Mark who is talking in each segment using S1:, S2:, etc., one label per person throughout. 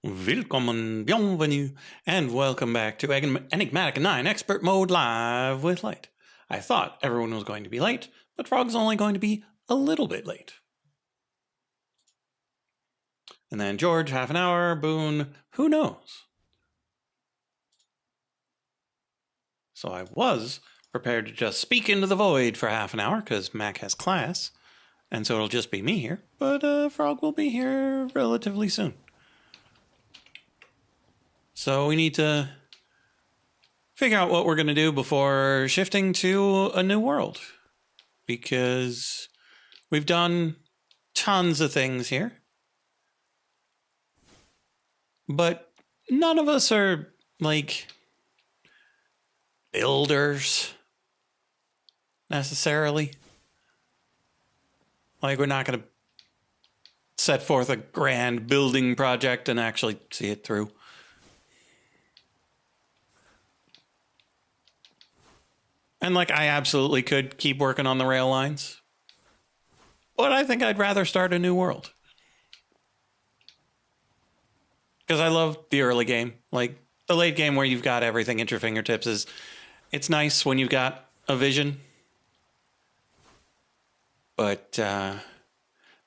S1: Willkommen, bienvenue, and welcome back to Enigmatic 9 Expert Mode Live with Light. I thought everyone was going to be late, but Frog's only going to be a little bit late. And then George, half an hour, Boon, who knows? So I was prepared to just speak into the void for half an hour because Mac has class, and so it'll just be me here, but Frog will be here relatively soon. So we need to figure out what we're going to do before shifting to a new world. Because we've done tons of things here. But none of us are, like, builders, necessarily. Like, we're not going to set forth a grand building project and actually see it through. And, like, I absolutely could keep working on the rail lines. But I think I'd rather start a new world. Because I love the early game. Like, the late game where you've got everything at your fingertips it's nice when you've got a vision. But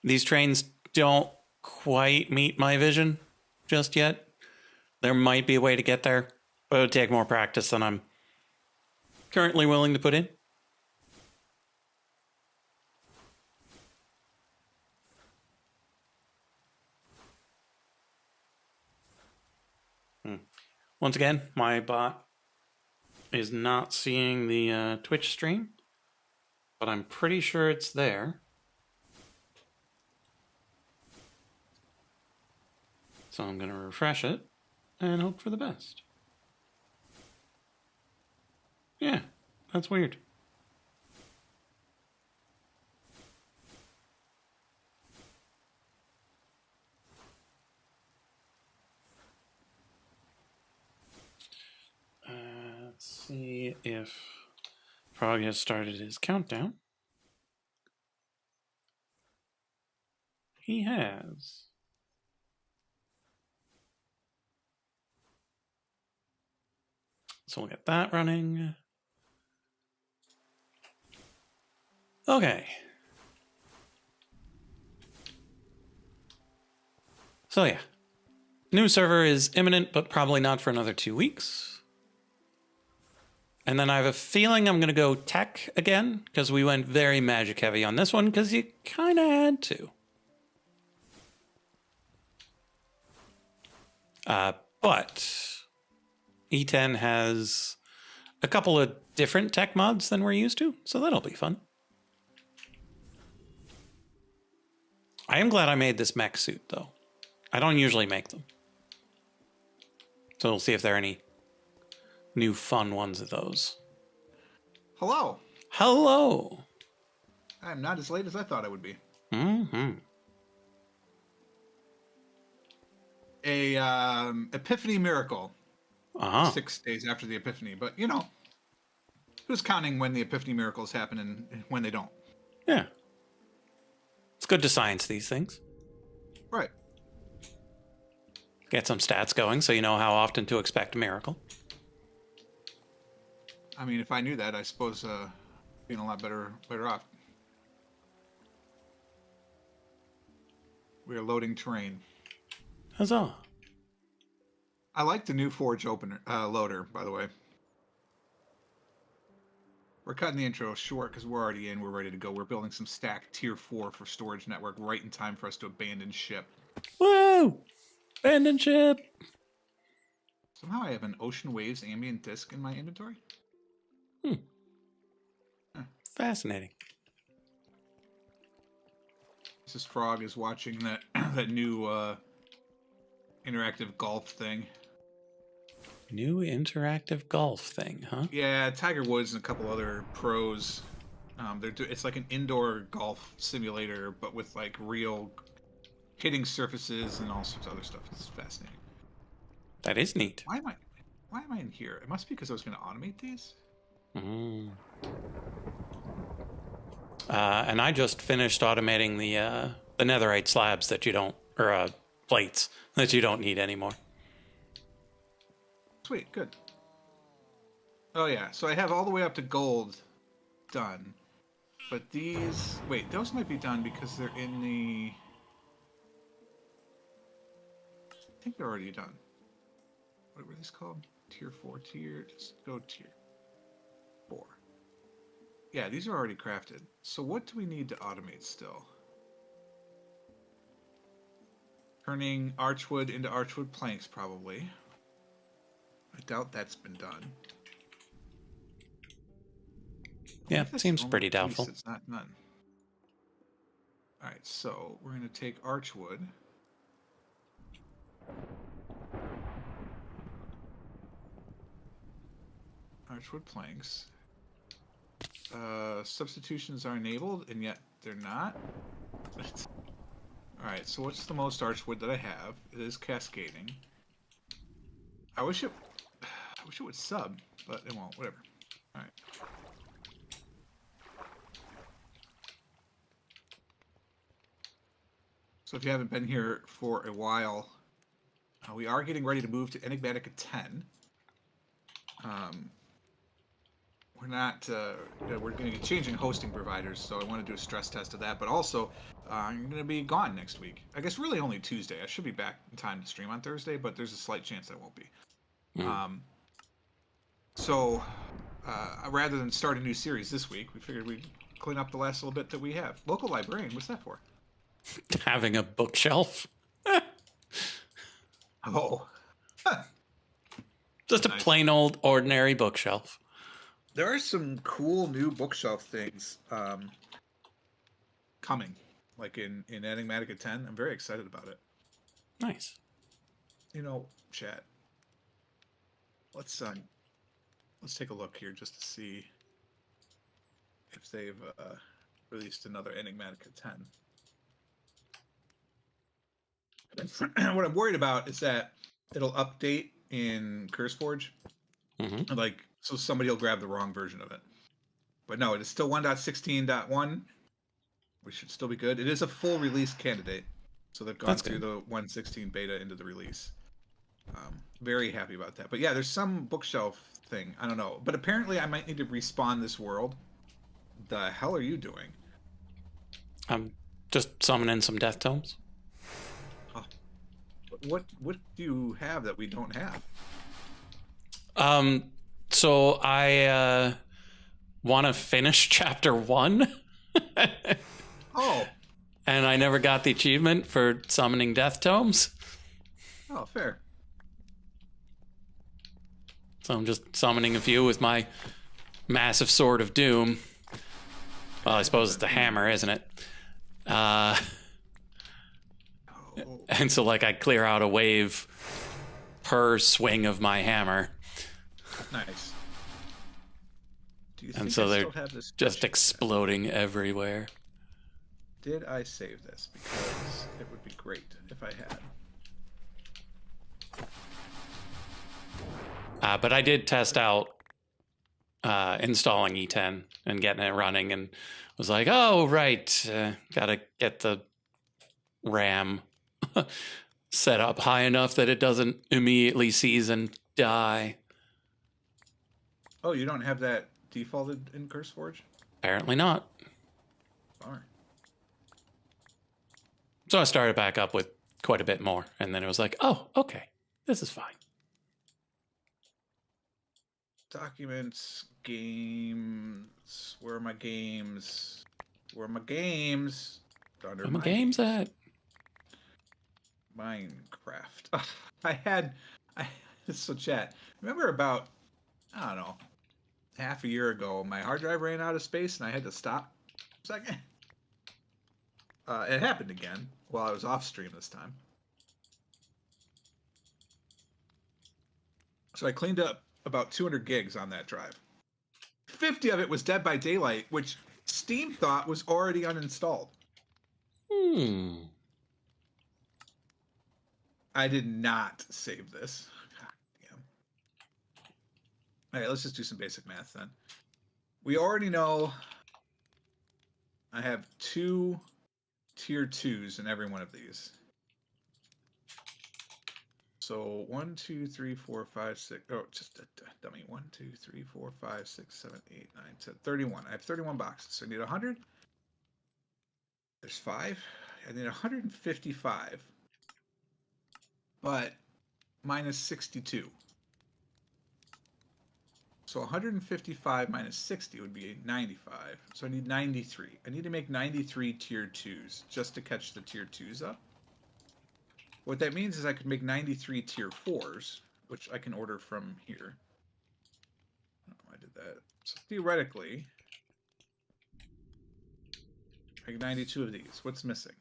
S1: these trains don't quite meet my vision just yet. There might be a way to get there, but it would take more practice than I'm currently willing to put in. Once again, my bot is not seeing the Twitch stream, but I'm pretty sure it's there. So I'm going to refresh it and hope for the best. Yeah, that's weird. Let's see if Frog has started his countdown. He has. So we'll get that running. Okay. So yeah. New server is imminent, but probably not for another 2 weeks. And then I have a feeling I'm going to go tech again, because we went very magic heavy on this one, because you kind of had to. But E10 has a couple of different tech mods than we're used to, so that'll be fun. I am glad I made this mech suit, though. I don't usually make them. So we'll see if there are any new fun ones of those.
S2: Hello.
S1: Hello.
S2: I'm not as late as I thought I would be.
S1: Mm-hmm.
S2: A Epiphany miracle. 6 days after the Epiphany, but you know, who's counting when the Epiphany miracles happen and when they don't?
S1: Yeah. It's good to science these things.
S2: Right.
S1: Get some stats going so you know how often to expect a miracle.
S2: I mean, if I knew that, I suppose being a lot better off. We are loading terrain.
S1: Huzzah.
S2: I like the new Forge opener loader, by the way. We're cutting the intro short because we're already in. We're ready to go. We're building some stack tier 4 for storage network right in time for us to abandon ship.
S1: Woo! Abandon ship!
S2: Somehow I have an Ocean Waves ambient disc in my inventory.
S1: Fascinating.
S2: This Frog is watching that that new interactive golf thing.
S1: New interactive golf thing, huh?
S2: Yeah, Tiger Woods and a couple other pros. It's like an indoor golf simulator, but with like real hitting surfaces and all sorts of other stuff. It's fascinating.
S1: That is neat.
S2: Why am I in here? It must be because I was going to automate these.
S1: And I just finished automating the netherite slabs that you don't, or plates that you don't need anymore.
S2: Sweet, good. Oh yeah, so I have all the way up to gold done. But these... Wait, those might be done because they're in the... I think they're already done. What were these called? Tier 4, just go tier 4. Yeah, these are already crafted. So what do we need to automate still? Turning archwood into archwood planks, probably. I doubt that's been done.
S1: Yeah, seems pretty doubtful.
S2: It's not done. All right, so we're going to take archwood. Archwood planks. Substitutions are enabled, and yet they're not. All right, so what's the most archwood that I have? It is cascading. I wish it would sub, but it won't. Whatever. All right. So if you haven't been here for a while, we are getting ready to move to Enigmatica 10. We're not, we're going to be changing hosting providers, so I want to do a stress test of that. But also, I'm going to be gone next week. I guess really only Tuesday. I should be back in time to stream on Thursday, but there's a slight chance I won't be. So rather than start a new series this week, we figured we'd clean up the last little bit that we have. Local librarian, what's that for?
S1: Having a bookshelf.
S2: Oh.
S1: Just
S2: nice.
S1: A plain old ordinary bookshelf.
S2: There are some cool new bookshelf things coming, like in Enigmatica 10. I'm very excited about it.
S1: Nice.
S2: You know, chat. Let's take a look here just to see if they've released another Enigmatica 10. What I'm worried about is that it'll update in CurseForge.
S1: Mm-hmm.
S2: Like, so somebody will grab the wrong version of it. But no, it is still 1.16.1. We should still be good. It is a full release candidate. So they've gone through the 1.16 beta into the release. Very happy about that. But yeah, there's some bookshelf thing. I don't know. But apparently I might need to respawn this world. The hell are you doing?
S1: I'm just summoning some death tomes.
S2: Oh. What do you have that we don't have?
S1: So I want to finish chapter 1.
S2: Oh.
S1: And I never got the achievement for summoning death tomes.
S2: Oh, fair.
S1: So I'm just summoning a few with my massive sword of doom. Well, I suppose it's a hammer, isn't it? And so, like, I clear out a wave per swing of my hammer.
S2: Nice. Do you
S1: And
S2: think
S1: so
S2: I
S1: they're
S2: still have this
S1: just exploding everywhere.
S2: Did I save this? Because it would be great if I had.
S1: But I did test out installing E10 and getting it running, and was like, oh, right, gotta get the RAM set up high enough that it doesn't immediately seize and die.
S2: Oh, you don't have that defaulted in CurseForge?
S1: Apparently not.
S2: Sorry.
S1: So I started back up with quite a bit more, and then it was like, oh, okay, this is fine.
S2: Documents, games. Where are my games? Where are my games?
S1: Where are my games at?
S2: Minecraft. So chat. Remember about, I don't know, half a year ago, my hard drive ran out of space and I had to stop a second. It happened again while I was off stream this time. So I cleaned up about 200 gigs on that drive. 50 of it was Dead by Daylight, which Steam thought was already uninstalled. I did not save this. God damn. All right, let's just do some basic math then. We already know I have 2 tier 2s in every one of these. So 1, 2, 3, 4, 5, 6. Oh, just a dummy. 1, 2, 3, 4, 5, 6, 7, 8, 9, 10, 31. I have 31 boxes. So I need 100. There's 5. I need 155. But minus 62. So 155 minus 60 would be 95. So I need 93. I need to make 93 tier 2s just to catch the tier 2s up. What that means is I could make 93 tier 4s, which I can order from here. Oh, I did that. So theoretically, make 92 of these. What's missing?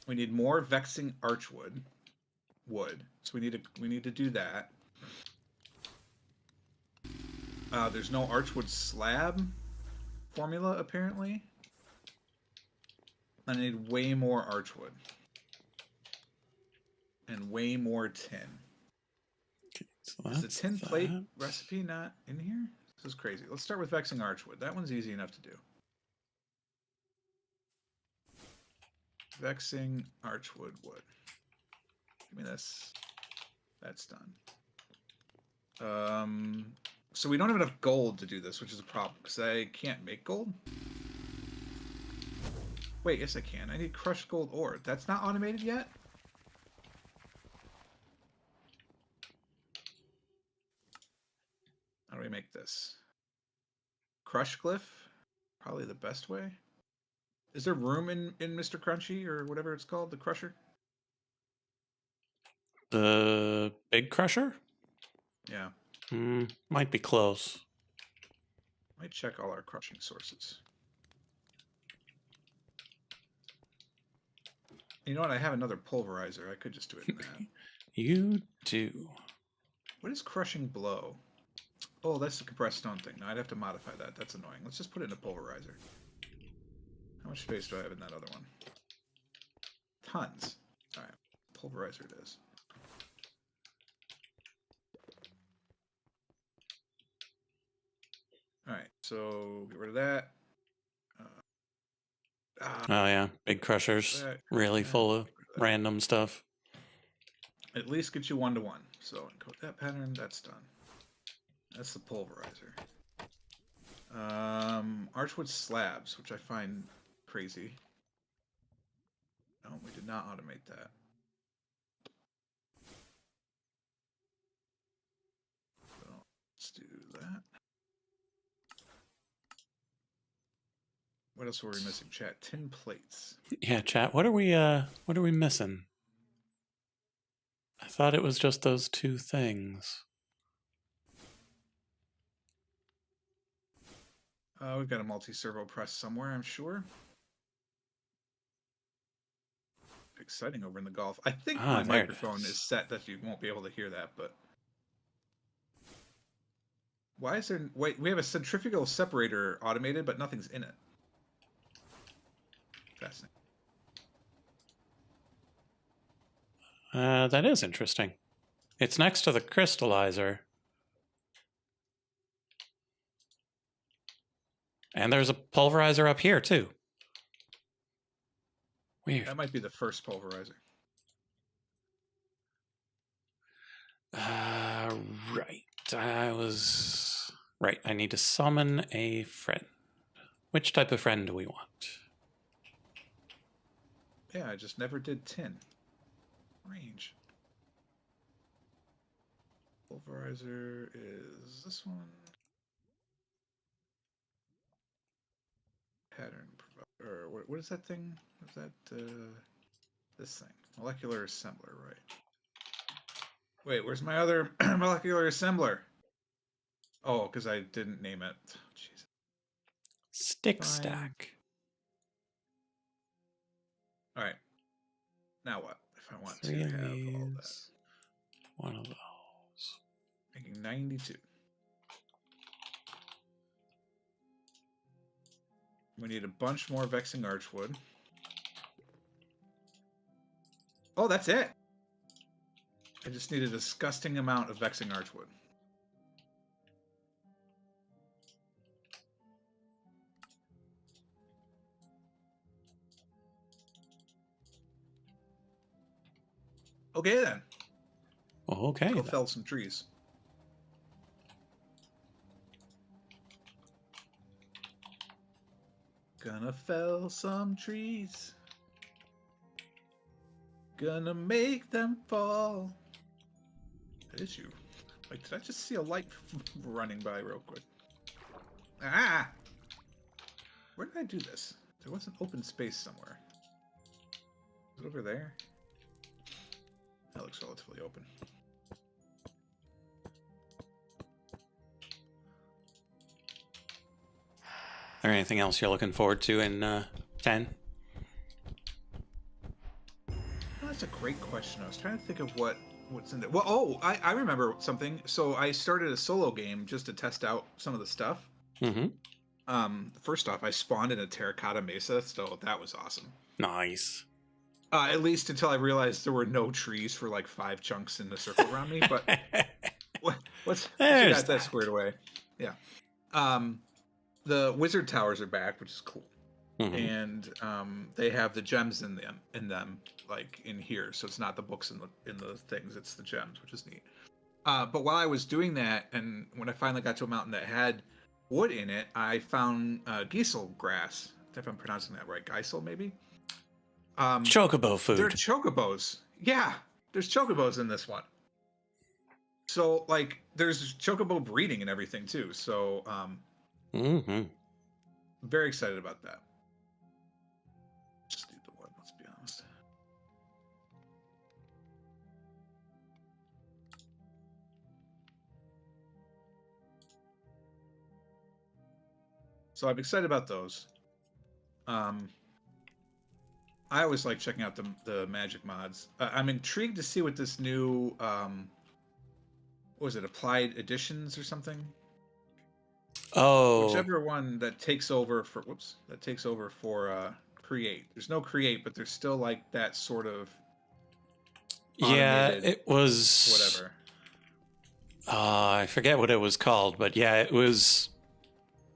S2: We need more vexing archwood wood. So we need to do that. There's no archwood slab formula apparently. I need way more archwood. And way more tin.
S1: Okay, so
S2: Is the tin plate recipe not in here? This is crazy. Let's start with vexing archwood. That one's easy enough to do. Vexing archwood wood. Give me this. That's done. So we don't have enough gold to do this, which is a problem because I can't make gold. Wait, yes I can. I need crushed gold ore. That's not automated yet? How do we make this? Crush glyph? Probably the best way. Is there room in Mr. Crunchy or whatever it's called, the crusher?
S1: The big crusher?
S2: Yeah.
S1: Might be close.
S2: Might check all our crushing sources. You know what? I have another pulverizer. I could just do it in that.
S1: You do.
S2: What is crushing blow? Oh, that's the compressed stone thing. No, I'd have to modify that. That's annoying. Let's just put it in a pulverizer. How much space do I have in that other one? Tons. All right. Pulverizer it is. All right. So get rid of that.
S1: Oh yeah, big crushers. Really full of random stuff.
S2: At least get you 1-to-1. So encode that pattern. That's done. That's the pulverizer. Archwood slabs, which I find crazy. No, we did not automate that. So let's do that. What else were we missing, chat? Tin plates.
S1: Yeah, chat. What are we missing? I thought it was just those two things.
S2: We've got a multi-servo press somewhere, I'm sure. Exciting over in the Gulf. I think my microphone is set that you won't be able to hear that, but why is there? Wait, we have a centrifugal separator automated, but nothing's in it. Fascinating.
S1: That is interesting. It's next to the crystallizer. And there's a pulverizer up here, too. Weird.
S2: That might be the first pulverizer.
S1: Right. Right. I need to summon a friend. Which type of friend do we want?
S2: Yeah, I just never did tin. Range. Pulverizer is this one. Pattern or what is that thing? What is that? This thing. Molecular assembler, right? Wait, where's my other molecular assembler? Oh, because I didn't name it. Oh, jeez.
S1: Stick stack.
S2: All right. Now what? If I want
S1: 3
S2: to
S1: of
S2: have
S1: these,
S2: all that.
S1: one of those.
S2: Making 92. We need a bunch more vexing archwood. Oh, that's it. I just need a disgusting amount of vexing archwood. Okay then.
S1: Okay.
S2: Go fell some trees. Gonna fell some trees. Gonna make them fall. That is you. Wait, did I just see a light running by real quick? Ah! Where did I do this? There was an open space somewhere. Is it over there? That looks relatively open.
S1: Or anything else you're looking forward to in 10?
S2: That's a great question. I was trying to think of what's in there. Well, I remember something. So I started a solo game just to test out some of the stuff.
S1: Mm-hmm.
S2: First off, I spawned in a terracotta mesa, so that was awesome.
S1: Nice.
S2: At least until I realized there were no trees for like 5 chunks in the circle around me. But let's get that squared away. Yeah. The wizard towers are back, which is cool.
S1: Mm-hmm.
S2: And they have the gems in them, like in here. So it's not the books in the things; it's the gems, which is neat. But while I was doing that, and when I finally got to a mountain that had wood in it, I found geisel grass. If I'm pronouncing that right, geisel maybe.
S1: Chocobo food.
S2: They're chocobos. Yeah, there's chocobos in this one. So like, there's chocobo breeding and everything too. So
S1: mm-hmm.
S2: very excited about that. Just need the wood, let's be honest. So I'm excited about those. I always like checking out the magic mods. I'm intrigued to see what this new what was it, applied editions or something?
S1: Oh,
S2: Whichever one that takes over for create. There's no create, but there's still like that sort of
S1: yeah, it was
S2: whatever.
S1: I forget what it was called, but yeah, it was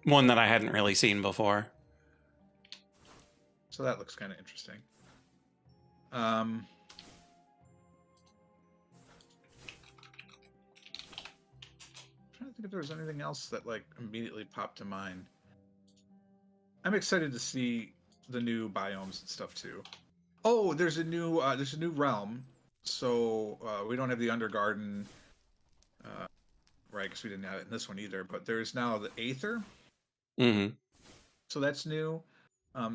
S1: one that I hadn't really seen before.
S2: So that looks kind of interesting. Trying to think if there was anything else that like immediately popped to mind. I'm excited to see the new biomes and stuff too. Oh, there's a new realm. So we don't have the Undergarden, right? Because we didn't have it in this one either. But there's now the Aether.
S1: Mm-hmm.
S2: So that's new.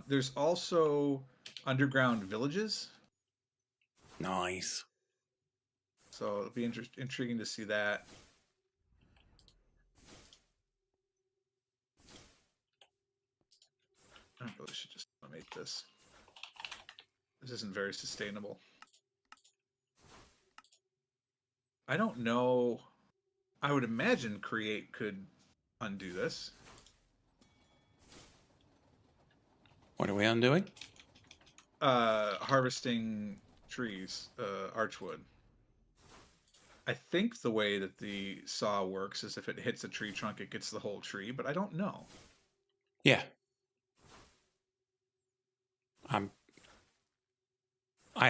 S2: There's also underground villages.
S1: Nice.
S2: So it'll be intriguing to see that. I really should just automate this. This isn't very sustainable. I don't know. I would imagine Create could undo this.
S1: What are we undoing?
S2: Harvesting trees, archwood. I think the way that the saw works is if it hits a tree trunk, it gets the whole tree, but I don't know.
S1: Yeah. I'm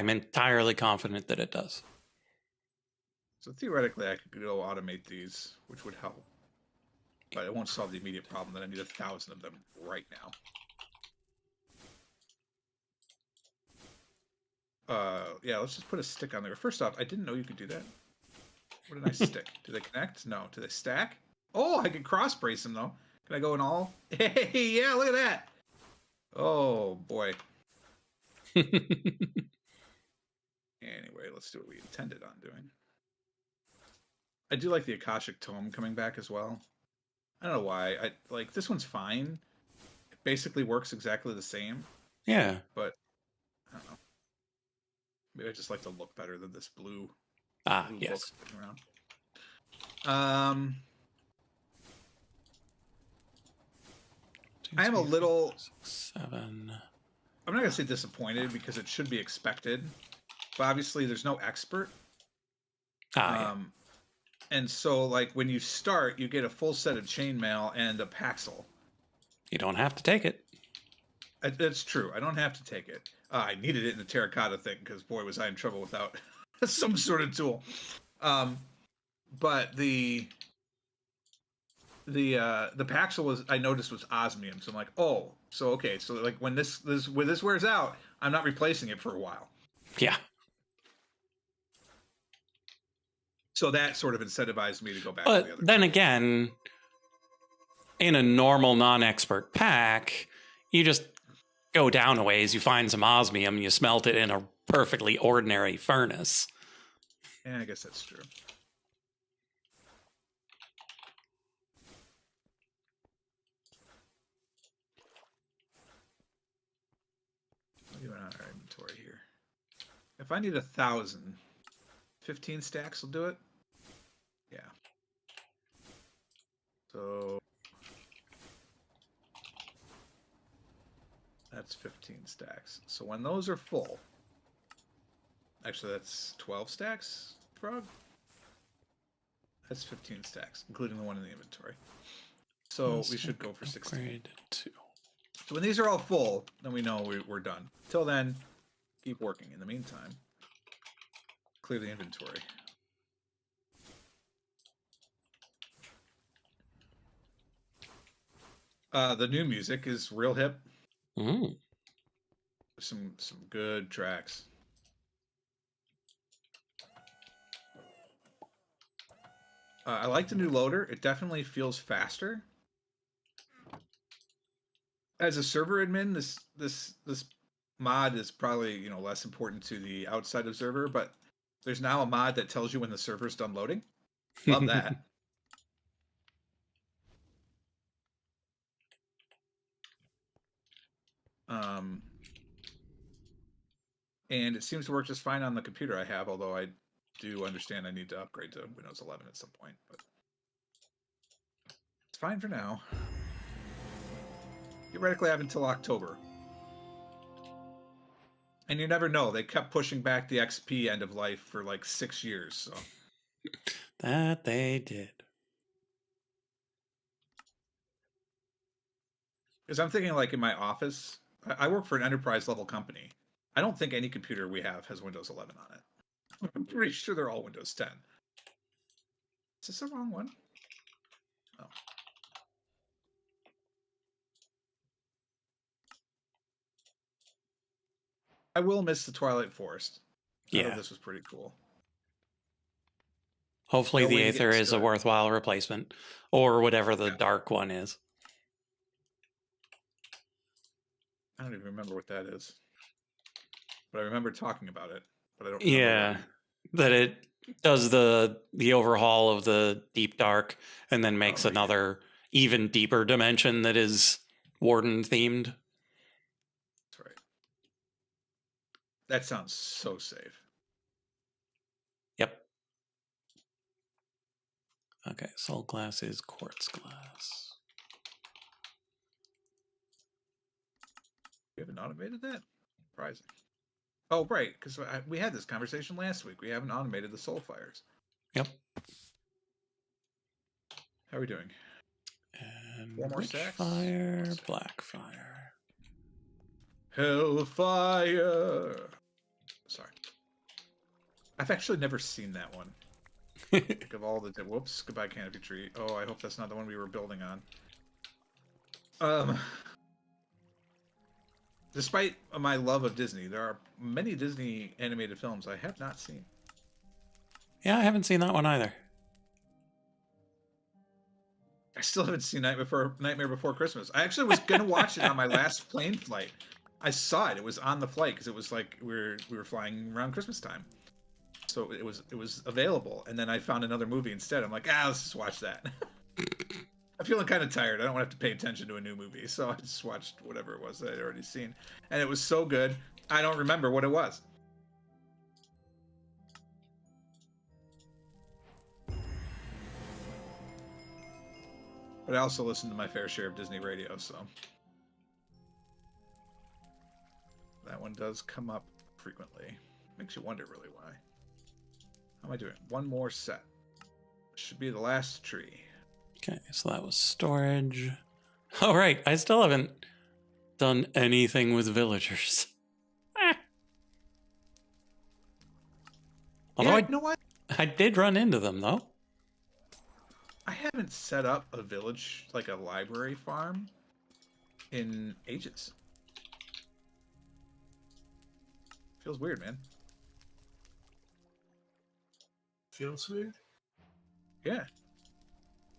S1: entirely confident that it does.
S2: So theoretically, I could go automate these, which would help. But it won't solve the immediate problem that I need 1,000 of them right now. Yeah, let's just put a stick on there. First off, I didn't know you could do that. What a nice stick. Do they connect? No. Do they stack? Oh, I can cross brace them though. Can I go in all? Hey, yeah, look at that. Oh boy. Anyway, let's do what we intended on doing. I do like the Akashic Tome coming back as well. I don't know why. I like this one's fine. It basically works exactly the same.
S1: Yeah.
S2: But I don't know. Maybe I just like to look better than this blue.
S1: Yes.
S2: Around. I am a little
S1: 7.
S2: I'm not gonna say disappointed because it should be expected, but obviously there's no expert.
S1: Yeah.
S2: And so like when you start, you get a full set of chainmail and a Paxel.
S1: You don't have to take it.
S2: That's true. I don't have to take it. I needed it in the terracotta thing because boy was I in trouble without some sort of tool. But the Paxil was, I noticed, was osmium. So I'm like, oh, so okay, so like when this wears out, I'm not replacing it for a while.
S1: Yeah.
S2: So that sort of incentivized me to go back
S1: But
S2: to the other.
S1: then again, in a normal non-expert pack, you just go down a ways, you find some osmium, you smelt it in a perfectly ordinary furnace.
S2: Yeah, I guess that's true. What do you want on our inventory here? If I need 1,000, 15 stacks will do it. Yeah. So that's 15 stacks. So when those are full, actually that's 12 stacks, Frog. That's 15 stacks, including the one in the inventory. So we should go for 16.
S1: Upgrade to.
S2: So when these are all full, then we know we're done. Till then, keep working. In the meantime, clear the inventory. The new music is real hip.
S1: Mm.
S2: Some good tracks. I like the new loader. It definitely feels faster. As a server admin, this mod is probably less important to the outside observer, but there's now a mod that tells you when the server's done loading. Love that. And it seems to work just fine on the computer I have, although I do understand I need to upgrade to Windows 11 at some point, but it's fine for now. Theoretically, I have until October. And you never know. They kept pushing back the XP end of life for like 6 years. So
S1: That they did.
S2: Because I'm thinking, like, in my office, I work for an enterprise level company. I don't think any computer we have has Windows 11 on it. I'm pretty sure they're all Windows 10. Is this the wrong one? Oh. I will miss the Twilight Forest. I thought this was pretty cool.
S1: Hopefully
S2: No
S1: the
S2: way to get
S1: Aether is a
S2: started.
S1: worthwhile replacement, or whatever the dark one is.
S2: I don't even remember what that is. But I remember talking about it. But I don't remember.
S1: Yeah, that it does the overhaul of the deep dark and then makes another even deeper dimension that is Warden themed.
S2: That's right. That sounds so safe.
S1: Yep. Okay, soul glass is quartz glass.
S2: We haven't automated that? Surprising. Oh, right, because we had this conversation last week. We haven't automated the soul fires.
S1: Yep.
S2: How are we doing?
S1: And
S2: 4 more
S1: rich
S2: stacks?
S1: fire, black fire.
S2: Hellfire! Sorry. I've actually never seen that one. Think of all the... Whoops, goodbye canopy tree. Oh, I hope that's not the one we were building on. Despite my love of Disney, there are many Disney animated films I have not seen.
S1: Yeah, I haven't seen that one either.
S2: I still haven't seen Nightmare Before Christmas. I actually was gonna watch it on my last plane flight. I saw it. It was on the flight because it was like we were flying around Christmas time, so it was available. And then I found another movie instead. I'm like, let's just watch that. I'm feeling kind of tired. I don't want to have to pay attention to a new movie, so I just watched whatever it was that I'd already seen, and it was so good. I don't remember what it was. But I also listen to my fair share of Disney radio, so that one does come up frequently. Makes you wonder really why. How am I doing? One more set. Should be the last tree.
S1: Okay, so that was storage. Oh, right. I still haven't done anything with villagers. Although
S2: you know what?
S1: I did run into them, though.
S2: I haven't set up a village, like a library farm, in ages. Feels weird, man.
S3: Feels weird?
S2: Yeah.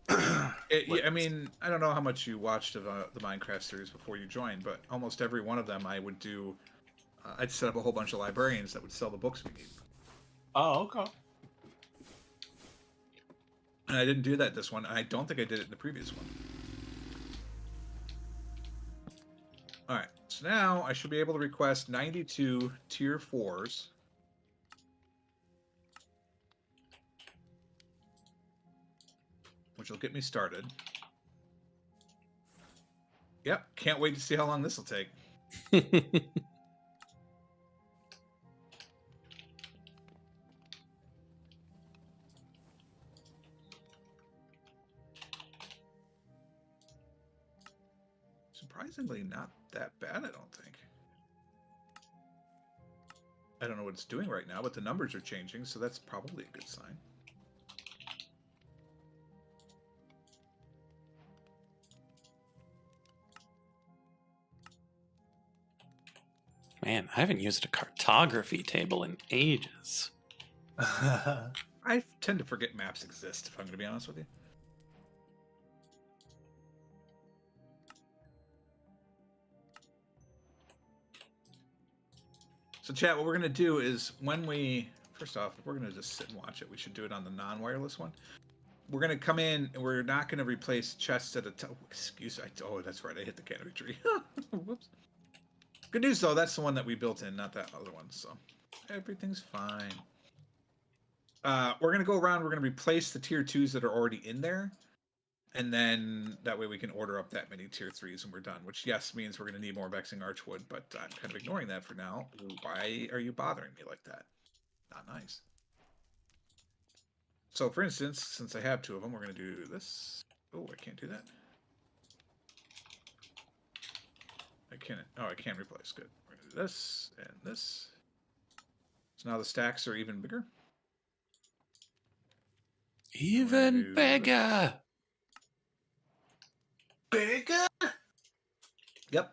S2: I mean, I don't know how much you watched of the Minecraft series before you joined, but almost every one of them I would do. I'd set up a whole bunch of librarians that would sell the books we need.
S3: Oh, okay.
S2: And I didn't do that this one. I don't think I did it in the previous one. All right, so now I should be able to request 92 tier 4s. Which will get me started. Yep, can't wait to see how long this will take. Surprisingly, not that bad, I don't think. I don't know what it's doing right now, but the numbers are changing, so that's probably a good sign.
S1: Man, I haven't used a cartography table in ages.
S2: I tend to forget maps exist, if I'm going to be honest with you. So chat, what we're going to do is when we... First off, if we're going to just sit and watch it, we should do it on the non-wireless one. We're going to come in, and we're not going to replace chests at a time. Excuse me. Oh, that's right. I hit the canopy tree. Whoops. Good news, though. That's the one that we built in, not that other one. So everything's fine. We're going to go around. We're going to replace the tier 2s that are already in there. And then that way we can order up that many tier 3s and we're done. Which, yes, means we're going to need more vexing archwood. But I'm kind of ignoring that for now. Why are you bothering me like that? Not nice. So, for instance, since I have 2 of them, we're going to do this. Oh, I can't do that. I can't. Oh, I can't replace. Good. We're going to do this and this. So now the stacks are even bigger.
S1: Even bigger.
S3: Bigger?
S2: Yep.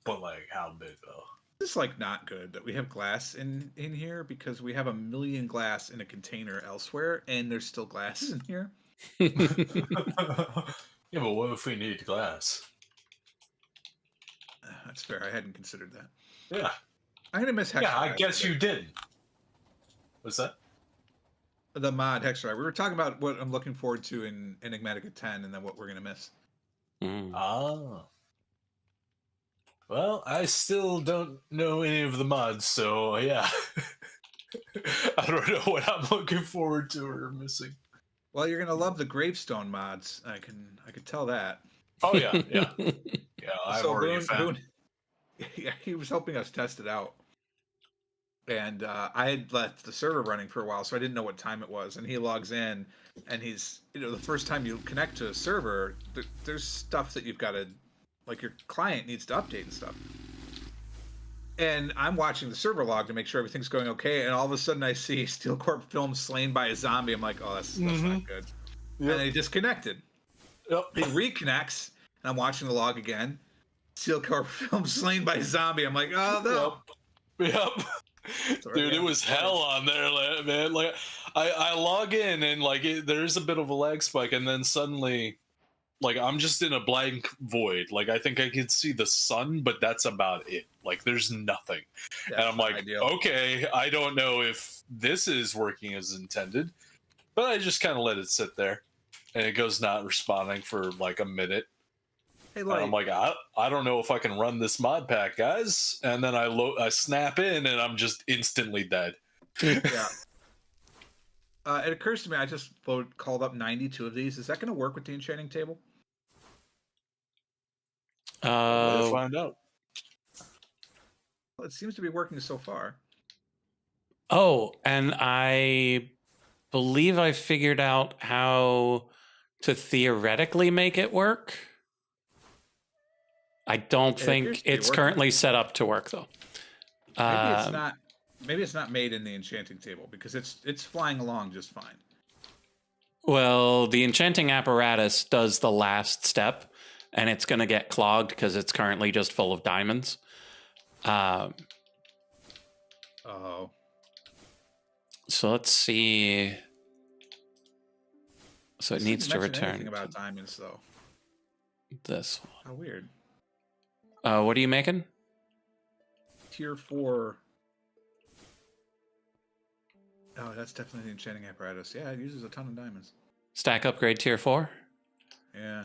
S3: But, like, how big, though?
S2: This is, like, not good that we have glass in here because we have 1 million glass in a container elsewhere, and there's still glass in here.
S3: Yeah, but what if we need glass?
S2: That's fair. I hadn't considered that.
S3: Yeah.
S2: I'm going to miss Hex.
S3: Yeah, I guess you didn't. What's that?
S2: The mod Hex Drive. We were talking about what I'm looking forward to in Enigmatica 10 and then what we're going to miss.
S3: Ah. Well, I still don't know any of the mods, so yeah. I don't know what I'm looking forward to or missing.
S2: Well, you're going to love the gravestone mods. I can tell that.
S3: Oh, yeah, yeah. Yeah, I've already found...
S2: Yeah, he was helping us test it out. And I had left the server running for a while, so I didn't know what time it was. And he logs in, and he's, the first time you connect to a server, there's stuff that you've got to, like your client needs to update and stuff. And I'm watching the server log to make sure everything's going okay. And all of a sudden I see Steel Corp film slain by a zombie. I'm like, oh, that's not good. Yep. And then he disconnected.
S3: Yep.
S2: He reconnects, and I'm watching the log again. Steel Corp film slain by a zombie. I'm like, oh, no.
S3: Yep. Dude, it was hell on there, man. Like, I log in and like there's a bit of a lag spike, and then suddenly, like, I'm just in a blank void. Like, I think I could see the sun, but that's about it. Like, there's nothing. That's and I'm like, ideal. Okay, I don't know if this is working as intended, but I just kind of let it sit there, and it goes not responding for like a minute. Hey, like, I'm like, I don't know if I can run this mod pack, guys. And then I snap in, and I'm just instantly dead.
S2: Yeah. It occurs to me, I just called up 92 of these. Is that going to work with the enchanting table?
S3: We'll find out.
S2: Well, it seems to be working so far.
S1: Oh, and I believe I figured out how to theoretically make it work. I don't think it's currently set up to work, though.
S2: Maybe it's not. Maybe it's not made in the enchanting table because it's flying along just fine.
S1: Well, the enchanting apparatus does the last step, and it's going to get clogged because it's currently just full of diamonds.
S2: Oh.
S1: So let's see. So it needs to return.
S2: Anything about diamonds, though.
S1: This one.
S2: How weird.
S1: What are you making?
S2: Tier 4. Oh, that's definitely the enchanting apparatus. Yeah, it uses a ton of diamonds.
S1: Stack upgrade tier 4?
S2: Yeah.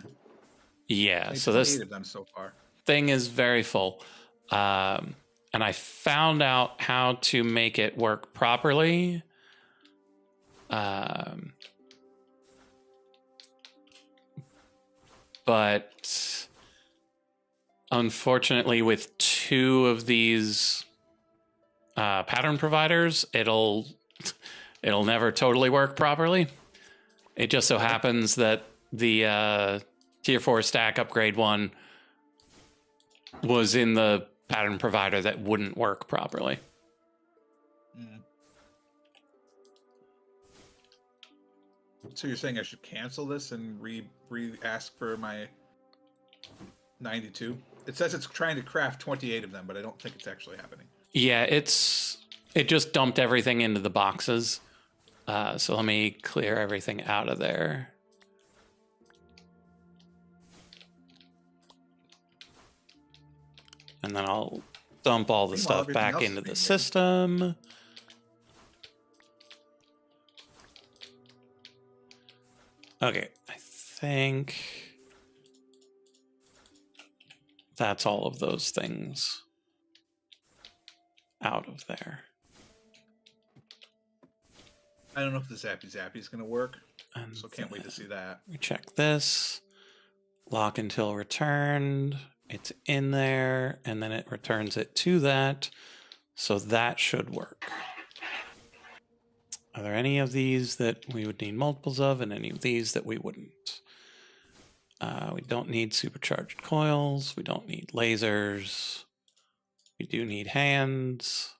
S1: Yeah, so this
S2: of them so far.
S1: Thing is very full. And I found out how to make it work properly. But unfortunately, with 2 of these pattern providers, it'll never totally work properly. It just so happens that the tier 4 stack upgrade one was in the pattern provider that wouldn't work properly.
S2: So you're saying I should cancel this and re-ask for my 92? It says it's trying to craft 28 of them, but I don't think it's actually happening.
S1: Yeah, it just dumped everything into the boxes. So let me clear everything out of there. And then I'll dump all the stuff back into the system. Okay, I think that's all of those things out of there.
S2: I don't know if the Zappy is going to work,
S1: And
S2: so can't wait to see that.
S1: We check this. Lock until returned. It's in there, and then it returns it to that. So that should work. Are there any of these that we would need multiples of, and any of these that we wouldn't? We don't need supercharged coils. We don't need lasers. We do need hands.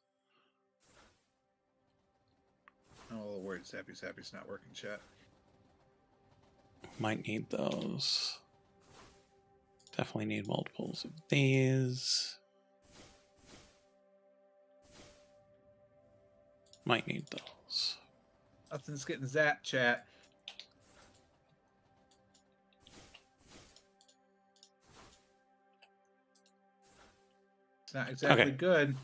S2: I'm a little worried Zappy's not working, chat.
S1: Might need those. Definitely need multiples of these. Might need those.
S2: Nothing's getting zapped, chat. It's not exactly good.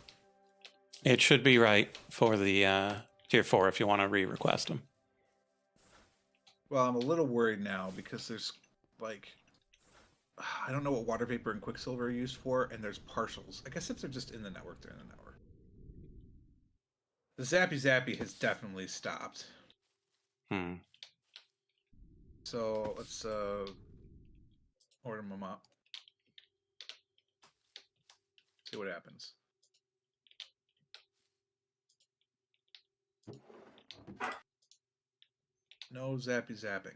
S1: It should be right for the tier 4 if you want to re-request them.
S2: Well, I'm a little worried now because there's like, I don't know what water vapor and quicksilver are used for, and there's partials. I guess if they're just in the network, they're in the network. The Zappy has definitely stopped. So let's order them up. See what happens. No zapping.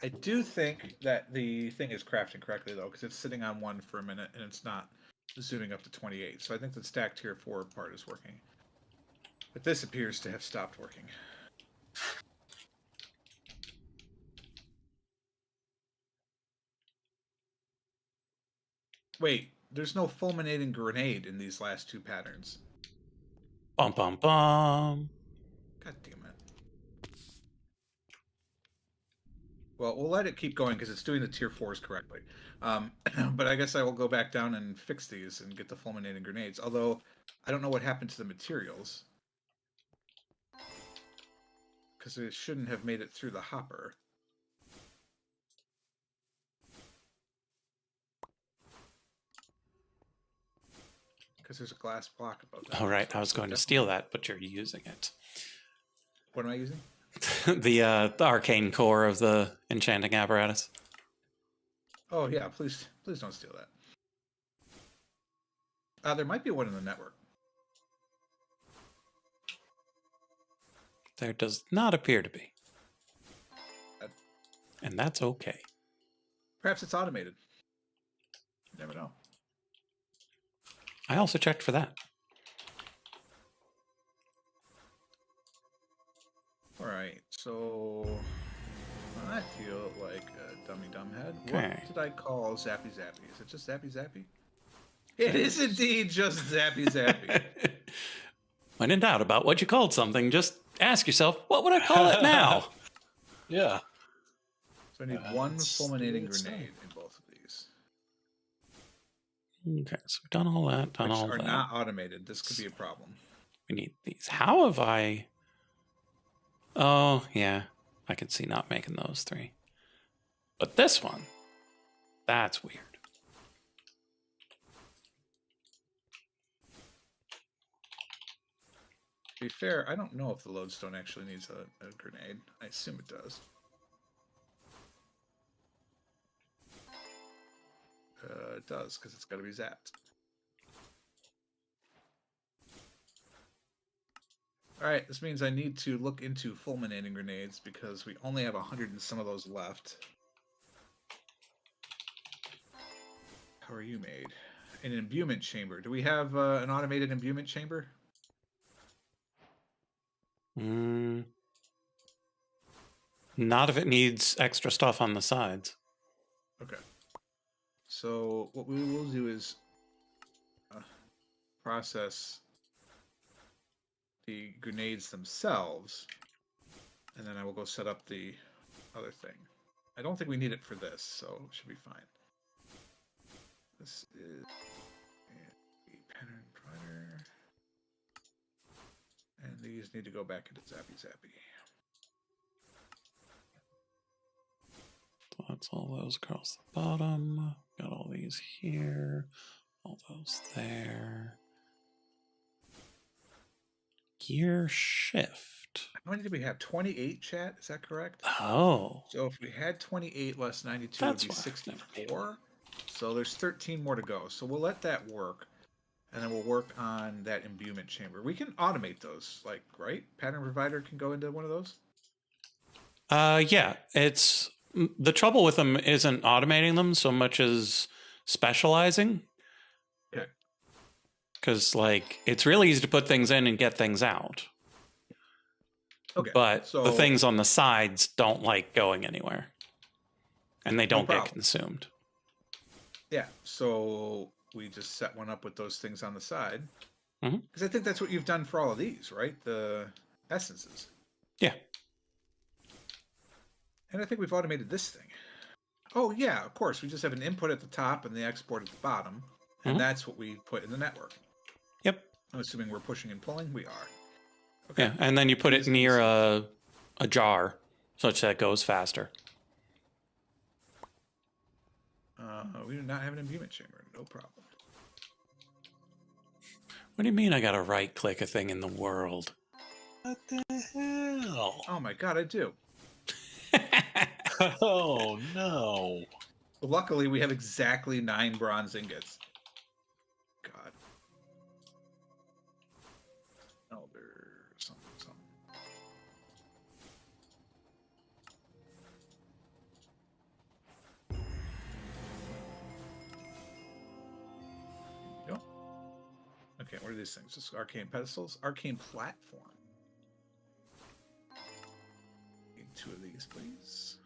S2: I do think that the thing is crafting correctly, though, because it's sitting on 1 for a minute, and it's not zooming up to 28. So I think the stack tier 4 part is working. But this appears to have stopped working. Wait, there's no fulminating grenade in these last 2 patterns.
S1: Bum, bum, bum.
S2: God damn it. Well, we'll let it keep going because it's doing the tier 4s correctly. But I guess I will go back down and fix these and get the fulminating grenades. Although, I don't know what happened to the materials. Because it shouldn't have made it through the hopper. Because there's a glass block above that.
S1: All right, I was going to steal that, but you're using it.
S2: What am I using?
S1: The arcane core of the enchanting apparatus.
S2: Oh yeah, please don't steal that. There might be one in the network.
S1: There does not appear to be. And that's okay.
S2: Perhaps it's automated. You never know.
S1: I also checked for that.
S2: All right, so I feel like a dummy dumbhead.
S1: Okay.
S2: What did I call Zappy Zappy? Is it just Zappy Zappy? It is indeed just Zappy Zappy.
S1: When in doubt about what you called something, just ask yourself, what would I call it now?
S3: Yeah.
S2: So I need one fulminating grenade in both of these.
S1: Okay, so we've done all that, done
S2: Which
S1: all
S2: are
S1: that.
S2: not automated. This could be a problem.
S1: We need these. How have I... Oh, yeah. I can see not making those 3. But this one, that's weird.
S2: To be fair, I don't know if the lodestone actually needs a grenade. I assume it does. It does, because it's got to be zapped. Alright, this means I need to look into fulminating grenades, because we only have 100 and some of those left. How are you made? An imbuement chamber. Do we have an automated imbuement chamber?
S1: Not if it needs extra stuff on the sides.
S2: Okay. So what we will do is process the grenades themselves, and then I will go set up the other thing. I don't think we need it for this, so it should be fine. This is a pattern provider. And these need to go back into Zappy Zappy.
S1: So that's all those across the bottom. Got all these here. All those there. Gear shift.
S2: How many did we have? 28, chat? Is that correct?
S1: Oh.
S2: So if we had 28 less 92,
S1: That's
S2: it would be
S1: why I've never made
S2: 64. So there's 13 more to go. So we'll let that work. And then we'll work on that imbuement chamber. We can automate those, like, right? Pattern provider can go into one of those?
S1: Yeah. It's... The trouble with them isn't automating them so much as specializing.
S2: Okay.
S1: Because, like, it's really easy to put things in and get things out.
S2: Okay.
S1: But
S2: so
S1: the things on the sides don't like going anywhere. And they don't get consumed.
S2: Yeah, so we just set one up with those things on the side.
S1: Mhm.
S2: Because I think that's what you've done for all of these, right? The essences.
S1: Yeah.
S2: And I think we've automated this thing. Oh, yeah, of course. We just have an input at the top and the export at the bottom. And that's what we put in the network.
S1: Yep.
S2: I'm assuming we're pushing and pulling. We are. Okay.
S1: Yeah, and then you put it near a jar such that it goes faster.
S2: We do not have an imbuement chamber. No problem.
S1: What do you mean I gotta right-click a thing in the world?
S3: What the hell?
S2: Oh my god, I do.
S3: Oh no.
S2: Luckily, we have exactly 9 bronze ingots. God. Elder something. Yep. Okay, what are these things? Just arcane pedestals? Arcane platform. Need 2 of these, please.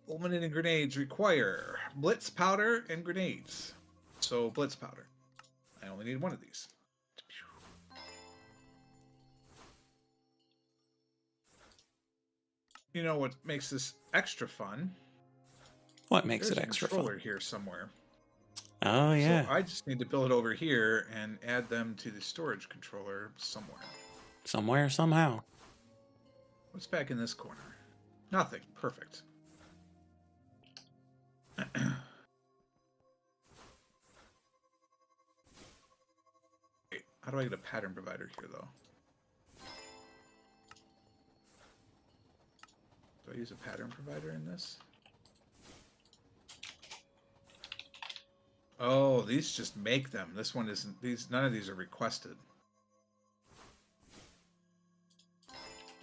S2: Fulminating grenades require blitz powder and grenades. So blitz powder. I only need 1 of these. You know what makes this extra fun?
S1: What makes
S2: There's
S1: it extra
S2: a controller
S1: fun?
S2: here somewhere.
S1: Oh, yeah.
S2: So I just need to build it over here and add them to the storage controller somewhere.
S1: Somewhere, somehow.
S2: What's back in this corner? Nothing. Perfect. How do I get a pattern provider here, though? Do I use a pattern provider in this? Oh, these just make them. This one isn't. None of these are requested.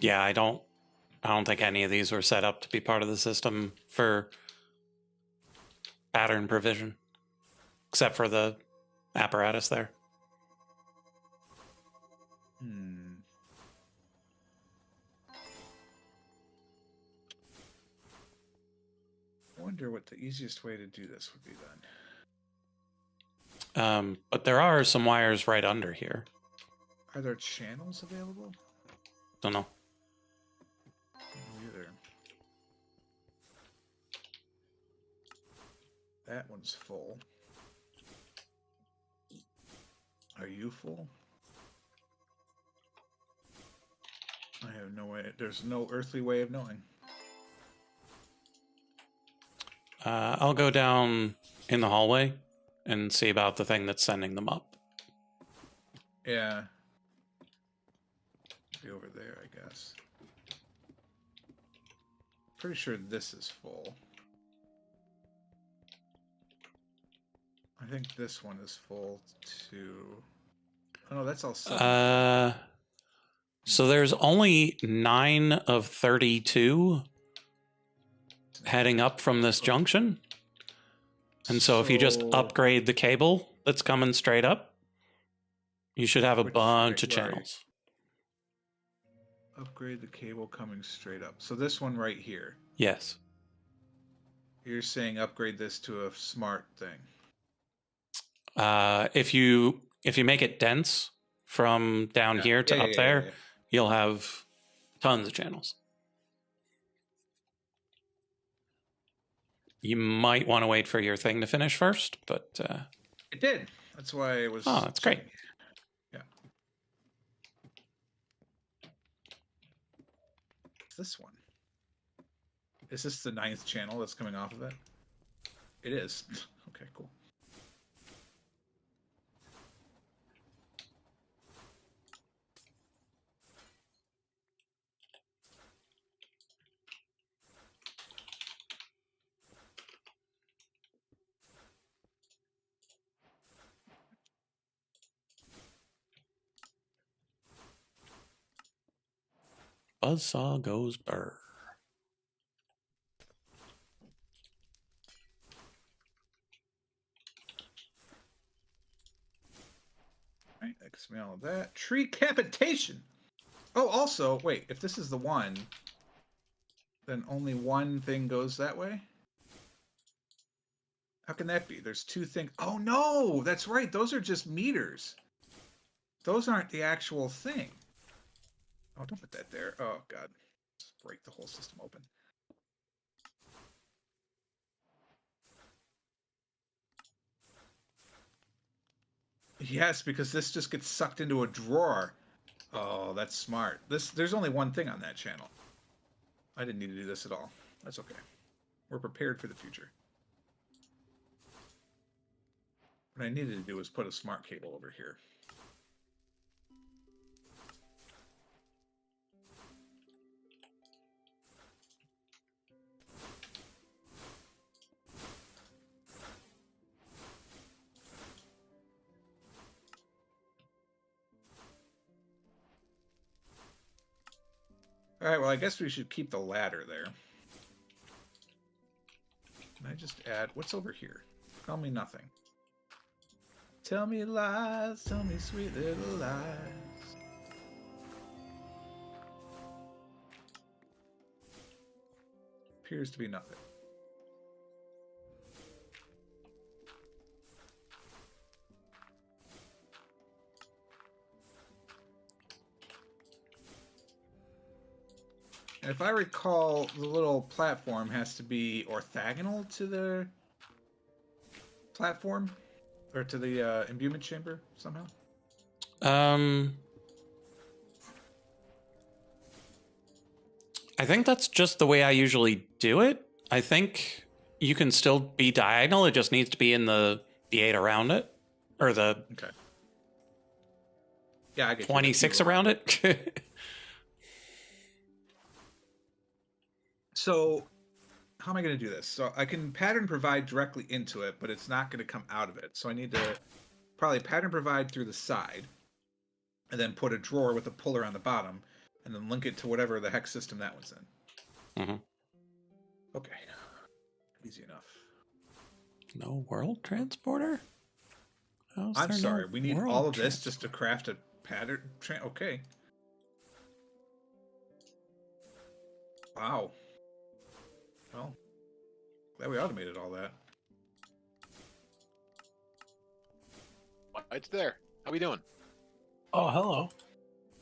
S1: Yeah, I don't think any of these were set up to be part of the system for pattern provision, except for the apparatus there.
S2: I wonder what the easiest way to do this would be then.
S1: But there are some wires right under here.
S2: Are there channels available?
S1: Don't know.
S2: Either. That one's full. Are you full? I have no way. There's no earthly way of knowing.
S1: I'll go down in the hallway and see about the thing that's sending them up.
S2: Yeah. Be over there, I guess. Pretty sure this is full. I think this one is full too. Oh no, that's all seven.
S1: So there's only 9 of 32 heading up from this junction. And so if you just upgrade the cable that's coming straight up, you should have a bunch of channels.
S2: Upgrade the cable coming straight up. So this one right here.
S1: Yes.
S2: You're saying upgrade this to a smart thing.
S1: If you make it dense from down here to up there, you'll have tons of channels. You might want to wait for your thing to finish first, but
S2: it did. That's why it was.
S1: Oh, that's great.
S2: Yeah. What's this one? Is this the 9th channel that's coming off of it? It is. Okay, cool.
S1: Buzzsaw goes burr.
S2: Right, that gives me all of that. Tree capitation. Oh, also, wait, if this is the one, then only one thing goes that way? How can that be? There's 2 things. Oh, no, that's right. Those are just meters. Those aren't the actual thing. Oh, don't put that there. Oh, God. Just break the whole system open. Yes, because this just gets sucked into a drawer. Oh, that's smart. There's only one thing on that channel. I didn't need to do this at all. That's okay. We're prepared for the future. What I needed to do was put a smart cable over here. All right, well, I guess we should keep the ladder there. Can I just add... What's over here? Tell me nothing. Tell me lies, tell me sweet little lies. Appears to be nothing. And if I recall, the little platform has to be orthogonal to the platform, or to the imbuement chamber somehow.
S1: I think that's just the way I usually do it. I think you can still be diagonal. It just needs to be in the 8 around it, or the
S2: Okay. Yeah, I get
S1: 26 around it.
S2: So, how am I going to do this? So I can pattern provide directly into it, but it's not going to come out of it. So I need to probably pattern provide through the side, and then put a drawer with a puller on the bottom, and then link it to whatever the hex system that one's in.
S1: Mm-hmm.
S2: Okay. Easy enough.
S1: No world transporter?
S2: I'm sorry. We need all of this just to craft a pattern. Okay. Wow. Well, glad we automated all that.
S4: It's there. How we doing?
S3: Oh, hello.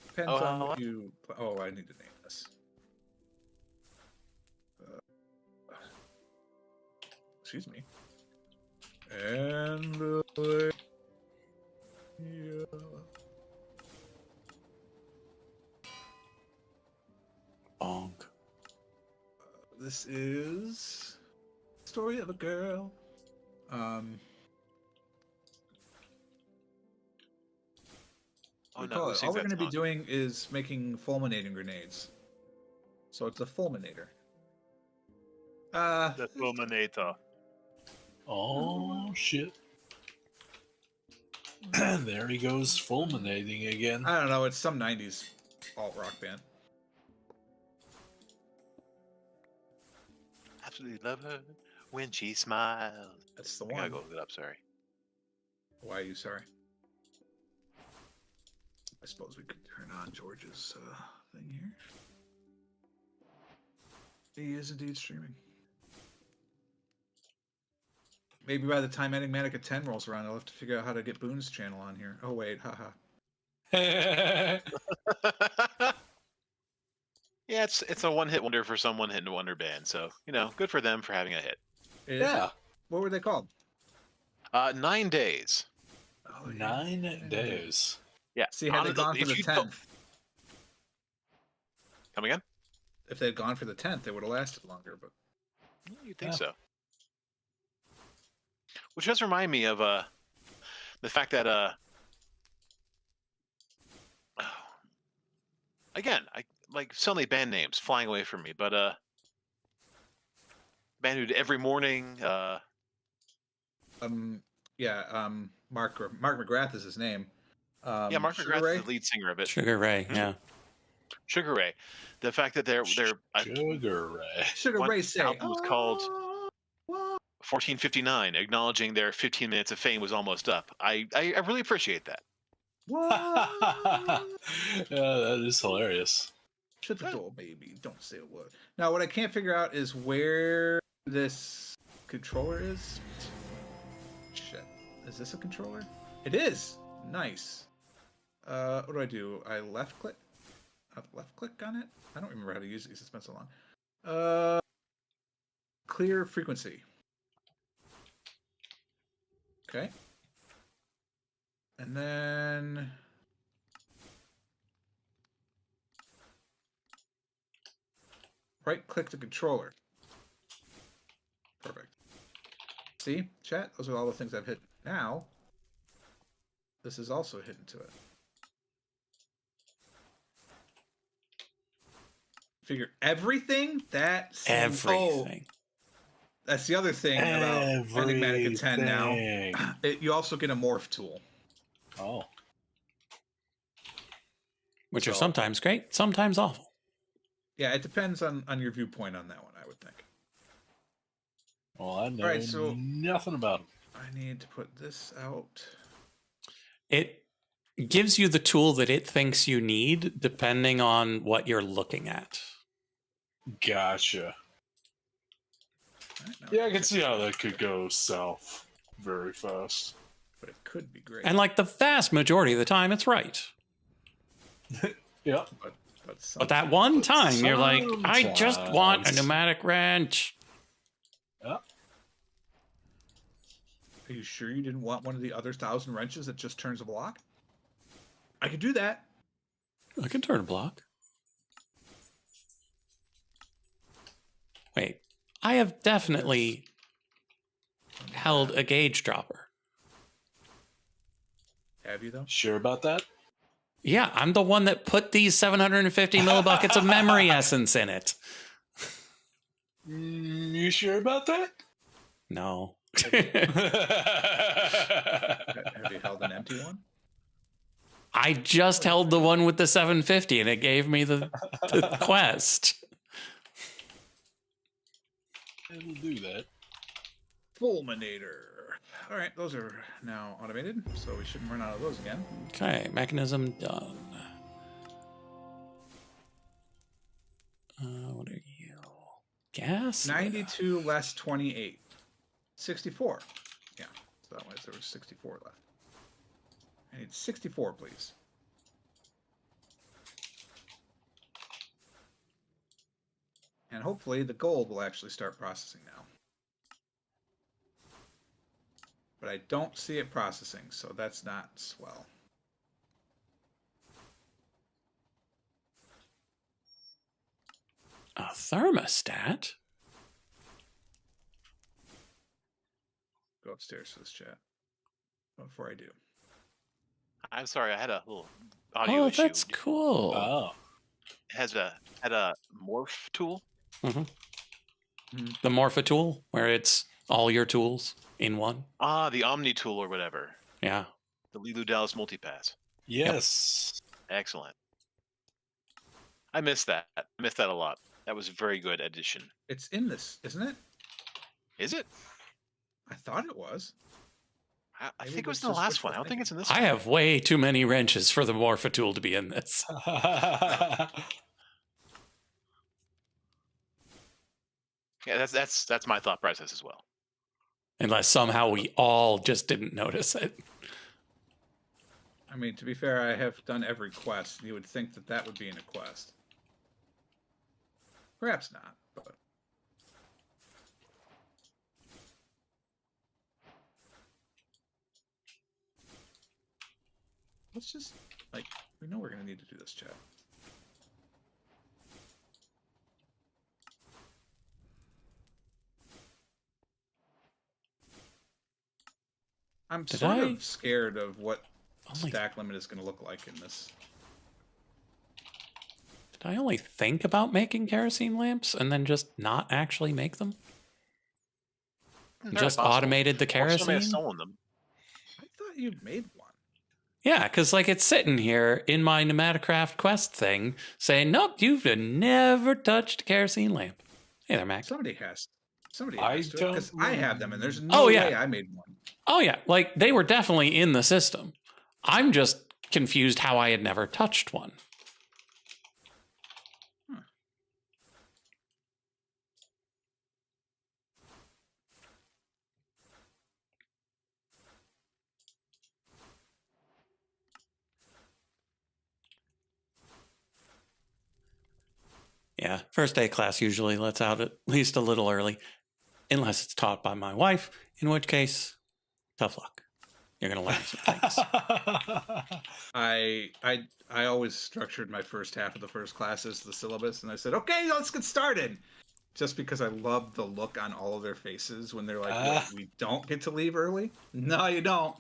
S2: Depends on what you... Oh, I need to name this. Excuse me. And... yeah.
S1: Bonk.
S2: This is... Story of a girl.
S4: Oh, no,
S2: all we're going to be doing is making fulminating grenades. So it's a fulminator.
S5: The Fulminator.
S3: Oh, shit. There he goes, fulminating again.
S2: I don't know. It's some 90s alt-rock band.
S4: Absolutely love her when she smiles.
S2: That's the
S4: I
S2: one.
S4: gotta go look it up, sorry.
S2: Why are you sorry? I suppose we could turn on George's thing here. He is indeed streaming. Maybe by the time Enigmatica 10 rolls around, I'll have to figure out how to get Boon's channel on here. Oh, wait, haha.
S4: Yeah, it's a one-hit wonder for some one-hit wonder band, so, you know, good for them for having a hit.
S3: Yeah.
S2: What were they called?
S4: 9 days.
S2: Oh, yeah.
S3: 9 days.
S4: Yeah.
S2: See, had they gone for the 10th,
S4: Come again?
S2: if they had gone for the 10th, they would have lasted longer, but...
S4: You'd think
S3: Yeah.
S4: so. Which does remind me of the fact that again, I like so many band names flying away from me, but band who did Every Morning,
S2: Mark McGrath is his name.
S4: yeah, Mark
S2: Sugar
S4: McGrath
S2: Ray?
S4: is the lead singer of it.
S1: Sugar Ray, yeah.
S4: Sugar Ray. The fact that they're
S3: Sugar Ray.
S2: Sugar
S4: one
S2: Ray say,
S4: album was called
S2: "Oh,
S4: 1459, acknowledging their 15 minutes of fame was almost up. I really appreciate that.
S2: what?"
S3: Yeah, that is hilarious.
S2: Shut the door, baby. Don't say a word. Now, what I can't figure out is where this controller is. Shit. Is this a controller? It is. Nice. What do? I left click? Left click on it? I don't remember how to use these. It's been so long. Clear frequency. Okay. And then... right-click the controller. Perfect. See, chat? Those are all the things I've hit. Now, this is also hidden to it. Figure everything? That's...
S1: Everything.
S2: That's the other thing about Enigmatica 10 now. You also get a morph tool.
S3: Oh.
S1: Which are sometimes great, sometimes awful.
S2: Yeah, it depends on your viewpoint on that one, I would think.
S3: Well, I know
S2: Right, so-
S3: nothing about him.
S2: I need to put this out.
S1: It gives you the tool that it thinks you need depending on what you're looking at.
S3: Gotcha.
S2: Right, now,
S3: Yeah, I can see how that could go south very fast.
S2: but it could be great.
S1: And like the vast majority of the time, it's right.
S3: Yeah.
S2: But
S1: But that one time, you're like, I just want a pneumatic wrench.
S3: Yeah.
S2: Are you sure you didn't want one of the other 1,000 wrenches that just turns a block? I could do that.
S1: I can turn a block. Wait, I have definitely held a gauge dropper.
S2: Have you, though?
S3: Sure about that?
S1: Yeah, I'm the one that put these 750 millibuckets of memory essence in it.
S3: You sure about that?
S1: No.
S2: Have you held an empty one?
S1: I just held the one with the 750 and it gave me the quest.
S3: It'll do that.
S2: Fulminator. All right, those are now automated, so we shouldn't run out of those again.
S1: Okay, mechanism done. What are you? Gas?
S2: 92 less 28. 64. Yeah, so that was there was 64 left. I need 64, please. And hopefully the gold will actually start processing now. But I don't see it processing, so that's not swell.
S1: A thermostat?
S2: Go upstairs for this chat. Before I do.
S4: I'm sorry, I had a little audio
S1: Oh,
S4: issue.
S1: that's cool.
S3: Oh.
S4: It had a morph tool.
S1: The Morpha tool, where it's all your tools in one.
S4: Ah, the Omni tool or whatever.
S1: Yeah.
S4: The Lilu Dallas multipass.
S3: Yes.
S4: Excellent. I missed that. I missed that a lot. That was a very good addition.
S2: It's in this, isn't it?
S4: Is it?
S2: I thought it was.
S4: I
S2: Maybe
S4: think it was
S2: it's
S4: in the
S2: just
S4: last
S2: wishful
S4: one. I don't think it's in this
S1: I
S4: one.
S1: have way too many wrenches for the Morpha tool to be in this.
S4: Yeah, that's my thought process as well.
S1: Unless somehow we all just didn't notice it.
S2: I mean, to be fair, I have done every quest. You would think that that would be in a quest. Perhaps not, but... Let's just, like, we know we're going to need to do this, chat. I'm sort of scared of what stack limit is going to look like in this.
S1: Did I only think about making kerosene lamps and then just not actually make them? Just automated the kerosene?
S4: Somebody has stolen them.
S2: I thought you made one.
S1: Yeah, because like it's sitting here in my Pneumaticraft quest thing saying, nope, you've never touched a kerosene lamp. Hey there, Mac.
S2: Somebody has. Somebody
S3: I
S2: has to,
S3: don't
S2: because I have them, and there's no way I made one.
S1: Oh, yeah. Like they were definitely in the system. I'm just confused how I had never touched one. Yeah, first day class usually lets out at least a little early, unless it's taught by my wife, in which case, tough luck. You're going to learn some things.
S2: I always structured my first half of the first class as the syllabus, and I said, okay, let's get started. Just because I love the look on all of their faces when they're like, wait, we don't get to leave early? No, you don't.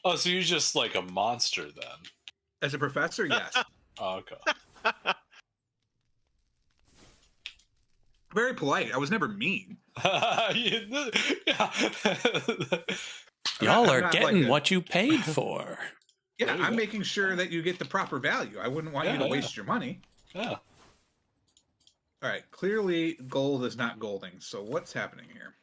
S3: Oh, so you're just like a monster then?
S2: As a professor, yes.
S3: Oh, okay.
S2: Very polite. I was never mean.
S1: Y'all are getting like what you paid for.
S2: Yeah, I'm making sure that you get the proper value. I wouldn't want you to waste your money.
S3: Yeah.
S2: All right. Clearly, gold is not golding. So what's happening here?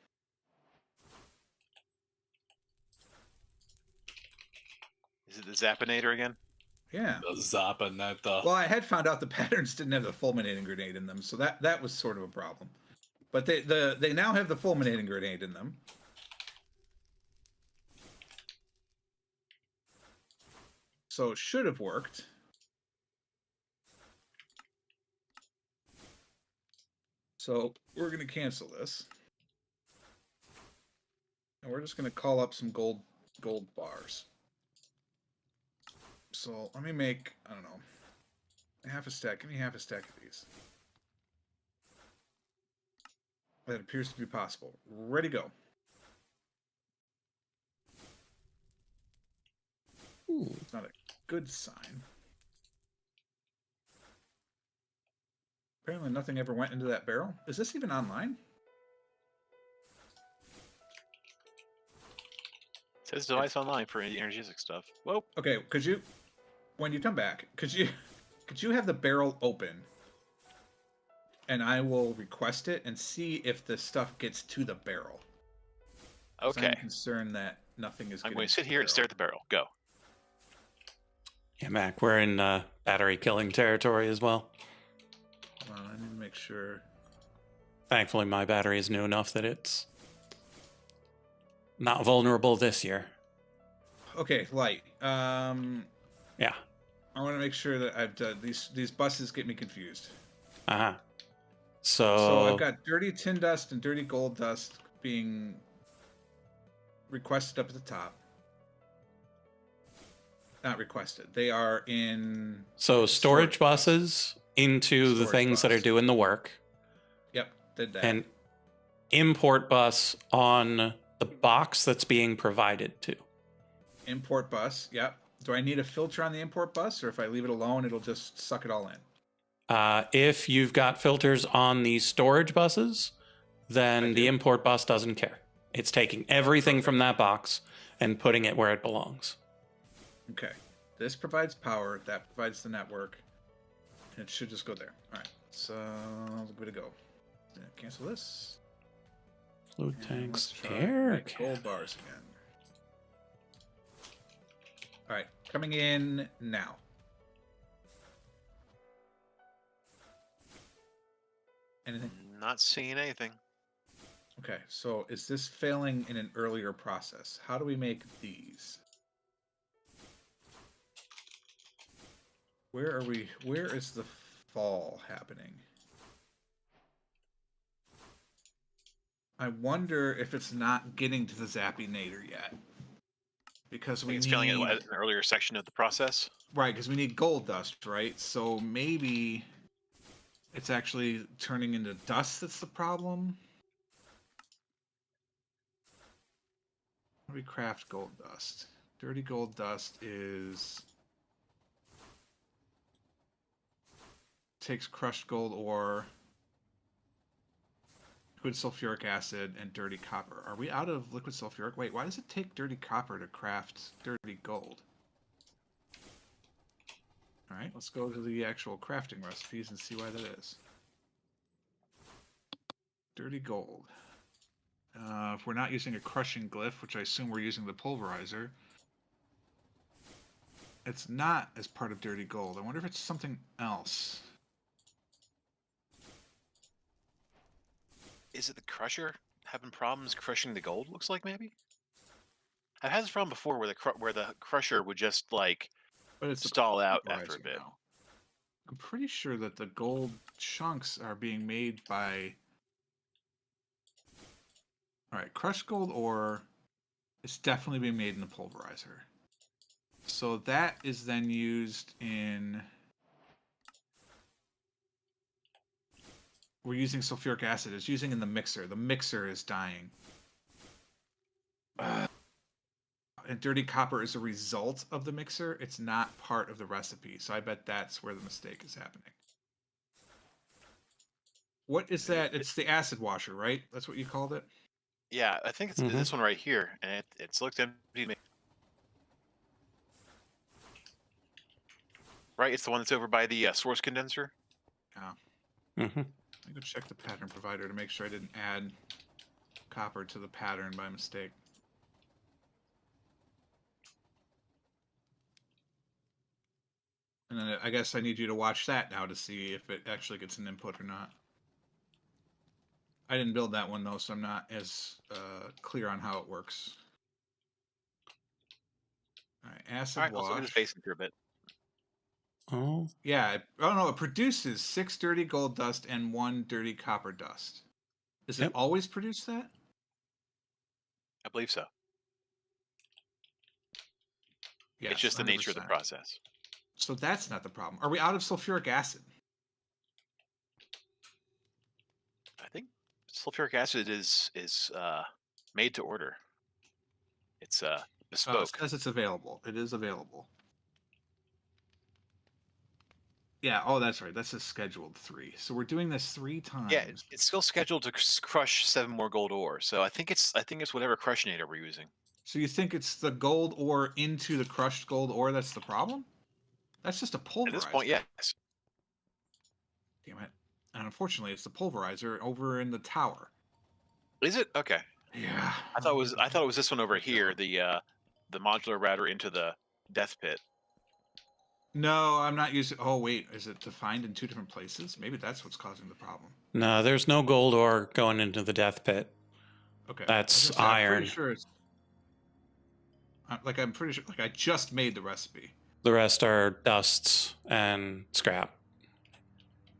S4: Is it the Zappinator again?
S2: Yeah.
S3: The Zappinator.
S2: Well, I had found out the patterns didn't have the fulminating grenade in them, so that was sort of a problem. But they now have the fulminating grenade in them. So it should have worked. So we're going to cancel this. And we're just going to call up some gold bars. So let me make, I don't know, half a stack. Give me half a stack of these. That appears to be possible. Ready, go.
S1: Ooh.
S2: It's not a good sign. Apparently nothing ever went into that barrel. Is this even online?
S4: It says device online for energesic stuff. Whoa.
S2: Okay, could you, when you come back, could you have the barrel open? And I will request it and see if the stuff gets to the barrel.
S4: Okay.
S2: I'm concerned that nothing is.
S4: I'm going to sit here and stare at the barrel. Go.
S1: Yeah, Mac, we're in battery killing territory as well.
S2: Hold on, I need to make sure.
S1: Thankfully, my battery is new enough that it's not vulnerable this year.
S2: Okay, light.
S1: Yeah.
S2: I want to make sure that I've done these buses get me confused.
S1: Uh-huh.
S2: So I've got dirty tin dust and dirty gold dust being requested up at the top. Not requested. They are in.
S1: So storage buses into the things that are doing the work.
S2: Yep, did that.
S1: And import bus on the box that's being provided to.
S2: Import bus, yep. Do I need a filter on the import bus, or if I leave it alone, it'll just suck it all in?
S1: If you've got filters on the storage buses, then the import bus doesn't care. It's taking everything from that box and putting it where it belongs.
S2: Okay. This provides power, that provides the network, and it should just go there. All right, so good to go. Cancel this.
S1: Fluid
S2: And
S1: tanks,
S2: let's try
S1: air
S2: make gold bars again. All right, coming in now. Anything?
S4: Not seeing anything.
S2: Okay, so is this failing in an earlier process? How do we make these? Where are we? Where is the fall happening? I wonder if it's not getting to the Zappinator yet. Because we
S4: It's
S2: need...
S4: failing at an earlier section of the process.
S2: Right, because we need gold dust, right? So maybe it's actually turning into dust that's the problem. How do we craft gold dust? Dirty gold dust is... takes crushed gold ore, liquid sulfuric acid, and dirty copper. Are we out of liquid sulfuric? Wait, why does it take dirty copper to craft dirty gold? Alright, let's go to the actual crafting recipes and see why that is. Dirty gold. If we're not using a crushing glyph, which I assume we're using the pulverizer, it's not as part of dirty gold. I wonder if it's something else.
S4: Is it the crusher having problems crushing the gold? Looks like maybe. I've had this problem before where the crusher would just like stall out after a bit.
S2: Now. I'm pretty sure that the gold chunks are being made by... Alright, crushed gold ore is definitely being made in the pulverizer. So that is then used in... We're using sulfuric acid. It's using in the mixer. The mixer is dying. And dirty copper is a result of the mixer. It's not part of the recipe. So I bet that's where the mistake is happening. What is that? It's the acid washer, right? That's what you called it?
S4: Yeah, I think it's this one right here, and it's looked empty to me. Right, it's the one that's over by the source condenser.
S2: Yeah. I go check the pattern provider to make sure I didn't add copper to the pattern by mistake. And then I guess I need you to watch that now to see if it actually gets an input or not. I didn't build that one though, so I'm not as clear on how it works. All right, acid wash.
S4: Also look at his face for a bit.
S1: Oh.
S2: Yeah. Oh no, it produces 6 dirty gold dust and 1 dirty copper dust. Does it always produce that?
S4: I believe so.
S2: Yes,
S4: it's just the nature of the
S2: 100%.
S4: process.
S2: So that's not the problem. Are we out of sulfuric acid?
S4: I think sulfuric acid is made to order. It's bespoke.
S2: It says it's available. It is available. Yeah. Oh, that's right. That's a scheduled 3. So we're doing this 3 times.
S4: Yeah, it's still scheduled to crush 7 more gold ore. So I think it's whatever crushinator we're using.
S2: So you think it's the gold ore into the crushed gold ore that's the problem? That's just a pulverizer.
S4: At this point, yes.
S2: Damn it. And unfortunately, it's the pulverizer over in the tower.
S4: Is it? Okay.
S2: Yeah.
S4: I thought it was this one over here, the modular router into the death pit.
S2: No, I'm not using. Oh wait, is it defined in 2 different places? Maybe that's what's causing the problem.
S1: No, there's no gold ore going into the death pit.
S2: Okay.
S1: That's
S2: I'm
S1: iron.
S2: pretty sure it's. I'm pretty sure. Like I just made the recipe.
S1: The rest are dusts and scrap.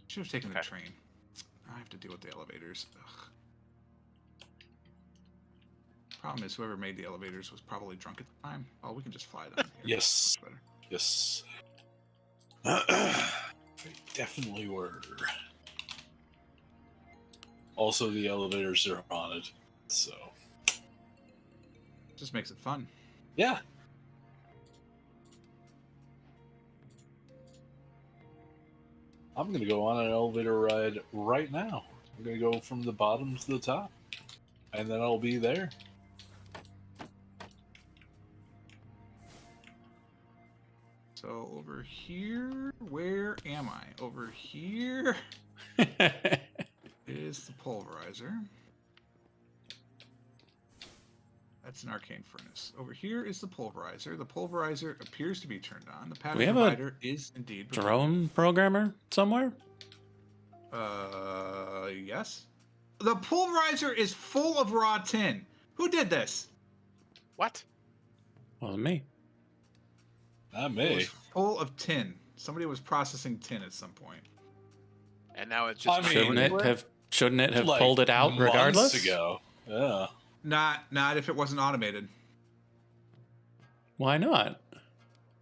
S2: Should have taken the train. I have to deal with the elevators. Ugh. Problem is, whoever made the elevators was probably drunk at the time. Oh, we can just fly them. Here.
S3: Yes. Yes. They definitely were. Also, the elevators are haunted, so
S2: Just makes it fun.
S3: yeah. I'm gonna go on an elevator ride right now. I'm gonna go from the bottom to the top, and then I'll be there.
S2: So over here, where am I? Over here is the pulverizer. That's an arcane furnace. Over here is the pulverizer. The pulverizer appears to be turned on. The pattern provider is indeed
S1: drone programmer somewhere.
S2: Yes. The pulverizer is full of raw tin. Who did this?
S4: What?
S1: Well, me.
S3: Not
S2: It
S3: me.
S2: was full of tin. Somebody was processing tin at some point.
S4: And now it's just.
S3: I mean,
S1: Shouldn't it have
S3: like
S1: pulled it out
S3: months
S1: regardless?
S3: ago. Yeah.
S2: Not if it wasn't automated.
S1: Why not?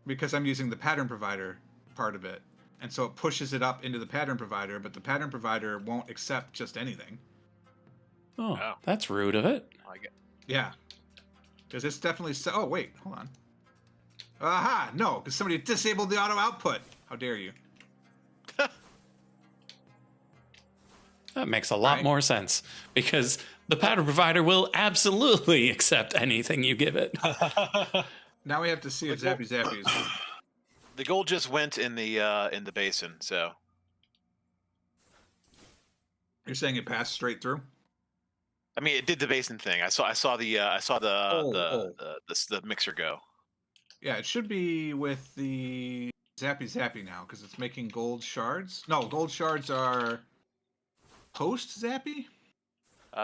S2: Because I'm using the pattern provider part of it. And so it pushes it up into the pattern provider, but the pattern provider won't accept just anything.
S1: Oh,
S4: Oh.
S1: that's rude of it.
S4: I get.
S2: Yeah. Because it's definitely... Oh, wait. Hold on. Aha! No, because somebody disabled the auto output. How dare you?
S1: That makes a lot more sense because the pattern provider will absolutely accept anything you give it.
S2: Now we have to see if Zappy Zappy is...
S4: The gold just went in the basin, so.
S2: You're saying it passed straight through?
S4: I mean, it did the basin thing. I saw the mixer go.
S2: Yeah, it should be with the Zappy Zappy now, because it's making gold shards. No, gold shards are post Zappy?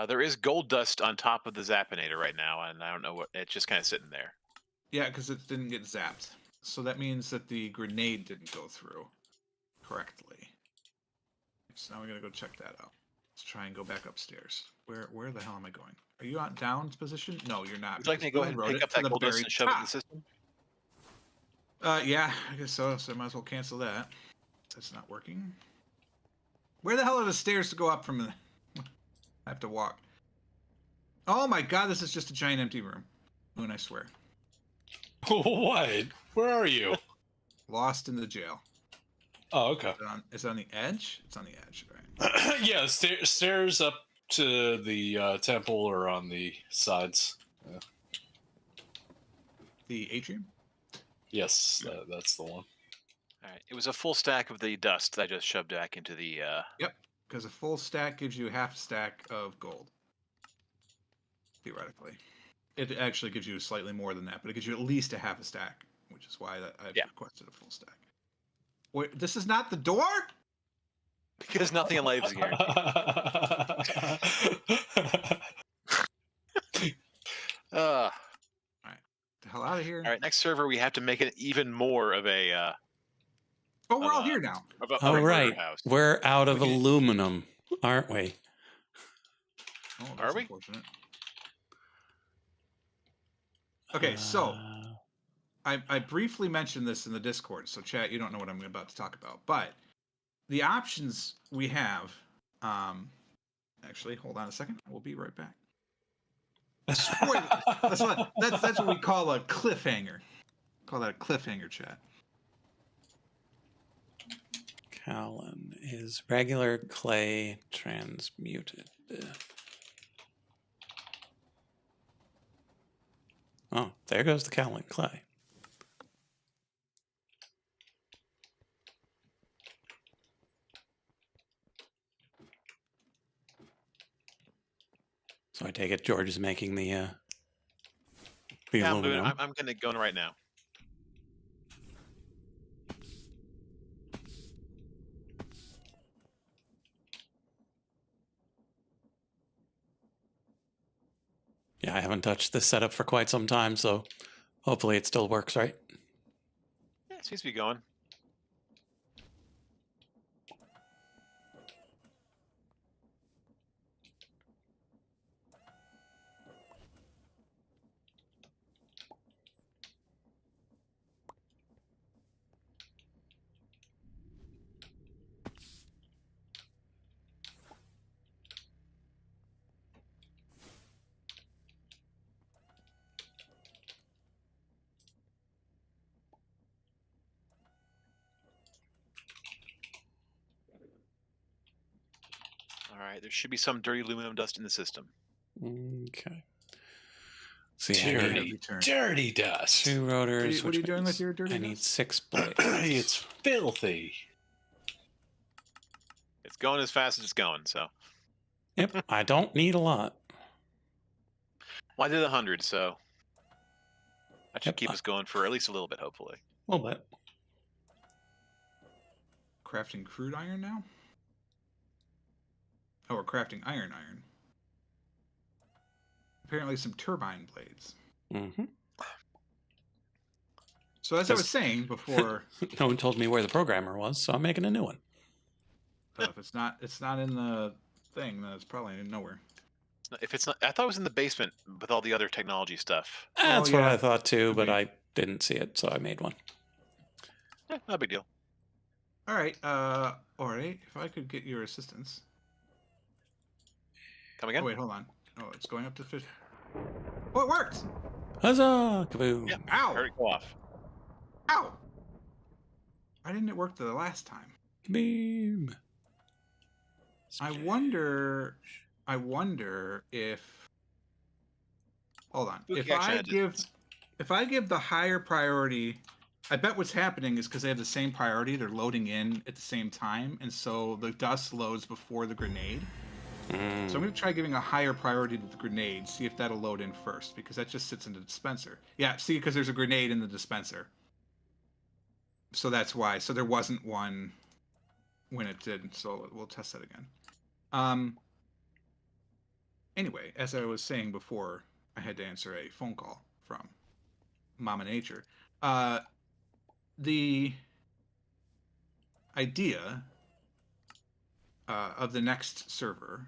S4: There is gold dust on top of the Zappinator right now, and I don't know what. It's just kind of sitting there.
S2: Yeah, because it didn't get zapped. So that means that the grenade didn't go through correctly. So now we're going to go check that out. Let's try and go back upstairs. Where the hell am I going? Are you on down position? No, you're not.
S4: Would you like me to go ahead and pick up that gold dust and shove it in the system?
S2: Yeah, I guess so. So I might as well cancel that. That's not working. Where the hell are the stairs to go up from? I have to walk. Oh my god, this is just a giant empty room. Boon, I swear.
S3: What? Where are you?
S2: Lost in the jail.
S3: Oh, okay.
S2: Is it on the edge? It's on the edge, right?
S3: Yeah, stairs up to the temple or on the sides. Yeah.
S2: The atrium?
S3: Yes, that's the one.
S4: All right. It was a full stack of the dust that I just shoved back into the.
S2: Yep, because a full stack gives you half a stack of gold. Theoretically. It actually gives you slightly more than that, but it gives you at least a half a stack, which is why I've requested a full stack. Wait, this is not the door?
S4: Because nothing in life is guaranteed.
S2: All right, the hell out of here.
S4: All right, next server we have to make it even more of a.
S2: Oh, we're all here now.
S1: All right, we're out of aluminum, aren't we?
S2: Oh, that's unfortunate. Okay, so I briefly mentioned this in the Discord, so chat, you don't know what I'm about to talk about, but the options we have, actually, hold on a second, we'll be right back. That's what we call a cliffhanger. Call that a cliffhanger, chat.
S1: Callan is regular clay transmuted. Oh, there goes the Callan clay. So I take it George is making the
S4: Yeah, I'm doing.
S1: aluminum.
S4: I'm gonna go in right now.
S1: Yeah, I haven't touched this setup for quite some time, so hopefully it still works, right?
S4: Yeah, it seems to be going. All right, there should be some dirty aluminum dust in the system.
S1: Okay. See,
S3: Dirty dust.
S1: 2 rotors.
S2: What are you doing with your dirty
S1: I need
S2: dust?
S1: 6 blades.
S3: It's filthy.
S4: It's going as fast as it's going. So.
S1: Yep, I don't need a lot.
S4: Well, I did 100, so that should
S1: Yep.
S4: keep us going for at least a little bit, hopefully.
S1: A little bit.
S2: Crafting crude iron now? Oh, we're crafting iron. Apparently some turbine blades.
S1: Mm-hmm.
S2: So as I was saying before,
S1: No one told me where the programmer was, so I'm making a new one.
S2: if it's not in the thing, then it's probably nowhere.
S4: If it's not, I thought it was in the basement with all the other technology stuff.
S1: That's what
S2: yeah.
S1: I thought too,
S2: Could
S1: but
S2: be.
S1: I didn't see it, so I made one.
S4: Yeah, no big deal.
S2: All right, Ori, if I could get your assistance.
S4: Come again?
S2: Oh wait, hold on. Oh, it's going up to 50. Oh, it worked!
S1: Huzzah! Kaboom!
S4: Yeah.
S2: Ow!
S4: Heard it go off.
S2: Ow! Why didn't it work the last time?
S1: Beam.
S2: I wonder if. Hold on.
S4: Spooky
S2: If
S4: action
S2: I give the higher priority, I bet what's happening is because they have the same priority, they're loading in at the same time, and so the dust loads before the grenade. So I'm going to try giving a higher priority to the grenade, see if that'll load in first, because that just sits in the dispenser. Yeah, see, because there's a grenade in the dispenser. So that's why. So there wasn't one when it did, so we'll test that again. Anyway, as I was saying before, I had to answer a phone call from Mama Nature. The idea of the next server,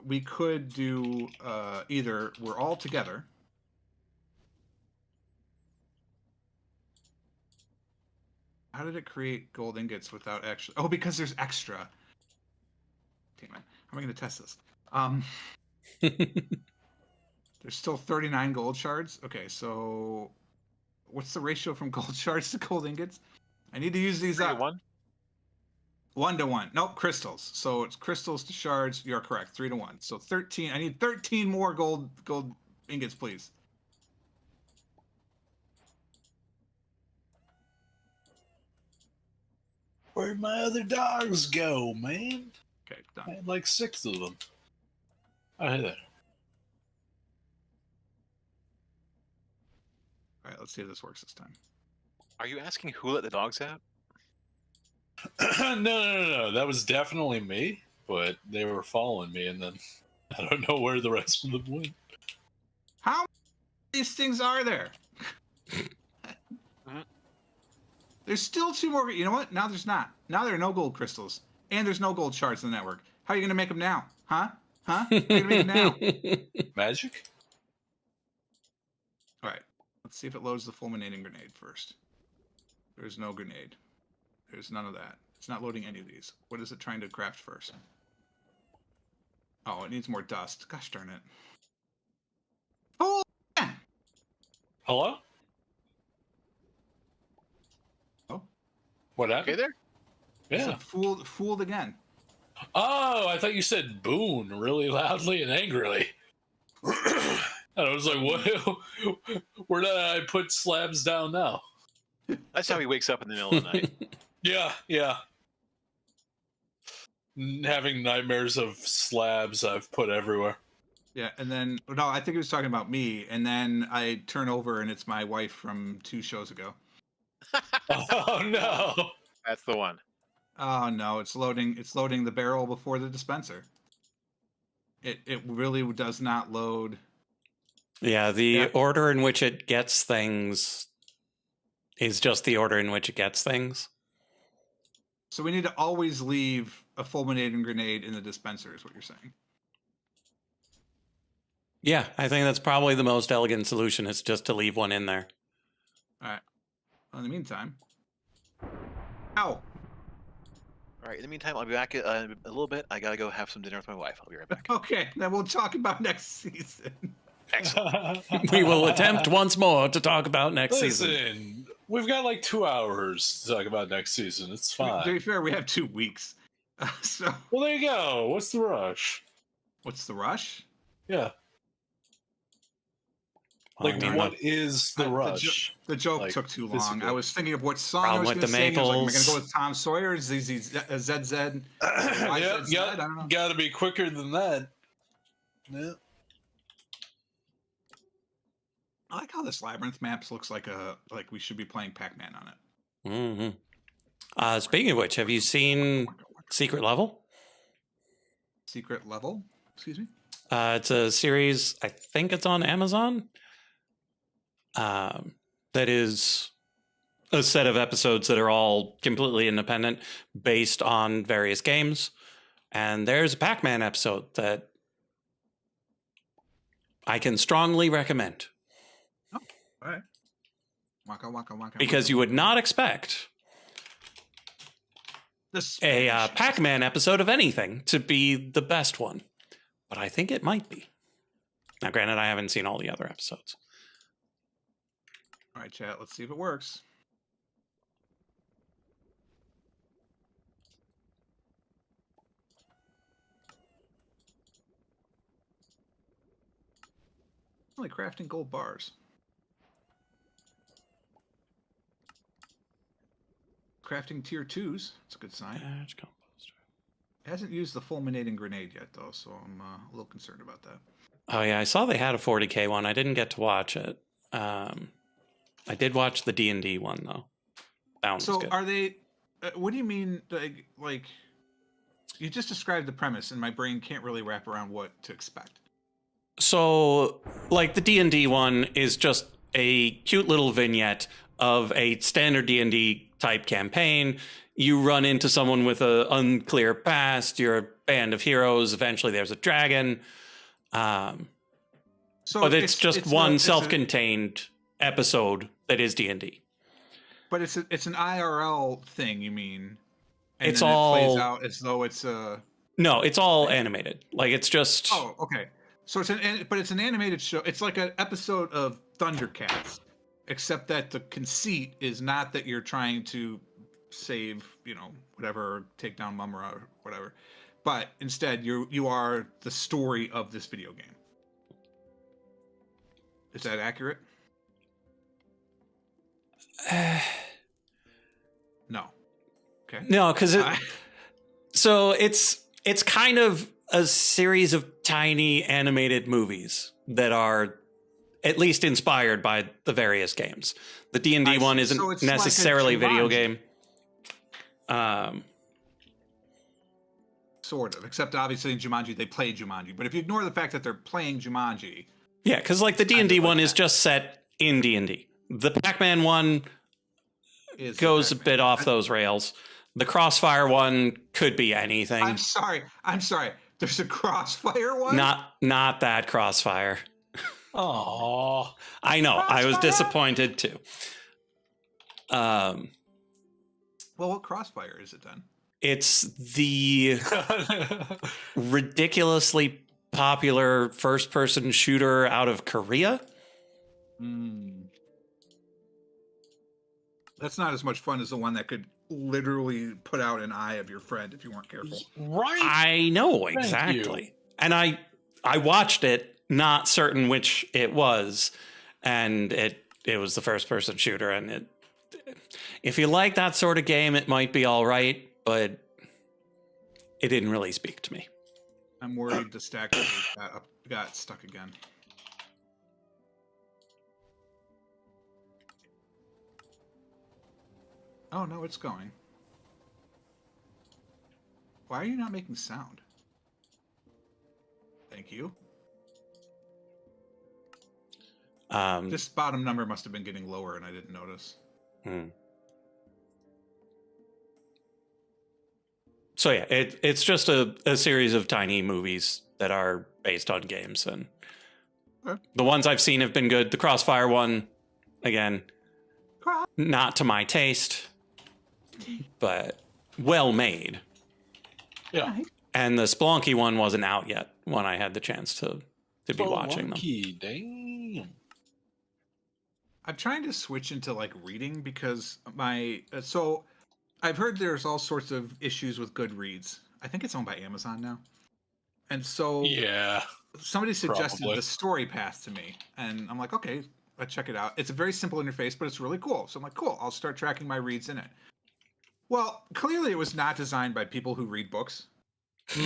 S2: we could do either we're all together. How did it create gold ingots without actually? Oh, because there's extra. Damn it! How am I going to test this? There's still 39 gold shards. Okay, so what's the ratio from gold shards to gold ingots? I need to use these
S4: 3 to
S2: up.
S4: 1?
S2: 1 to 1. Nope, crystals. So it's crystals to shards. You're correct. 3 to 1. So 13. I need 13 more gold ingots, please.
S3: Where'd my other dogs go, man?
S2: Okay,
S3: I
S2: done.
S3: had like 6 of them. Oh, hey there.
S2: All right, let's see if this works this time.
S4: Are you asking who let the dogs out?
S3: No. That was definitely me, but they were following me, and then I don't know where the rest of them went.
S2: How many of these things are there? There's still 2 more. You know what? Now there's not. Now there are no gold crystals, and there's no gold shards in the network. How are you going to make them now? Huh? How are you going to make them now?
S3: Magic?
S2: All right. Let's see if it loads the fulminating grenade first. There's no grenade. There's none of that. It's not loading any of these. What is it trying to craft first? Oh, it needs more dust. Gosh darn it. Oh! Yeah.
S3: Hello?
S2: Oh.
S3: What happened?
S4: Okay there?
S3: Yeah.
S2: Fooled again.
S3: Oh, I thought you said Boon really loudly and angrily. And I was like, what? Where did I put slabs down now?
S4: That's how he wakes up in the middle of the night.
S3: Yeah. Having nightmares of slabs I've put everywhere.
S2: Yeah, and then no, I think he was talking about me, and then I turn over and it's my wife from 2 shows ago.
S3: Oh no!
S4: That's the one.
S2: Oh no, it's loading the barrel before the dispenser. It really does not load.
S1: Yeah, the order in which it gets things is just the order in which it gets things.
S2: So we need to always leave a fulminating grenade in the dispenser, is what you're saying.
S1: Yeah, I think that's probably the most elegant solution, is just to leave one in there.
S2: All right. Well, in the meantime... Ow!
S4: All right, in the meantime, I'll be back a little bit. I gotta go have some dinner with my wife. I'll be right back.
S2: Okay, then we'll talk about next season.
S4: Excellent.
S1: We will attempt once more to talk about next season.
S3: Listen, we've got like 2 hours to talk about next season. It's fine.
S2: To be fair, we have 2 weeks. So
S3: Well, there you go. What's the rush?
S2: what's the rush?
S3: Yeah. Like, what is the rush?
S2: The joke
S3: Like,
S2: took too long.
S3: physically.
S2: I was thinking of what song
S1: Problem
S2: I was
S1: with
S2: going to
S1: the
S2: sing. I was like, am I going to
S1: Maples.
S2: go with Tom Sawyer? ZZ, ZZ? I don't know.
S3: Got to be quicker than that. Yeah.
S2: I like how this labyrinth maps looks like we should be playing Pac-Man on it.
S1: Mm-hmm. Speaking of which, have you seen Secret Level?
S2: Secret Level? Excuse me?
S1: It's a series, I think it's on Amazon, that is a set of episodes that are all completely independent based on various games. And there's a Pac-Man episode that I can strongly recommend.
S2: Oh, all right. Waka, waka, waka,
S1: Because you would not expect a Pac-Man episode of anything to be the best one. But I think it might be. Now, granted, I haven't seen all the other episodes.
S2: All right, chat. Let's see if it works. Only crafting gold bars. Crafting tier 2s. That's a good sign. It hasn't used the fulminating grenade yet, though, so I'm a little concerned about that.
S1: Oh, yeah. I saw they had a 40K one. I didn't get to watch it. I did watch the D&D one, though. That one was good.
S2: Are they... what do you mean, like... You just described the premise, and my brain can't really wrap around what to expect.
S1: So, like, the D&D one is just a cute little vignette of a standard D&D type campaign. You run into someone with an unclear past. You're a band of heroes. Eventually, there's a dragon. But it's just one self-contained episode that is D&D.
S2: But it's an IRL thing, you mean? And
S1: It's
S2: then
S1: all
S2: it plays out as though it's a...
S1: No, it's all animated. Like, it's just...
S2: Oh, okay. So it's an animated show. It's like an episode of Thundercats, except that the conceit is not that you're trying to save, whatever, take down Mumra or whatever, but instead you are the story of this video game. Is that accurate? No. Okay.
S1: No, because so it's kind of a series of tiny animated movies that are at least inspired by the various games. The D&D one isn't necessarily
S2: like a
S1: video game.
S2: Sort of, except obviously in Jumanji they play Jumanji. But if you ignore the fact that they're playing Jumanji,
S1: yeah, because like the D&D one is just set in D&D. The Pac-Man one goes a bit off those rails. The Crossfire one could be anything.
S2: I'm sorry. There's a Crossfire one?
S1: Not that Crossfire.
S3: Oh,
S1: I know. Crossfire? I was disappointed too.
S2: Well, what Crossfire is it then?
S1: It's the ridiculously popular first-person shooter out of Korea.
S2: That's not as much fun as the one that could literally put out an eye of your friend if you weren't careful.
S3: Right.
S1: I know exactly. And I watched it, not certain which it was, and it was the first person shooter, and if you like that sort of game, it might be all right, but it didn't really speak to me.
S2: I'm worried the stack got stuck again. Oh no, it's going. Why are you not making sound? Thank you. This bottom number must have been getting lower and I didn't notice.
S1: So yeah, it's just a series of tiny movies that are based on games, and the ones I've seen have been good. The Crossfire one, again, not to my taste, but well made.
S3: Yeah.
S1: And the Spelunky one wasn't out yet when I had the chance to be watching them.
S3: Damn.
S2: I'm trying to switch into like reading because so I've heard there's all sorts of issues with Goodreads. I think it's owned by Amazon now. And so
S3: yeah,
S2: somebody suggested
S3: probably
S2: the Story Path to me. And I'm like, okay, let's check it out. It's a very simple interface, but it's really cool. So I'm like, cool, I'll start tracking my reads in it. Well, clearly it was not designed by people who read books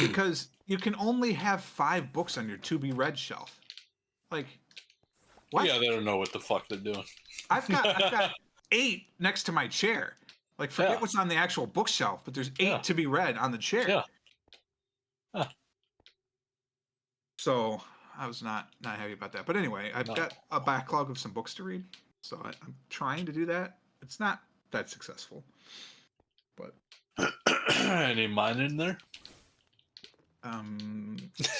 S2: because you can only have 5 books on your to-be-read shelf. Like, what?
S3: Yeah, they don't know what the fuck they're doing.
S2: I've got 8 next to my chair. Like, forget what's on the actual bookshelf, but there's 8 to be read on the chair.
S3: Yeah. Huh.
S2: So I was not happy about that. But anyway, I've got a backlog of some books to read. So I'm trying to do that. It's not that successful. But
S3: any mine in there?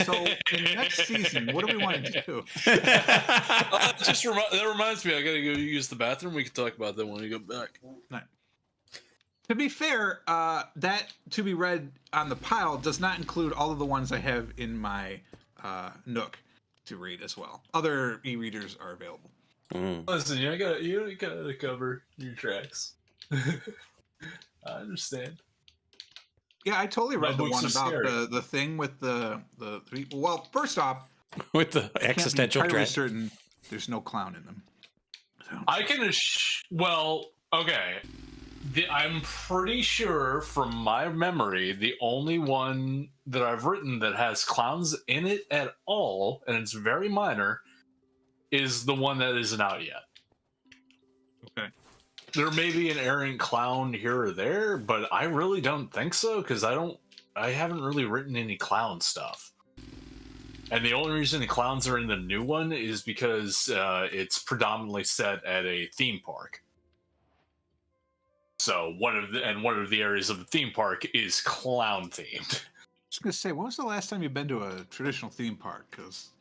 S2: So in next season, what do we want to do?
S3: That reminds me, I gotta go use the bathroom. We can talk about that when we go back.
S2: Right. To be fair, that to be read on the pile does not include all of the ones I have in my Nook to read as well. Other e-readers are available.
S3: Listen, you gotta cover your tracks. I understand.
S2: Yeah, I totally read the one about
S3: scary.
S2: the thing with the well, first off,
S1: with the existential
S2: I'm
S1: dread.
S2: certain there's no clown in them. So.
S3: I can well, okay. I'm pretty sure from my memory, the only one that I've written that has clowns in it at all, and it's very minor, is the one that isn't out yet.
S2: Okay.
S3: There may be an errant clown here or there, but I really don't think so because I haven't really written any clown stuff. And the only reason the clowns are in the new one is because it's predominantly set at a theme park. So one of the areas of the theme park is clown themed.
S2: I was gonna say, when was the last time you've been to a traditional theme park? Because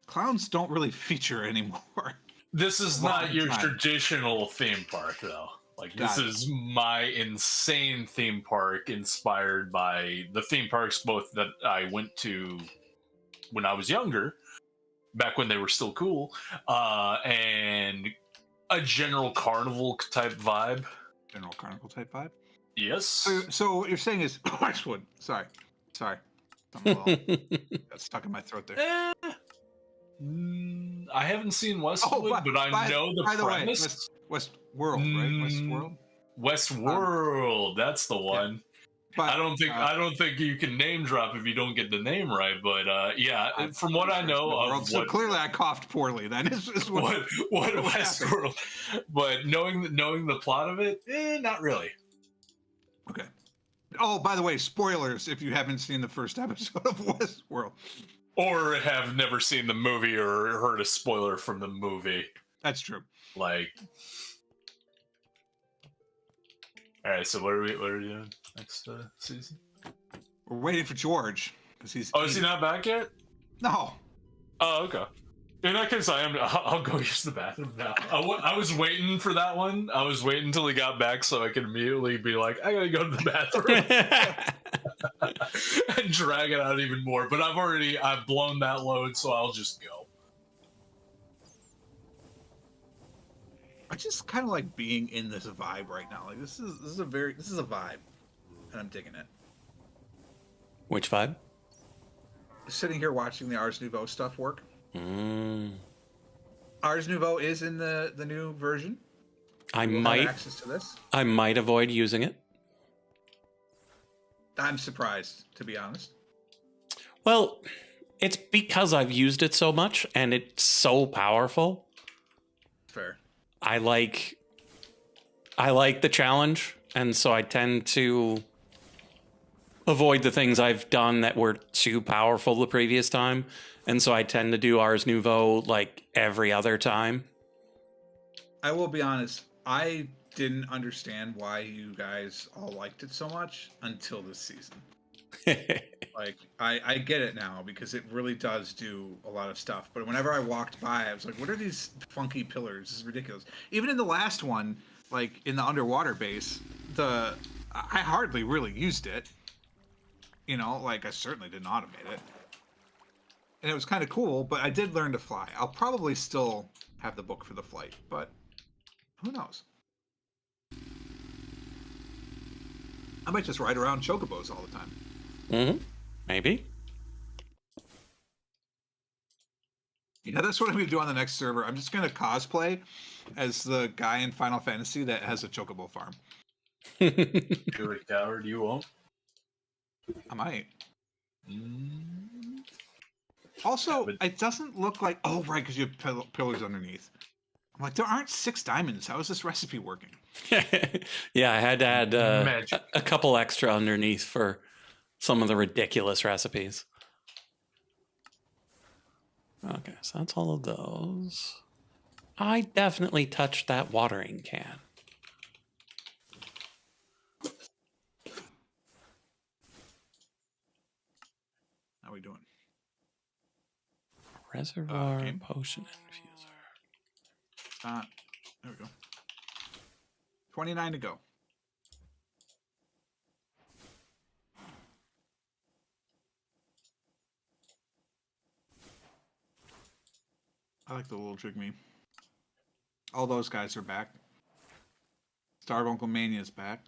S2: clowns don't really feature anymore.
S3: This is not your traditional theme park, though. Like, this is my insane theme park inspired by the theme parks both that I went to when I was younger, back when they were still cool, and a general carnival type vibe.
S2: General carnival type vibe?
S3: Yes.
S2: So what you're saying is Westwood. Sorry. Something got stuck in my throat there.
S3: I haven't seen Westwood, but I know the premise.
S2: Westworld, right?
S3: Westworld, that's the one.
S2: Yeah. But,
S3: I don't think you can name drop if you don't get the name right. But from what I know of,
S2: so clearly I coughed poorly. Then is what
S3: Westworld. But knowing the plot of it, not really.
S2: Okay. Oh, by the way, spoilers if you haven't seen the first episode of Westworld.
S3: Or have never seen the movie or heard a spoiler from the movie.
S2: That's true.
S3: Like, all right. So what are we doing next season?
S2: We're waiting for George because he's.
S3: Oh, is he not back yet?
S2: No.
S3: Oh, okay. In that case, I'll go use the bathroom now. I was waiting for that one. I was waiting until he got back so I could immediately be like, I gotta go to the bathroom. And drag it out even more. But I've blown that load, so I'll just go.
S2: I just kind of like being in this vibe right now. Like this is a vibe, and I'm digging it.
S1: Which vibe?
S2: Sitting here watching the Ars Nouveau stuff work.
S1: Mm.
S2: Ars Nouveau is in the new version.
S1: I
S2: We'll
S1: might
S2: have access to this.
S1: I might avoid using it.
S2: I'm surprised, to be honest.
S1: Well, it's because I've used it so much and it's so powerful.
S2: Fair.
S1: I like the challenge, and so I tend to avoid the things I've done that were too powerful the previous time. And so I tend to do Ars Nouveau like every other time.
S2: I will be honest, I didn't understand why you guys all liked it so much until this season. Like, I get it now because it really does do a lot of stuff. But whenever I walked by, I was like, what are these funky pillars? This is ridiculous. Even in the last one, like in the underwater base, I hardly really used it. You know, like I certainly didn't automate it. And it was kind of cool, but I did learn to fly. I'll probably still have the book for the flight, but who knows? I might just ride around chocobos all the time.
S1: Mm-hmm. Maybe.
S2: Yeah, that's what I'm going to do on the next server. I'm just going to cosplay as the guy in Final Fantasy that has a chocobo farm.
S3: You're a coward, you won't.
S2: I might. Also, it doesn't look like... Oh, right, because you have pillars underneath. I'm like, there aren't 6 diamonds. How is this recipe working?
S1: Yeah, I had to add a couple extra underneath for some of the ridiculous recipes. Okay, so that's all of those. I definitely touched that watering can.
S2: How are we doing?
S1: Reservoir potion infuser.
S2: There we go. 29 to go. I like the little trick me. All those guys are back. Starbuncle Mania is back.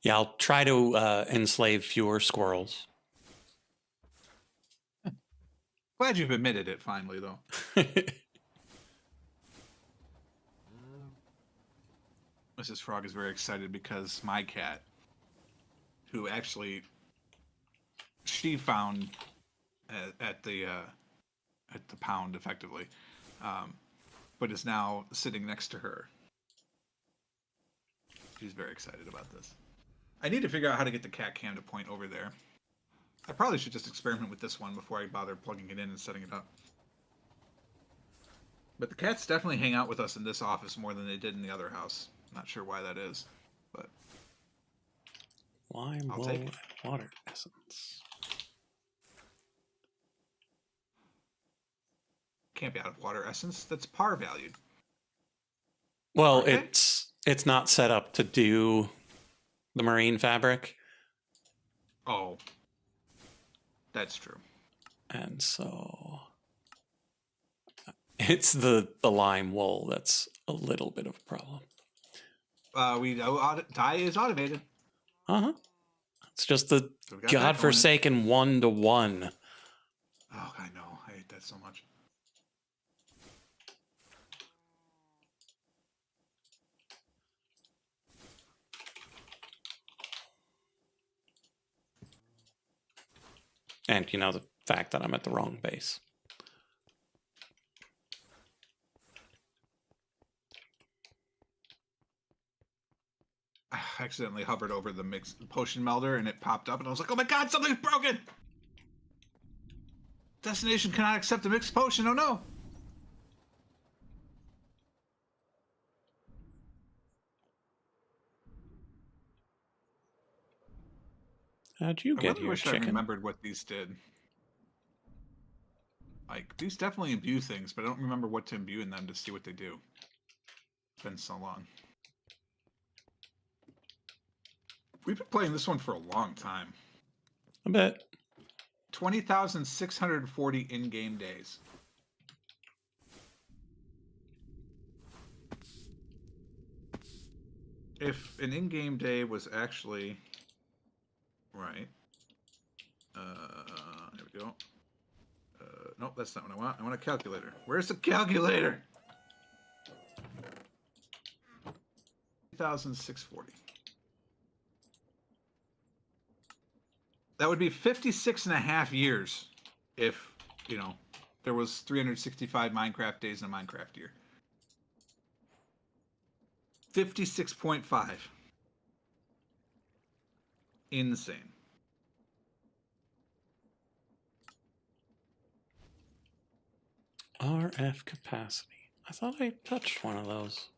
S1: Yeah, I'll try to enslave fewer squirrels.
S2: Glad you've admitted it finally, though. Mrs. Frog is very excited because my cat, who actually she found at the pound effectively, but is now sitting next to her. She's very excited about this. I need to figure out how to get the cat cam to point over there. I probably should just experiment with this one before I bother plugging it in and setting it up. But the cats definitely hang out with us in this office more than they did in the other house. Not sure why that is, but
S1: lime wool and water essence.
S2: Can't be out of water essence. That's par valued.
S1: Well, okay. It's not set up to do the marine fabric.
S2: Oh, that's true.
S1: And so it's the lime wool that's a little bit of a problem.
S2: Dye is automated.
S1: Uh-huh. It's just the godforsaken 1-to-1.
S2: Oh, I know. I hate that so much.
S1: And, you know, the fact that I'm at the wrong base.
S2: I accidentally hovered over the mixed potion melter and it popped up and I was like, oh my god, something's broken! Destination cannot accept a mixed potion, oh no!
S1: How'd you get
S2: here,
S1: your chicken?
S2: I remembered what these did. Like, these definitely imbue things, but I don't remember what to imbue in them to see what they do. It's been so long. We've been playing this one for a long time.
S1: I bet.
S2: 20,640 in-game days. If an in-game day was actually right, there we go. Nope, that's not what I want. I want a calculator. Where's the calculator? 2,640. That would be 56 and a half years if, there was 365 Minecraft days in a Minecraft year. 56.5. Insane.
S1: RF capacity. I thought I touched one of those.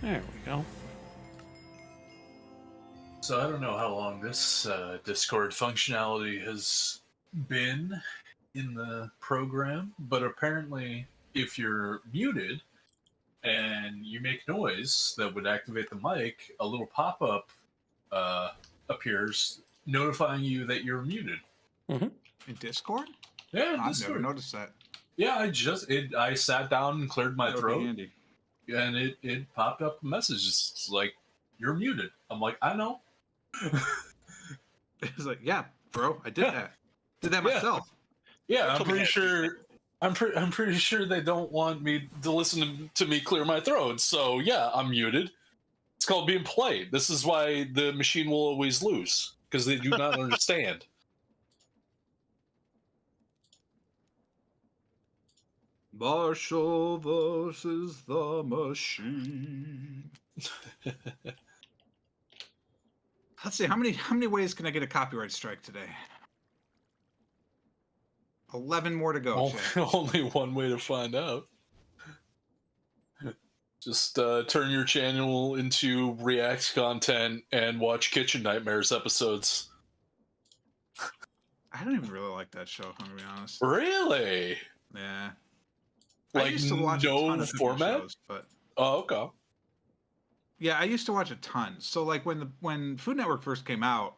S1: There we go.
S3: So I don't know how long this Discord functionality has been in the program, but apparently if you're muted and you make noise that would activate the mic, a little pop-up appears notifying you that you're muted.
S1: Mm-hmm.
S2: In Discord?
S3: Yeah,
S2: I've
S3: Discord.
S2: never noticed that.
S3: Yeah, I sat down and cleared my throat,
S2: handy.
S3: and it popped up a message. It's like, you're muted. I'm like, I know.
S2: It's like, yeah, bro, I did that. Did that myself.
S3: Yeah, I'm pretty sure. I'm pretty sure they don't want me to listen to me clear my throat. So yeah, I'm muted. It's called being played. This is why the machine will always lose, because they do not understand.
S2: Marshall versus the machine. Let's see, how many ways can I get a copyright strike today? 11 more to go.
S3: Only one way to find out. Just turn your channel into React content and watch Kitchen Nightmares episodes.
S2: I don't even really like that show, I'm gonna be honest.
S3: Really?
S2: Yeah.
S3: Like,
S2: I used to watch a ton of
S3: format?
S2: shows, but
S3: Oh, okay.
S2: yeah, I used to watch a ton. So like when Food Network first came out,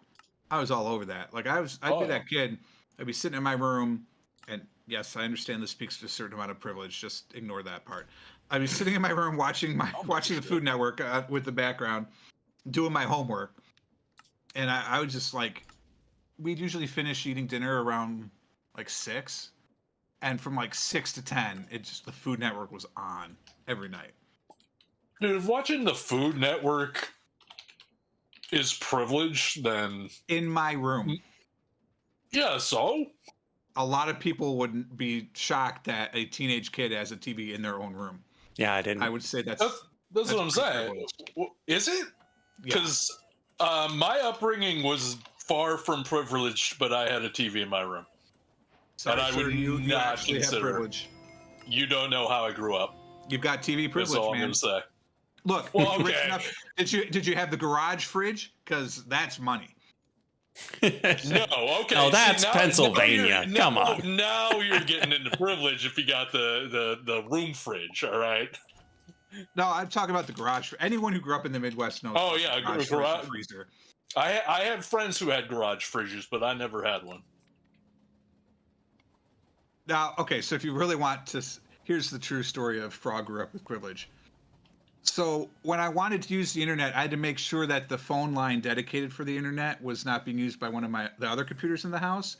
S2: I was all over that. Like I'd be that kid. I'd be sitting in my room, and yes, I understand this speaks to a certain amount of privilege. Just ignore that part. I'd be sitting in my room watching the Food Network with the background, doing my homework, and I would just like, we'd usually finish eating dinner around like 6, and from like 6 to 10, the Food Network was on every night.
S3: Dude, if watching the Food Network is privilege, then...
S2: In my room.
S3: Yeah, so?
S2: A lot of people wouldn't be shocked that a teenage kid has a TV in their own room.
S1: Yeah, I didn't.
S2: I would say that's
S3: what I'm saying. Is it? Because my upbringing was far from privileged, but I had a TV in my room.
S2: So
S3: and I would not consider...
S2: privilege.
S3: You don't know how I grew up.
S2: You've got TV privilege,
S3: That's all
S2: man.
S3: I'm going to say.
S2: Look,
S3: well,
S2: rich enough, did you have the garage fridge? Because that's money.
S3: No, okay.
S1: Oh, that's Pennsylvania. Come on.
S3: Now you're getting into privilege if you got the room fridge, all right?
S2: No, I'm talking about the garage. Anyone who grew up in the Midwest knows.
S3: Oh, yeah,
S2: garage freezer.
S3: I had friends who had garage fridges, but I never had one.
S2: Now, okay, so if you really want to, here's the true story of Frog grew up with privilege. So when I wanted to use the internet, I had to make sure that the phone line dedicated for the internet was not being used by one of the other computers in the house.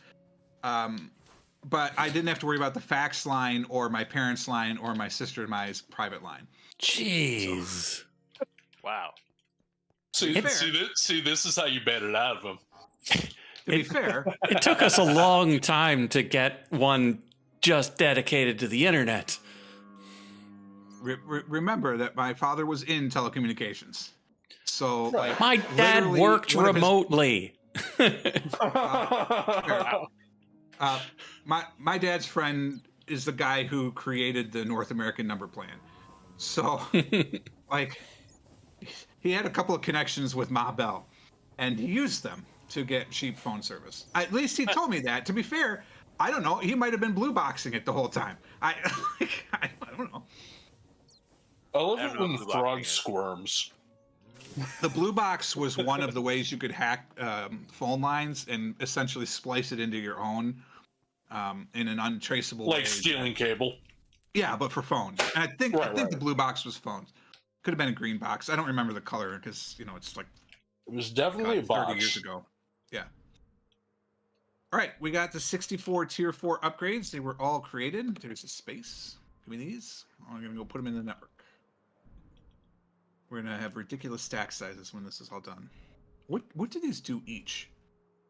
S2: But I didn't have to worry about the fax line or my parents' line or my sister and my private line.
S1: Jeez.
S4: So, wow.
S3: See, this is how you bet it out of them.
S2: To be fair,
S1: it took us a long time to get one just dedicated to the internet.
S2: Remember that my father was in telecommunications, so like,
S1: my dad worked remotely.
S2: My dad's friend is the guy who created the North American number plan, so like he had a couple of connections with Ma Bell, and he used them to get cheap phone service. At least he told me that. To be fair, I don't know. He might have been blue boxing it the whole time. I don't know.
S3: I love
S4: I don't
S3: it
S4: know
S3: when
S4: what
S3: the
S4: blue box
S3: frog
S4: thing is.
S3: squirms.
S2: The blue box was one of the ways you could hack phone lines and essentially splice it into your own in an untraceable way.
S3: Like stealing cable.
S2: Yeah, but for phones. And I think the blue box was phones. Could have been a green box. I don't remember the color because it's like
S3: It was definitely a box.
S2: 30 years ago. Yeah. All right, we got the 64 tier 4 upgrades. They were all created. There's a space. Give me these. I'm gonna go put them in the network. We're gonna have ridiculous stack sizes when this is all done. What do these do each?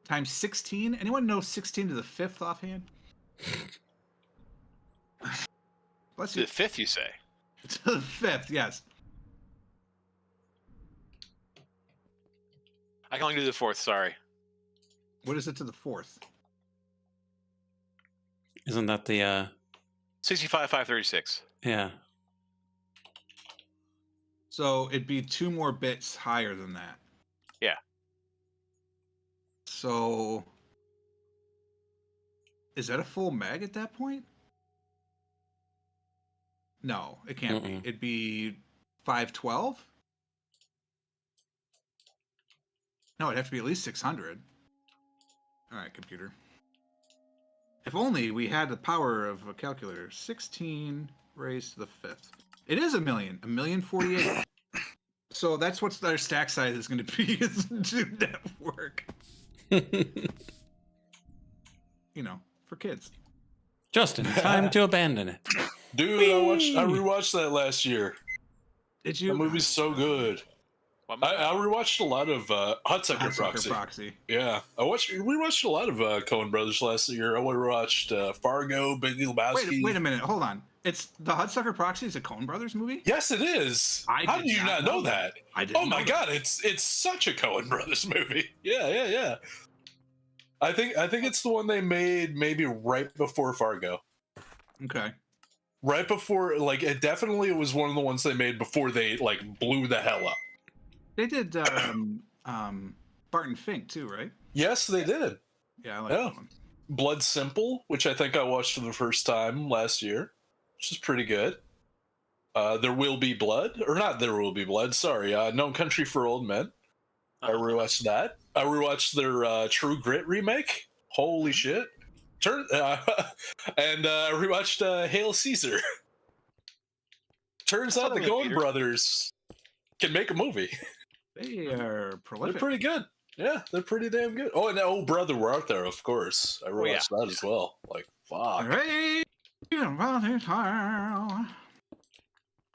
S2: Times 16? Anyone know 16 to the 5th offhand? Bless
S4: To
S2: you.
S4: the 5th, you say?
S2: To the 5th, yes.
S4: I can only do the 4th. Sorry.
S2: What is it to the 4th?
S1: Isn't that the
S4: 65, 536.
S1: yeah.
S2: So it'd be 2 more bits higher than that.
S4: Yeah.
S2: So is that a full meg at that point? No, it can't be. It'd be 512? No, it'd have to be at least 600. All right, computer. If only we had the power of a calculator. 16 raised to the 5th. It is 1,048. So that's what their stack size is going to be. Is to network. For kids.
S1: Justin, time to abandon it.
S3: Dude, I rewatched that last year.
S2: Did you?
S3: The movie's so good. I rewatched a lot of Hudsucker Proxy. Yeah, we watched a lot of Coen Brothers last year. I rewatched Fargo, Big Lebowski.
S2: Wait a minute, hold on. It's the Hudsucker Proxy is a Coen Brothers movie?
S3: Yes, it is. How did you not know that?
S2: I didn't.
S3: Oh my god, it's such a Coen Brothers movie. Yeah. I think it's the one they made maybe right before Fargo.
S2: Okay.
S3: Right before, it was one of the ones they made before they blew the hell up.
S2: They did Barton Fink too, right?
S3: Yes, they did.
S2: Yeah, I like that one.
S3: Blood Simple, which I think I watched for the first time last year, which is pretty good. There Will Be Blood, or not There Will Be Blood, sorry. No Country for Old Men. I rewatched that. I rewatched their True Grit remake. Holy shit. And I rewatched Hail Caesar. Turns out the Coen Brothers can make a movie.
S2: They are prolific.
S3: They're pretty good. Yeah, they're pretty damn good. Oh, and Oh Brother, We're Out There, of course. I rewatched that as well. Fuck.
S2: Hey,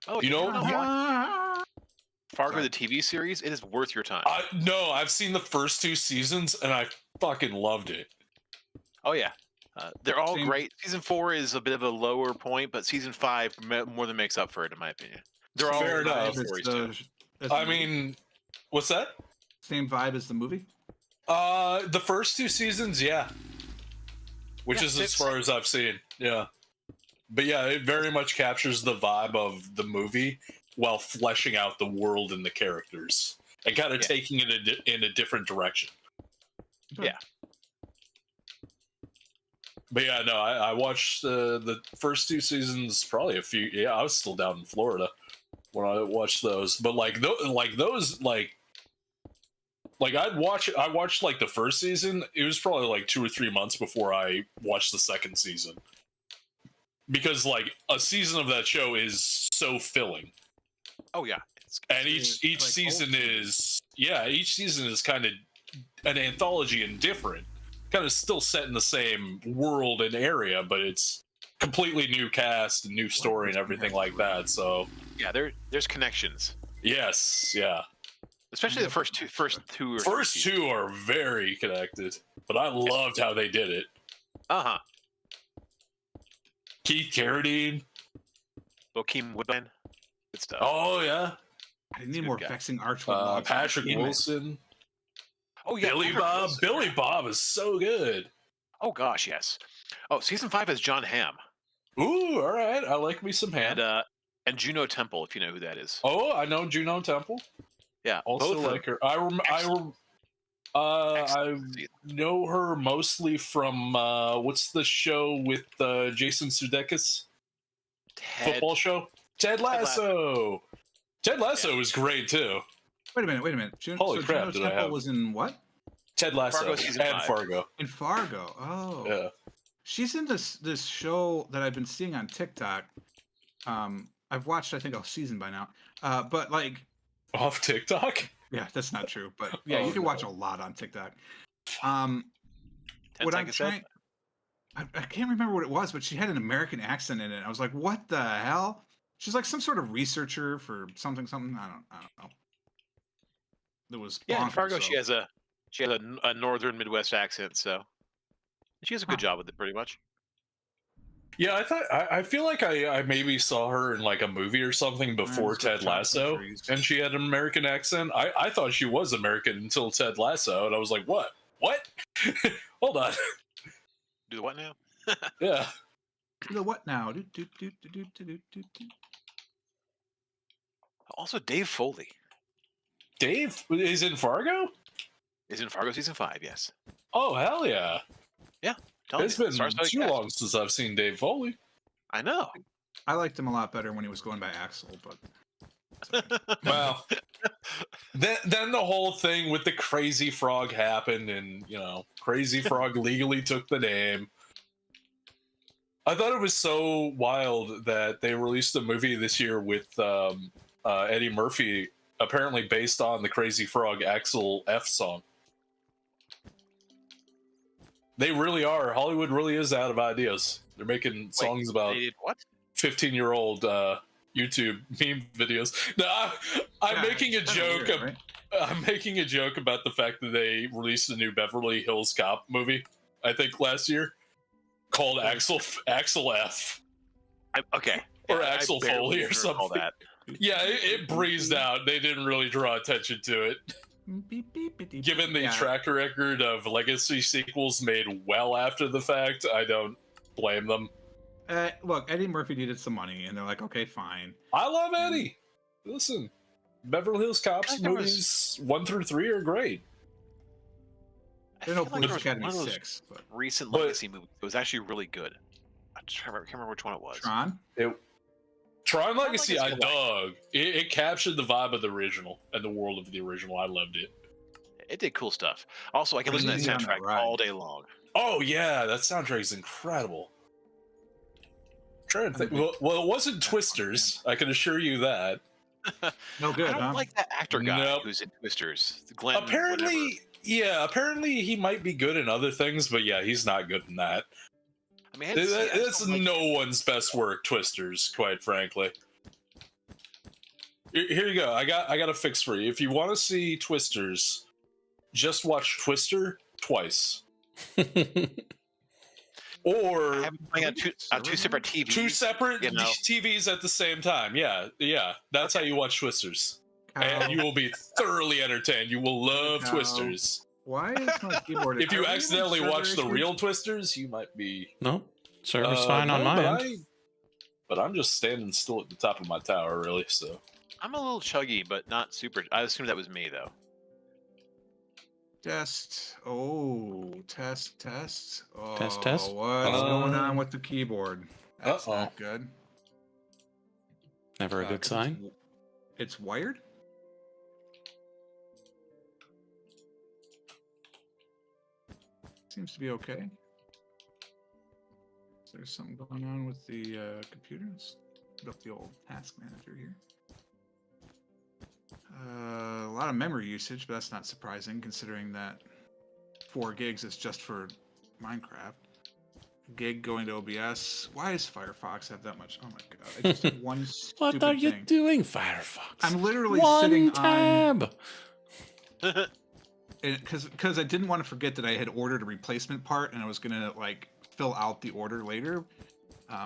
S4: Oh,
S3: you know,
S4: Fargo, the TV series, it is worth your time.
S3: No, I've seen the first 2 seasons and I fucking loved it.
S4: Oh yeah, they're all great. Season 4 is a bit of a lower point, but season 5 more than makes up for it, in my opinion. They're all
S3: fair enough. I mean, what's that?
S2: Same vibe as the movie?
S3: The first 2 seasons, yeah. Which is as far as I've seen, yeah. But yeah, it very much captures the vibe of the movie while fleshing out the world and the characters and kind of taking it in a different direction.
S4: Yeah.
S3: But yeah, no, I watched the first 2 seasons probably I was still down in Florida when I watched those. But I watched the first season. It was probably 2 or 3 months before I watched the second season. Because a season of that show is so filling.
S4: Oh yeah.
S3: And each season is kind of an anthology and different. Kind of still set in the same world and area, but it's completely new cast and new story and everything like that. So
S4: yeah, there's connections.
S3: Yes, yeah.
S4: Especially the first two. First
S3: two are very connected, but I loved how they did it. Keith Carradine,
S4: Joaquin Woodbine, good stuff.
S3: Oh yeah,
S2: I need more vexing archway.
S3: Patrick Wilson.
S4: Oh yeah,
S3: Billy Bob is so good.
S4: Oh gosh, yes. Oh, season 5 is John Hamm.
S3: Ooh, all right. I like me some Hamm.
S2: Uh,
S4: And Juno Temple, if you know who that is.
S3: Oh, I know Juno Temple.
S4: Yeah,
S3: also like her. I know her mostly from what's the show with Jason Sudeikis? Football show. Ted Lasso. Ted Lasso was great too.
S2: Wait a minute.
S3: Holy crap!
S2: Juno
S3: Did I
S2: Temple
S3: have
S2: was in what?
S3: Ted Lasso
S4: Fargo season
S3: and
S4: 5.
S3: Fargo?
S2: In Fargo. Oh.
S3: Yeah.
S2: She's in this show that I've been seeing on TikTok. I've watched I think a season by now. But like
S3: Off TikTok?
S2: yeah, that's not true. But yeah, you can watch a lot on TikTok.
S4: 10
S2: What I'm
S4: seconds
S2: trying, I can't remember what it was, but she had an American accent in it. I was like, what the hell? She's like some sort of researcher for something. I don't know. It was
S4: Yeah, in
S2: bonkers,
S4: Fargo,
S2: so.
S4: she has a northern Midwest accent, so she has a good job with it, pretty much.
S3: Yeah, I feel like I maybe saw her in like a movie or something before Ted Lasso, and she had an American accent. I thought she was American until Ted Lasso, and I was like, what? Hold on.
S4: Do the what now?
S3: Yeah.
S2: Do the what now?
S4: Also, Dave Foley
S3: Dave is in Fargo?
S4: is in Fargo season 5. Yes.
S3: Oh, hell yeah.
S4: Yeah.
S3: It's been too long since I've seen Dave Foley.
S4: I know.
S2: I liked him a lot better when he was going by Axel, but
S3: Well, then the whole thing with the Crazy Frog happened, and Crazy Frog legally took the name. I thought it was so wild that they released a movie this year with Eddie Murphy, apparently based on the Crazy Frog Axel F song. They really are. Hollywood really is out of ideas. They're making songs about
S4: They did what?
S3: 15-year-old YouTube meme videos. No, I'm making a joke.
S2: Weird, right?
S3: I'm making a joke about the fact that they released a new Beverly Hills Cop movie, I think last year, called Axel F.
S4: Okay.
S3: Or
S4: Yeah,
S3: Axel Foley or something.
S4: That.
S3: Yeah, it breezed out. They didn't really draw attention to it. Given the track record of legacy sequels made well after the fact, I don't blame them.
S2: Look, Eddie Murphy needed some money, and they're like, okay, fine.
S3: I love Eddie. Listen, Beverly Hills Cops movies 1 through 3 are great.
S2: They're no Police Academy 6, but
S4: recent legacy movie. It was actually really good. I can't remember which one it was.
S3: Tron Legacy, I dug. It captured the vibe of the original and the world of the original. I loved it.
S4: It did cool stuff. Also, I can listen to that soundtrack all day long.
S3: Oh yeah, that soundtrack is incredible. I'm trying to think. Well, it wasn't Twisters. I can assure you that.
S2: No good.
S4: I don't like that actor guy who's in Twisters. Glenn.
S3: Apparently he might be good in other things, but yeah, he's not good in that.
S4: I mean,
S3: it's no one's best work, Twisters, quite frankly. Here you go. I got a fix for you. If you want to see Twisters, just watch Twister twice. Or
S4: on two separate TVs.
S3: Two separate TVs at the same time. Yeah. That's how you watch Twisters. And you will be thoroughly entertained. You will love Twisters.
S2: Why is my keyboard?
S3: If you accidentally watch the real Twisters, you might be...
S1: No, server's fine on my end.
S3: But I'm just standing still at the top of my tower, really, so...
S4: I'm a little chuggy, but not super... I assume that was me, though.
S2: Test. Oh, test. Oh,
S1: test.
S2: What's going on with the keyboard? That's not good.
S1: Never a good sign.
S2: It's wired? Seems to be okay. Is there something going on with the computer? Let's put up the old task manager here. A lot of memory usage, but that's not surprising considering that 4 gigs is just for Minecraft. Gig going to OBS. Why does Firefox have that much? Oh my god! I just did one stupid
S1: What are you
S2: thing.
S1: doing, Firefox?
S2: I'm literally
S1: one
S2: sitting
S1: tab.
S2: on. Because I didn't want to forget that I had ordered a replacement part and I was gonna like fill out the order later,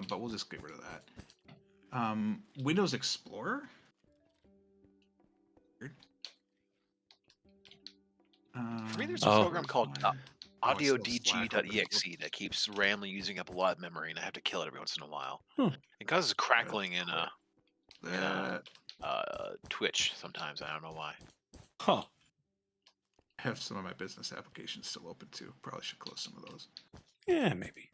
S2: but we'll just get rid of that. Windows Explorer.
S4: For me, there's a program called audiodg.exe that keeps randomly using up a lot of memory, and I have to kill it every once in a while. It causes crackling in Twitch sometimes. I don't know why.
S3: Huh.
S2: I have some of my business applications still open too. Probably should close some of those.
S1: Yeah, maybe.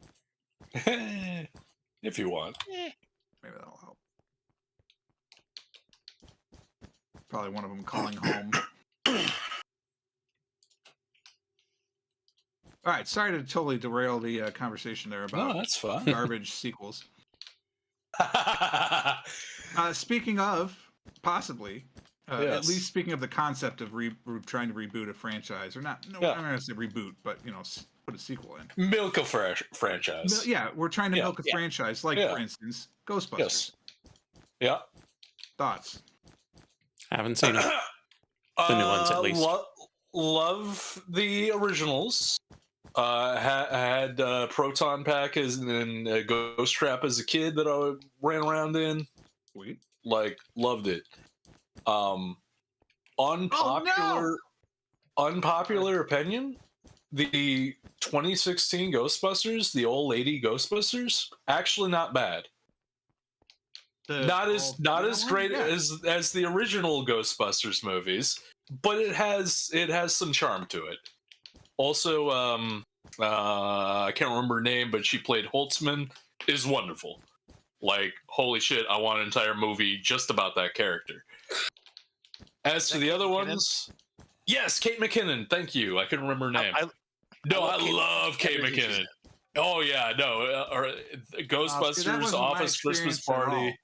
S3: If you want.
S2: Maybe that'll help. probably one of them calling home. All right, sorry to totally derail the conversation there about
S3: that's fine.
S2: garbage sequels. Speaking of, possibly, at least speaking of the concept of trying to reboot a franchise, or not, I'm not going to say reboot, but, put a sequel in.
S3: Milk a franchise.
S2: Yeah, we're trying to milk a franchise, like, for instance, Ghostbusters.
S3: Yes. Yeah.
S2: Thoughts?
S1: Haven't seen it. The new ones, at least.
S3: Love the originals. Had Proton Pack and Ghost Trap as a kid that I ran around in.
S2: Sweet.
S3: Like, loved it. Unpopular opinion, the 2016 Ghostbusters, the old lady Ghostbusters, actually not bad. Not as great as the original Ghostbusters movies, but it has some charm to it. Also, I can't remember her name, but she played Holtzman, is wonderful. Like, holy shit, I want an entire movie just about that character. As to the other ones, yes, Kate McKinnon. Thank you. I couldn't remember her name. I love Kate McKinnon. Oh yeah, no, or Ghostbusters, Office, Christmas Party.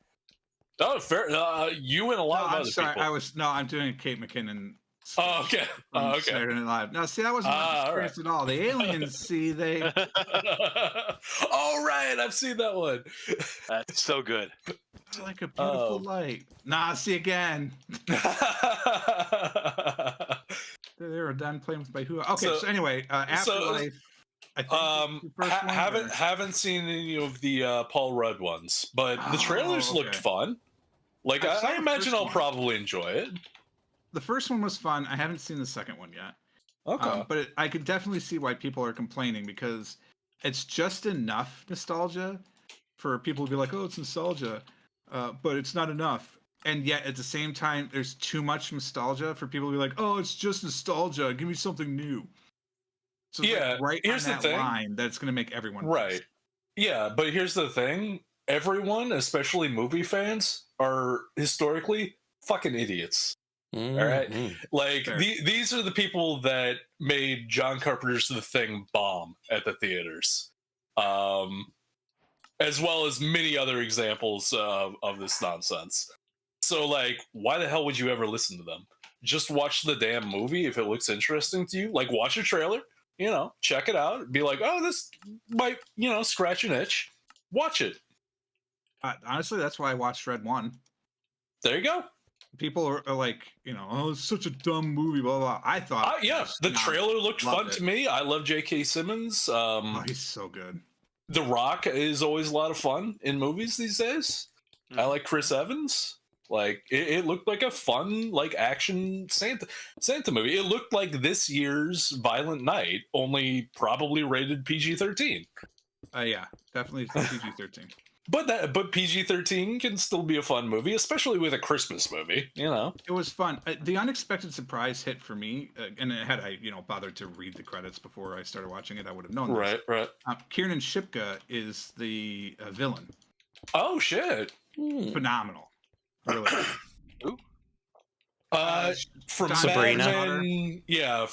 S3: Oh, fair. You and a lot of other people.
S2: I'm doing a Kate McKinnon.
S3: Oh, okay. Okay.
S2: Saturday Night Live. No, see, that wasn't my experience at all. The aliens, they.
S3: All right, I've seen that one.
S4: That's so good.
S2: It's like a beautiful light. Nah, see again. They were done playing with my who. Okay, so anyway, Afterlife.
S3: Haven't seen any of the Paul Rudd ones, but the trailers looked fun. Like, I imagine I'll probably enjoy it.
S2: The first one was fun. I haven't seen the second one yet.
S3: Okay.
S2: But I could definitely see why people are complaining, because it's just enough nostalgia for people to be like, oh, it's nostalgia, but it's not enough. And yet at the same time, there's too much nostalgia for people to be like, oh, it's just nostalgia. Give me something new. So it's
S3: here's
S2: on that line that's going to make everyone
S3: right. Yeah, but here's the thing. Everyone, especially movie fans, are historically fucking idiots.
S1: Mm-hmm.
S3: All right, like these are the people that made John Carpenter's The Thing bomb at the theaters, as well as many other examples of this nonsense. So, like, why the hell would you ever listen to them? Just watch the damn movie if it looks interesting to you. Like, watch a trailer, check it out, be like, oh, this might, scratch an itch. Watch it.
S2: Honestly, that's why I watched Red 1.
S3: There you go.
S2: People are like, oh, it's such a dumb movie, blah, blah. I thought...
S3: the trailer looked fun to me. I love J.K. Simmons.
S2: He's so good.
S3: The Rock is always a lot of fun in movies these days. Mm-hmm. I like Chris Evans. Like, it looked like a fun, like, action Santa movie. It looked like this year's Violent Night, only probably rated PG-13.
S2: Yeah, definitely PG-13.
S3: But PG-13 can still be a fun movie, especially with a Christmas movie, It
S2: was fun. The unexpected surprise hit for me, and had I, bothered to read the credits before I started watching it, I would have known this.
S3: Right.
S2: Kiernan Shipka is the villain.
S3: Oh, shit.
S2: Phenomenal. Really.
S4: Who?
S3: From
S1: Sabrina.
S3: Sabrina,
S2: yeah,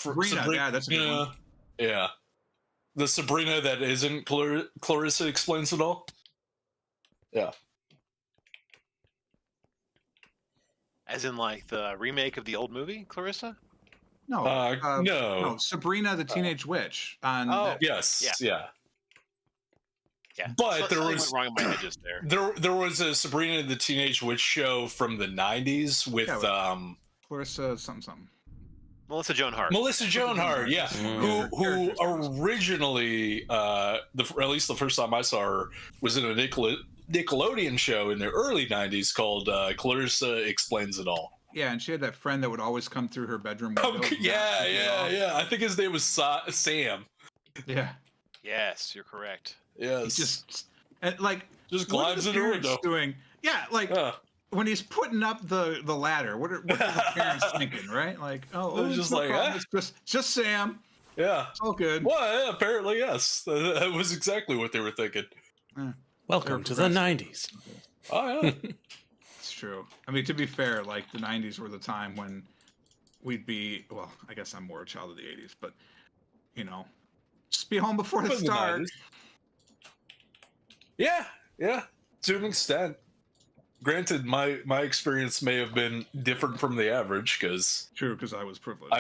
S2: that's a good one.
S3: Yeah. The Sabrina that isn't Clarissa Explains It All. Yeah.
S4: As in, like, the remake of the old movie, Clarissa?
S2: No.
S3: No.
S2: Sabrina the Teenage Witch.
S3: Yes. Yeah.
S4: So
S3: But there was
S4: wrong in my head just there.
S3: There was a Sabrina the Teenage Witch show from the 90s with
S2: Clarissa something.
S4: Melissa Joan Hart.
S3: Yeah. Who originally at least the first time I saw her was in a Nickelodeon show in the early 90s called Clarissa Explains It All.
S2: Yeah, and she had that friend that would always come through her bedroom window.
S3: Yeah. I think his name was Sam.
S2: Yeah.
S4: Yes, you're correct.
S3: Yes.
S2: He just
S3: glides in the window.
S2: Doing? Yeah, when he's putting up the ladder, what are the parents thinking, right? Like,
S3: it's just like,
S2: it's just Sam.
S3: Yeah.
S2: It's all good.
S3: Well, yeah, apparently, yes. That was exactly what they were thinking.
S1: Welcome to the 90s.
S3: Oh, yeah.
S2: true. I mean, to be fair, like the '90s were the time when we'd be. Well, I guess I'm more a child of the '80s, but you know, just be home before the start.
S3: Yeah, to an extent. Granted, my experience may have been different from the average because
S2: I was privileged.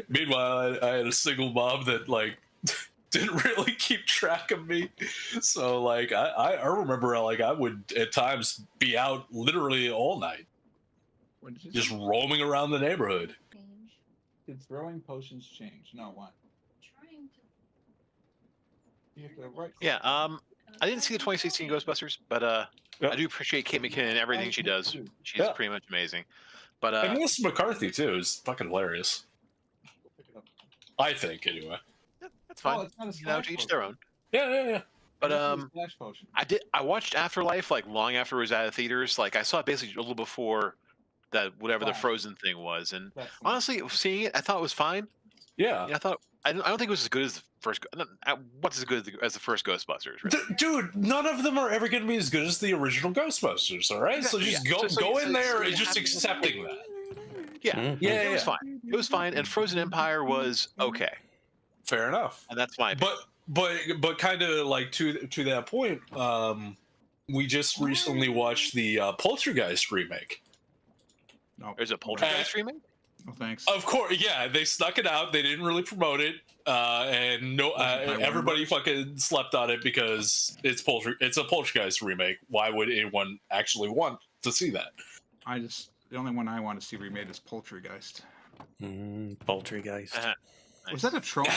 S3: Meanwhile, I had a single mom that like didn't really keep track of me, so like I remember like I would at times be out literally all night, just roaming around the neighborhood.
S2: Did throwing potions change? No, what?
S4: Yeah. I didn't see the 2016 Ghostbusters, but I do appreciate Kate McKinnon and everything she does. She's pretty much amazing. But
S3: and Melissa McCarthy too is fucking hilarious. I think anyway.
S4: That's fine. To each their own.
S3: Yeah.
S4: But I watched Afterlife like long after it was out of theaters. Like I saw it basically a little before that whatever the Frozen thing was, and honestly, seeing it, I thought it was fine.
S3: Yeah.
S4: I don't think it was as good as the first. What's as good as the first Ghostbusters? Really?
S3: Dude, none of them are ever going to be as good as the original Ghostbusters. All right,
S4: exactly,
S3: so just go in there and just accepting that.
S4: Yeah, it was fine. It was fine, and Frozen Empire was okay.
S3: Fair enough,
S4: and that's my opinion.
S3: But kind of like to that point, we just recently watched the Poltergeist remake.
S2: No,
S4: there's a Poltergeist remake.
S2: Oh, thanks.
S3: Of course, yeah, they snuck it out. They didn't really promote it, and everybody fucking slept on it because it's a Poltergeist remake. Why would anyone actually want to see that?
S2: The only one I want to see remade is Poltergeist.
S1: Poltergeist.
S2: Was that a troll?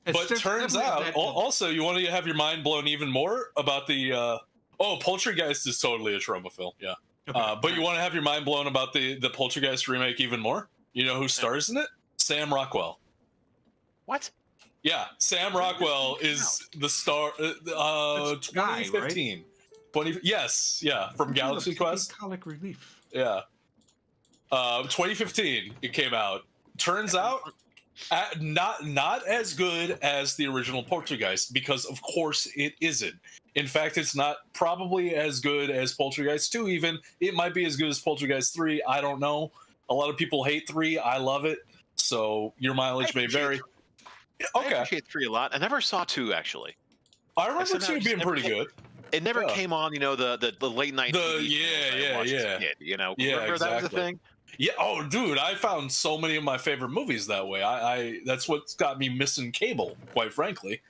S3: But turns out, also, you want to have your mind blown even more about the. Poltergeist is totally a trauma film. Yeah. Okay. But you want to have your mind blown about the Poltergeist remake even more? You know who stars in it? Sam Rockwell.
S4: What?
S3: Yeah, Sam Rockwell is the star. 2015. Right? Yes, from Galaxy Quest.
S2: Comic relief.
S3: Yeah. 2015 it came out. Turns out, not as good as the original Poltergeist, because of course it isn't. In fact, it's not probably as good as Poltergeist 2 even. It might be as good as Poltergeist 3. I don't know. A lot of people hate 3. I love it. So your mileage may vary. Okay.
S4: I appreciate 3 a lot. I never saw 2, actually.
S3: I remember 2 being pretty good.
S4: It never came on, the late night TV.
S3: Yeah.
S4: You know,
S3: yeah,
S4: remember
S3: exactly.
S4: That was the thing?
S3: Yeah. Oh, dude, I found so many of my favorite movies that way. I that's what's got me missing cable, quite frankly.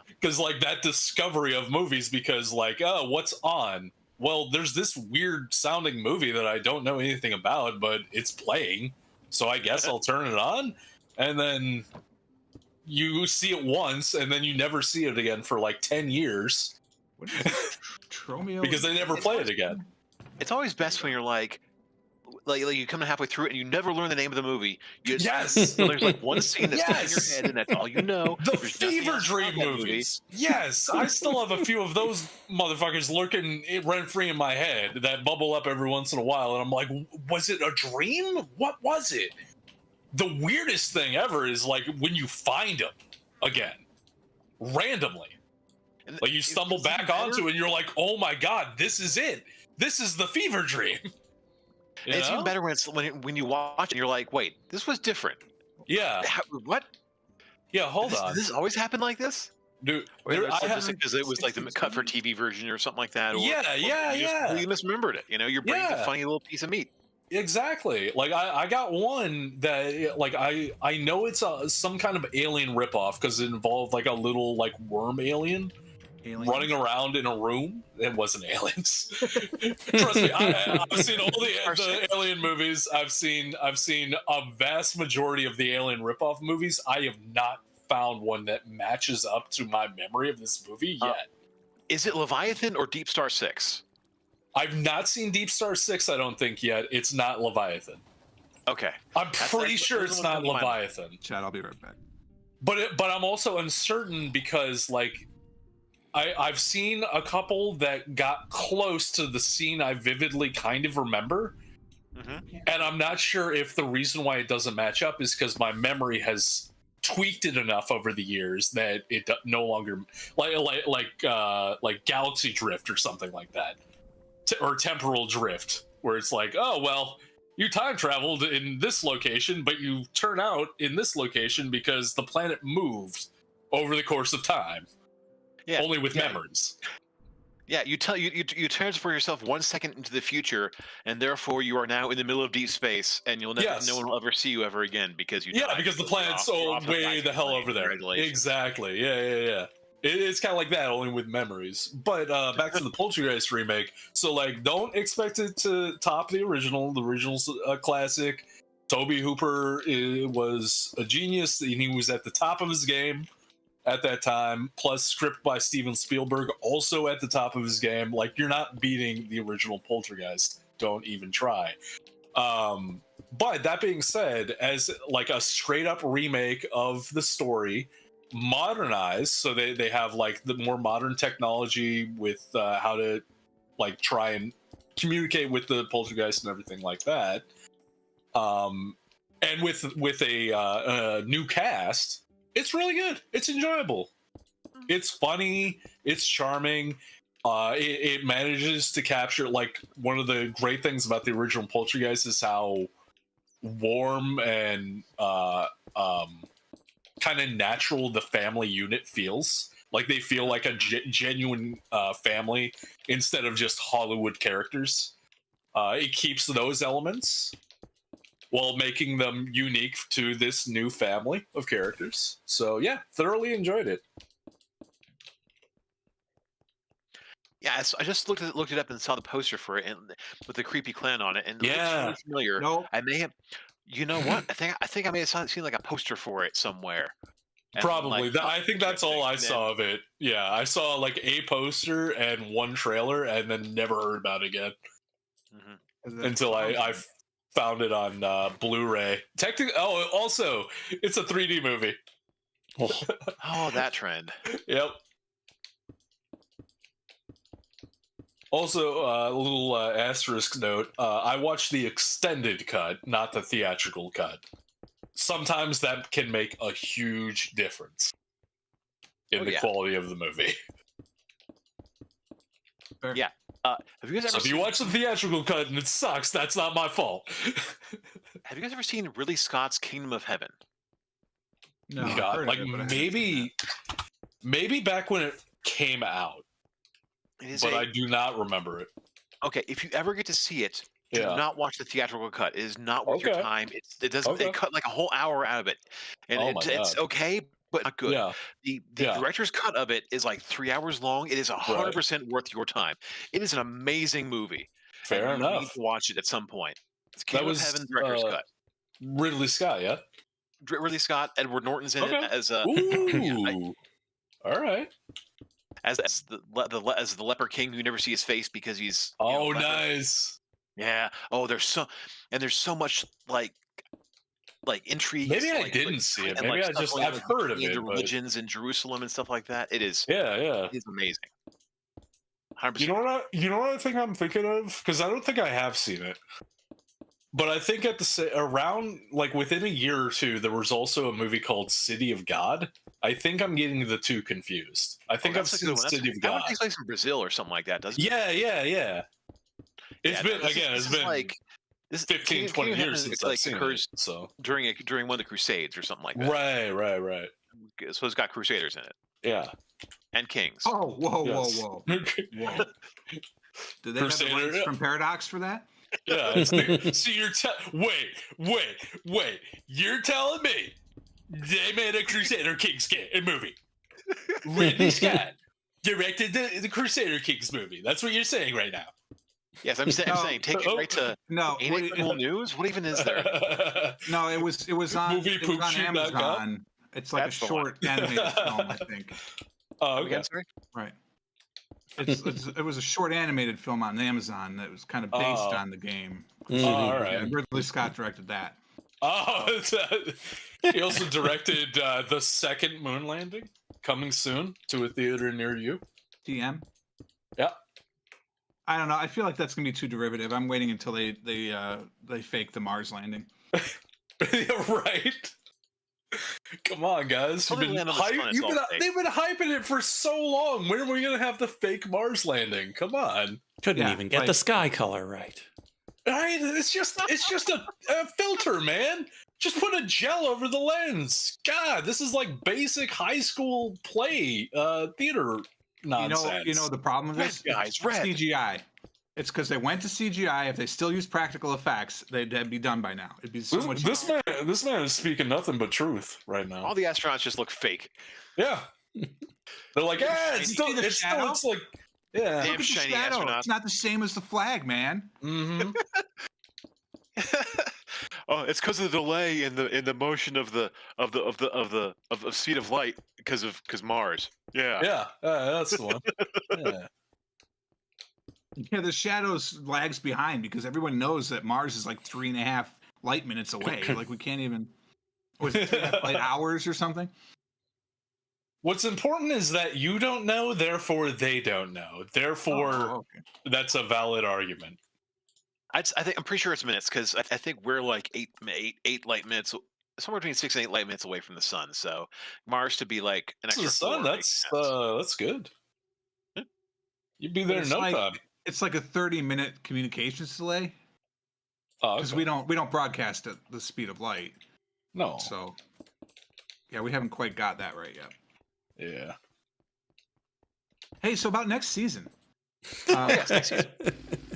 S3: Because like that discovery of movies, because like, oh, what's on? Well, there's this weird sounding movie that I don't know anything about, but it's playing, so I guess I'll turn it on, and then you see it once, and then you never see it again for like 10 years.
S2: What is Tromeo?
S3: Because they never play it again.
S4: It's always best when you're like you come halfway through it and you never learn the name of the movie.
S3: Yes.
S4: There's like one scene that's in your head and that's all you know.
S3: The Fever Dream movies. Yes, I still have a few of those motherfuckers lurking rent-free in my head that bubble up every once in a while, and I'm like, was it a dream? What was it? The weirdest thing ever is like when you find them again, randomly. Like you stumble back onto it and you're like, oh my god, this is it. This is the Fever Dream.
S4: It's even better when you watch it, you're like, wait, this was different.
S3: Yeah.
S4: What?
S3: Yeah, hold on.
S4: Does this always happen like this?
S3: Dude,
S4: just because it was like the cut for TV version or something like that. Or,
S3: yeah.
S4: You misremembered it. Your brain's a funny little piece of meat.
S3: Exactly. Like I got one that like I know it's some kind of alien ripoff because it involved like a little like worm alien. Running around in a room. It wasn't aliens. Trust me, I've seen all the alien movies. I've seen a vast majority of the alien ripoff movies. I have not found one that matches up to my memory of this movie yet.
S4: Is it Leviathan or Deep Star 6?
S3: I've not seen Deep Star 6, I don't think yet. It's not Leviathan.
S4: Okay.
S3: I'm pretty sure it's not Leviathan.
S2: Chad, I'll be right back.
S3: But I'm also uncertain because like I've seen a couple that got close to the scene I vividly kind of remember. Mm-hmm. And I'm not sure if the reason why it doesn't match up is because my memory has tweaked it enough over the years that it no longer like galaxy drift or something like that, or temporal drift, where it's like, oh well, you time traveled in this location, but you turn out in this location because the planet moved over the course of time. Yeah, only with memories.
S4: Yeah, you transfer yourself 1 second into the future, and therefore you are now in the middle of deep space, and you'll never, no one will ever see you ever again because you.
S3: Yeah, because the planet's way the hell over there. Exactly. Yeah. It's kind of like that, only with memories. But back to the Poltergeist remake. So, like, don't expect it to top the original. The original's a classic. Tobe Hooper was a genius, and he was at the top of his game at that time. Plus, script by Steven Spielberg, also at the top of his game. Like, you're not beating the original Poltergeist. Don't even try. But that being said, as like a straight up remake of the story, modernized, so they have like the more modern technology with how to like try and communicate with the poltergeist and everything like that, and with a new cast, it's really good. It's enjoyable. It's funny. It's charming. It manages to capture, like, one of the great things about the original Poltergeist is how warm and kind of natural the family unit feels. Like, they feel like a genuine family instead of just Hollywood characters. It keeps those elements while making them unique to this new family of characters. So yeah, thoroughly enjoyed it.
S4: Yeah, I just looked it up and saw the poster for it, and with the creepy clown on it, and it looks really familiar.
S2: No,
S4: I may have, you know what? I think I may have seen like a poster for it somewhere. And
S3: probably. I think that's all I saw of it. Yeah, I saw like a poster and one trailer, and then never heard about it again until I found it on Blu-ray. Also, it's a 3D movie.
S4: Oh, that trend.
S3: Yep. Also, a little asterisk note, I watched the extended cut, not the theatrical cut. Sometimes that can make a huge difference in the quality of the movie.
S4: Yeah. Have you guys ever
S3: so if you watch the theatrical cut and it sucks, that's not my fault.
S4: Have you guys ever seen Ridley Scott's Kingdom of Heaven?
S2: No.
S3: God, like maybe back when it came out. But I do not remember it.
S4: Okay, if you ever get to see it, do not watch the theatrical cut. It is not worth your time. It cut like a whole hour out of it, and it's okay, but not good.
S3: Yeah.
S4: The director's cut of it is like 3 hours long. It is 100% worth your time. It is an amazing movie.
S3: Fair enough.
S4: You need to watch it at some point. It's Kingdom of Heaven director's cut.
S3: Ridley Scott, yeah.
S4: Ridley Scott, Edward Norton's in it as a.
S3: Ooh. All right.
S4: As the leper king, who you never see his face because he's
S3: nice.
S4: Yeah. Oh, there's so much like intrigue.
S3: Maybe I didn't see it. Maybe I've heard of it.
S4: The religions in Jerusalem and stuff like that. It is.
S3: Yeah.
S4: It's amazing.
S3: 100%. You know what I think I'm thinking of? Because I don't think I have seen it. But I think around, like, within a year or two, there was also a movie called City of God. I think I'm getting the two confused. I think I've seen City of God.
S4: That one takes place in Brazil or something like that, doesn't it?
S3: Yeah. It's been
S4: like
S3: 15, 20 years since I've seen it. So
S4: during one of the Crusades or something like that.
S3: Right.
S4: So it's got Crusaders in it.
S3: Yeah.
S4: And kings.
S2: Oh, whoa. Do they have the rights from Paradox for that?
S3: Yeah. So you're wait. You're telling me they made a Crusader Kings movie? Ridley Scott directed the Crusader Kings movie. That's what you're saying right now.
S4: Yes, I'm saying take it right to News. What even is there?
S2: No, it was on Amazon. It's like a short animated film, I think.
S3: Oh, okay.
S4: Sorry?
S2: Right. It was a short animated film on Amazon that was kind of based on the game.
S3: All right.
S2: And Ridley Scott directed that.
S3: Oh, he also directed the second moon landing, coming soon to a theater near you.
S2: DM.
S3: Yeah.
S2: I don't know. I feel like that's gonna be too derivative. I'm waiting until they fake the Mars landing.
S3: Right. Come on, guys.
S4: They've been
S3: hyping it for so long. When are we gonna have the fake Mars landing? Come on.
S1: Couldn't even get the sky color right.
S3: Right? It's just a filter, man. Just put a gel over the lens. God, this is like basic high school play theater nonsense.
S2: You know the problem with this? CGI. It's because they went to CGI. If they still use practical effects, they'd be done by now. It'd be so much.
S3: This man is speaking nothing but truth right now.
S4: All the astronauts just look fake.
S3: Yeah, they're like, it still looks like, yeah.
S4: Damn shiny astronaut.
S2: It's not the same as the flag, man.
S3: Mm-hmm.
S4: Oh, it's because of the delay in the motion of the speed of light because Mars. Yeah.
S3: That's the one. Yeah.
S2: Yeah, the shadows lags behind because everyone knows that Mars is like 3.5 light minutes away. Like we can't even. Was it 3.5 light hours or something?
S3: What's important is that you don't know, therefore they don't know. Therefore, that's a valid argument.
S4: I'm pretty sure it's minutes because I think we're like eight light minutes, somewhere between 6 and 8 light minutes away from the sun. So Mars to be like an extra.
S3: The sun. That's good. You'd be there in no time.
S2: It's like a 30-minute communications delay. Because we don't broadcast at the speed of light.
S3: No.
S2: So yeah, we haven't quite got that right yet.
S3: Yeah.
S2: Hey, so about next season.
S4: Next season.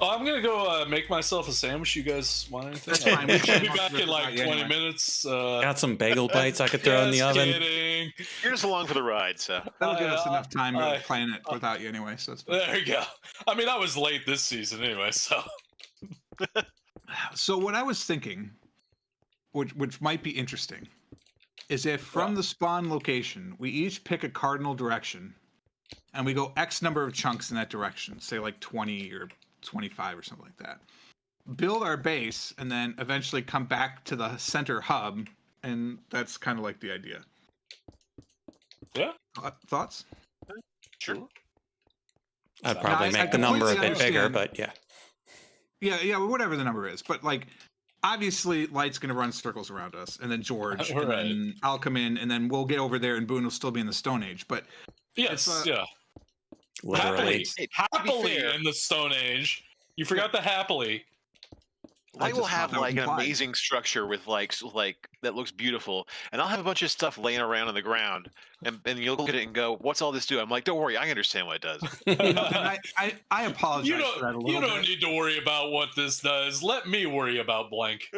S3: I'm gonna go make myself a sandwich. You guys want anything?
S2: That's fine.
S3: We'll be back in like 20 minutes.
S1: Got some bagel bites I could throw in the oven.
S3: Kidding.
S4: You're just along for the ride, so
S2: that'll give us enough time to plan it without you anyway. So it's fine.
S3: There you go. I mean, I was late this season anyway, so.
S2: So what I was thinking, which might be interesting, is if from the spawn location we each pick a cardinal direction, and we go X number of chunks in that direction, say like 20 or 25 or something like that. Build our base, and then eventually come back to the center hub, and that's kind of like the idea.
S3: Yeah.
S2: Thoughts?
S3: Sure.
S1: I'd probably make the number a bit bigger, but yeah.
S2: Yeah, whatever the number is. But like, obviously, Light's going to run circles around us, and then George, and then I'll come in, and then we'll get over there, and Boon will still be in the Stone Age. But
S3: yes, yeah.
S1: Literally.
S3: Happily in the Stone Age. You forgot the happily.
S4: Light will have like an amazing structure with like that looks beautiful, and I'll have a bunch of stuff laying around on the ground, and you'll look at it and go, "What's all this do?" I'm like, "Don't worry, I understand what it does."
S2: I apologize for that a little bit.
S3: You don't need to worry about what this does. Let me worry about blank.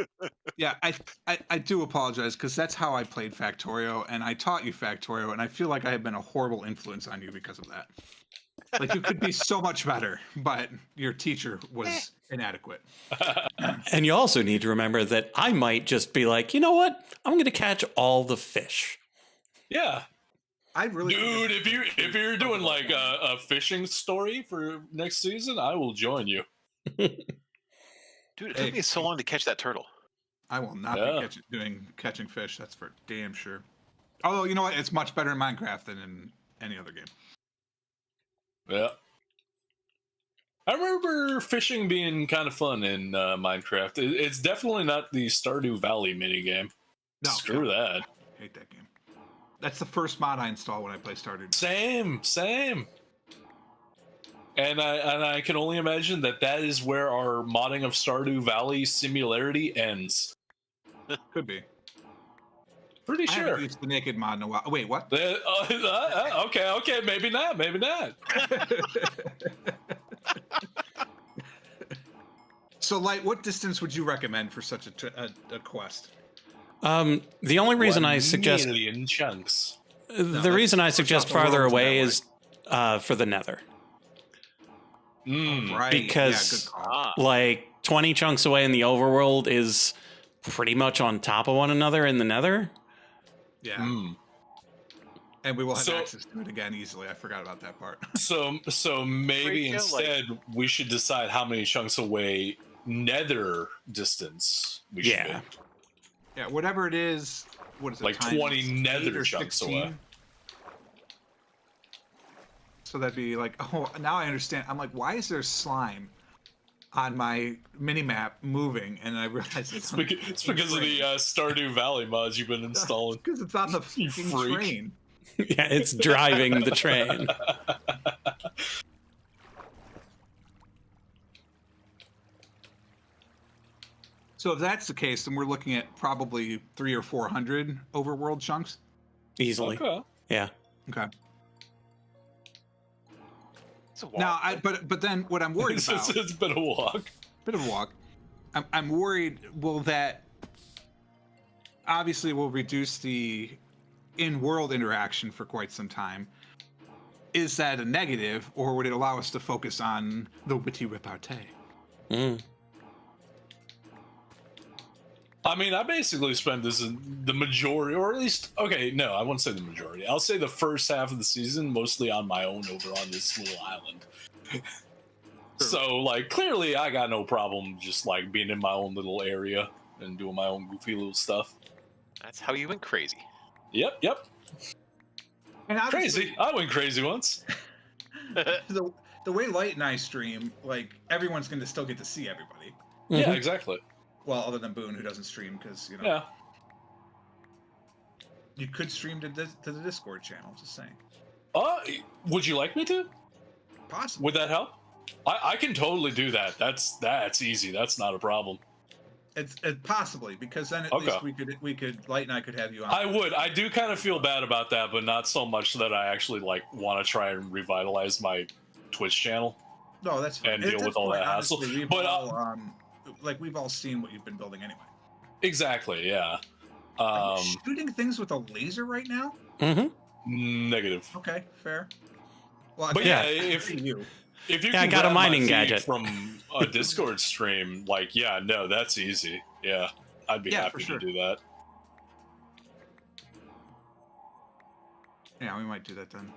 S2: Yeah, I do apologize because that's how I played Factorio, and I taught you Factorio, and I feel like I have been a horrible influence on you because of that. Like, you could be so much better, but your teacher was inadequate.
S1: And you also need to remember that I might just be like, you know what? I'm going to catch all the fish.
S3: Yeah.
S2: I really,
S3: dude, if you're doing like a fishing story for next season, I will join you.
S4: Dude, it took me so long to catch that turtle.
S2: I will not be catching fish. That's for damn sure. Although, you know what? It's much better in Minecraft than in any other game.
S3: Yeah. I remember fishing being kind of fun in Minecraft. It's definitely not the Stardew Valley minigame. No, screw that.
S2: I hate that game. That's the first mod I install when I play Stardew.
S3: Same. And I can only imagine that is where our modding of Stardew Valley similarity ends.
S2: Could be.
S3: Pretty sure.
S2: I haven't used the naked mod in a while. Wait, what?
S3: Okay, maybe not.
S2: So, Light, what distance would you recommend for such a quest?
S1: The only reason I suggest
S3: 1 million chunks.
S1: The reason I suggest farther away is for the Nether.
S2: Right.
S1: Because like 20 chunks away in the overworld is pretty much on top of one another in the Nether.
S2: Yeah. And we will have access to it again easily. I forgot about that part.
S3: So maybe instead we should decide how many chunks away Nether distance we should be.
S2: Yeah, whatever it is. What is it?
S3: Like 20 Nether chunks
S2: 16?
S3: away.
S2: So that'd be like, oh, now I understand. I'm like, why is there slime on my mini map moving, and I realized
S3: it's because of the Stardew Valley mods you've been installing.
S2: Because it's on the fucking train.
S1: Yeah, it's driving the train.
S2: So if that's the case, then we're looking at probably 300 or 400 overworld chunks.
S1: Easily.
S3: Okay.
S1: Yeah.
S2: Okay.
S4: It's a walk.
S2: Now, but then what I'm worried about.
S3: It's been a walk.
S2: Bit of a walk. I'm worried. Will that obviously will reduce the in-world interaction for quite some time? Is that a negative, or would it allow us to focus on the witty repartee?
S3: I mean, I basically spent the majority, or at least, okay, no, I won't say the majority. I'll say the first half of the season mostly on my own over on this little island. So, like, clearly I got no problem just, like, being in my own little area and doing my own goofy little stuff.
S4: That's how you went crazy.
S3: Yep.
S2: And
S3: Crazy. I went crazy once.
S2: the way Light and I stream, like, everyone's going to still get to see everybody.
S3: Yeah, exactly.
S2: Well, other than Boon, who doesn't stream because, you know.
S3: Yeah.
S2: You could stream to the Discord channel, just saying.
S3: Would you like me to?
S2: Possibly.
S3: Would that help? I can totally do that. That's easy. That's not a problem.
S2: It's possibly, because then at least we could Light and I could have you on.
S3: I would. I do kind of feel bad about that, but not so much that I actually like want to try and revitalize my Twitch channel.
S2: No, that's fine.
S3: And deal with all that hassle. But
S2: we've all seen what you've been building anyway.
S3: Exactly. Yeah.
S2: Are you shooting things with a laser right now?
S3: Negative.
S2: Okay, fair. Well,
S3: but yeah, if you can
S1: got a mining gadget
S3: from a Discord stream, like, yeah, no, that's easy. Yeah, I'd be happy to do that.
S2: Yeah, we might do that then.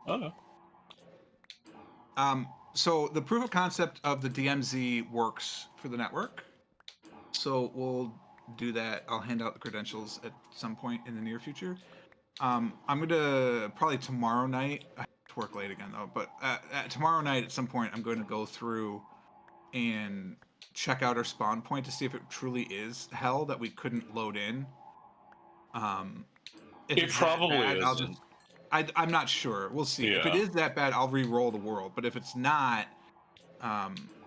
S3: Okay.
S2: So the proof of concept of the DMZ works for the network. So we'll do that. I'll hand out the credentials at some point in the near future. I'm gonna probably tomorrow night. I have to work late again though, but tomorrow night at some point, I'm going to go through and check out our spawn point to see if it truly is hell that we couldn't load in.
S3: It probably isn't.
S2: I'm not sure. We'll see.
S3: Yeah.
S2: If it is that bad, I'll re-roll the world. But if it's not,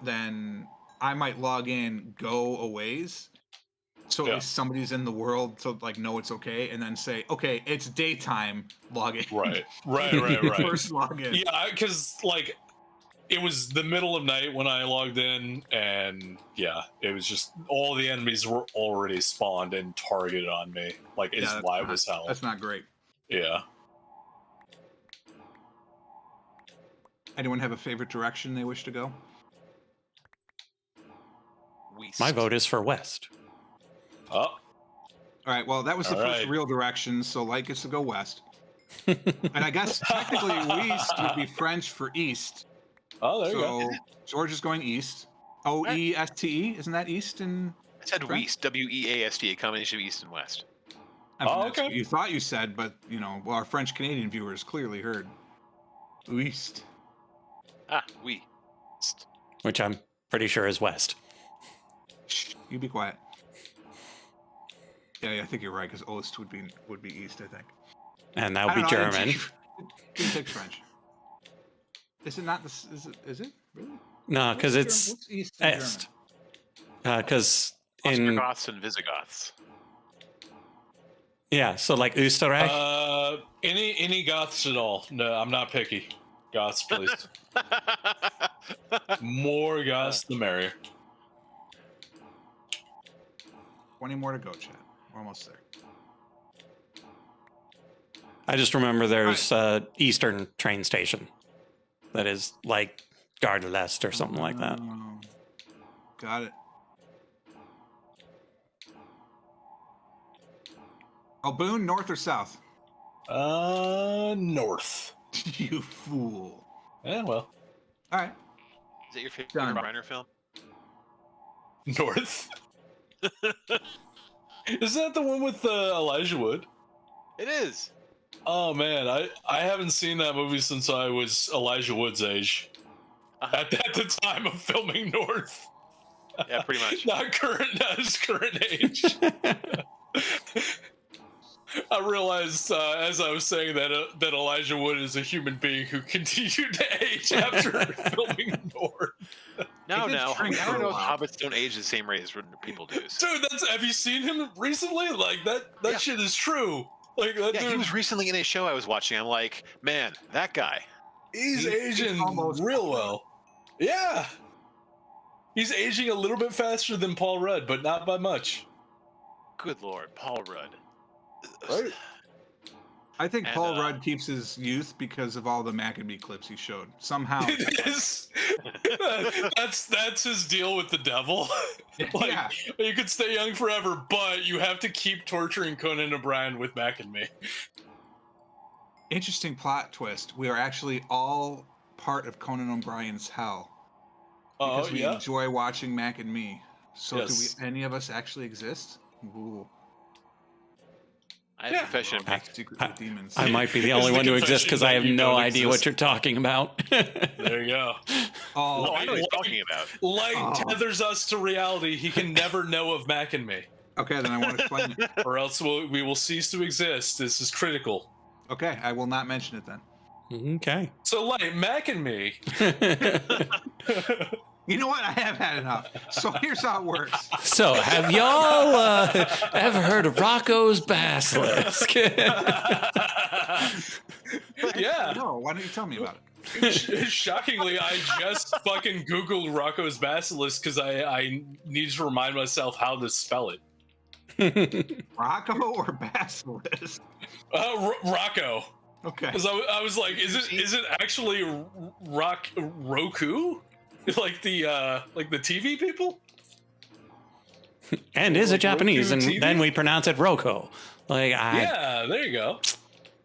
S2: then I might log in, go a ways, so at least somebody's in the world to like know it's okay, and then say, okay, it's daytime. Log in.
S3: Right.
S2: First log in.
S3: Yeah, because like it was the middle of night when I logged in, and yeah, it was just all the enemies were already spawned and targeted on me. Like, it's why it was hell.
S2: That's not great.
S3: Yeah.
S2: Anyone have a favorite direction they wish to go?
S1: My vote is for west.
S3: Oh.
S2: All right. Well, that was the first real direction, so Light gets to go west. And I guess technically west would be French for east.
S3: Oh, there you go.
S2: George is going east. O-E-S-T-E, isn't that east in
S4: I said
S2: French?
S4: West, W-E-A-S-T, a combination of east and west.
S2: I mean,
S3: Oh,
S2: that's
S3: okay.
S2: what you thought you said, but, you know, well, our French-Canadian viewers clearly heard. East.
S4: Ah, we. East.
S1: Which I'm pretty sure is west.
S2: Shh, you be quiet. Yeah, I think you're right, because Ost would be east, I think.
S1: And that would be German.
S2: Didn't take French. Is it not this? Is it really?
S1: No, because it's
S2: What's east
S1: est. Because in
S4: Ostrogoths and Visigoths.
S1: yeah, so like Österreich.
S3: Any Goths at all? No, I'm not picky. Goths, please. More Goths, the merrier.
S2: 20 more to go, chat. We're almost there.
S1: I just remember there's Eastern train station that is like Gare de l'Est or something like that.
S2: Got it. Oh, Boon, north or south?
S3: North.
S2: You fool.
S3: Yeah, well.
S2: All right.
S4: Is that your favorite
S2: Done.
S4: Reiner film?
S3: North? Isn't that the one with Elijah Wood?
S4: It is.
S3: Oh man, I haven't seen that movie since I was Elijah Wood's age. at the time of filming North.
S4: Yeah, pretty much.
S3: Not his current age. I realized as I was saying that Elijah Wood is a human being who continued to age after filming North.
S4: No. I don't know if hobbits don't age the same rate as people do. So.
S3: Dude, have you seen him recently? Like that shit is true. Like that dude,
S4: he was recently in a show I was watching. I'm like, man, that guy.
S3: He's aging real well. Yeah. He's aging a little bit faster than Paul Rudd, but not by much.
S4: Good Lord, Paul Rudd.
S3: Right.
S2: I think Paul Rudd keeps his youth because of all the Mac and Me clips he showed. Somehow.
S3: That's his deal with the devil. Like, you could stay young forever, but you have to keep torturing Conan O'Brien with Mac and Me.
S2: Interesting plot twist. We are actually all part of Conan O'Brien's hell. Because we enjoy watching Mac and Me. So do any of us actually exist? Ooh.
S4: I have confession.
S2: Demons.
S1: I might be the only one to exist because I have no idea what you're talking about.
S3: There you go.
S4: Oh, I know what he's talking about.
S3: Light tethers us to reality. He can never know of Mac and Me.
S2: Okay, then I won't explain it.
S3: Or else we will cease to exist. This is critical.
S2: Okay, I will not mention it then.
S1: Okay.
S3: So, Light, Mac and Me.
S2: You know what? I have had enough. So here's how it works.
S1: So have y'all ever heard of Rocco's Basilisk?
S3: Yeah.
S2: No, why don't you tell me about it?
S3: Shockingly, I just fucking Googled Rocco's Basilisk because I need to remind myself how to spell it.
S2: Rocco or Basilisk?
S3: Rocco.
S2: Okay.
S3: Because I was like, is it actually Roku? Like the TV people?
S1: And is it Japanese, and
S3: TV?
S1: then we pronounce it Roko.
S3: Yeah, there you go.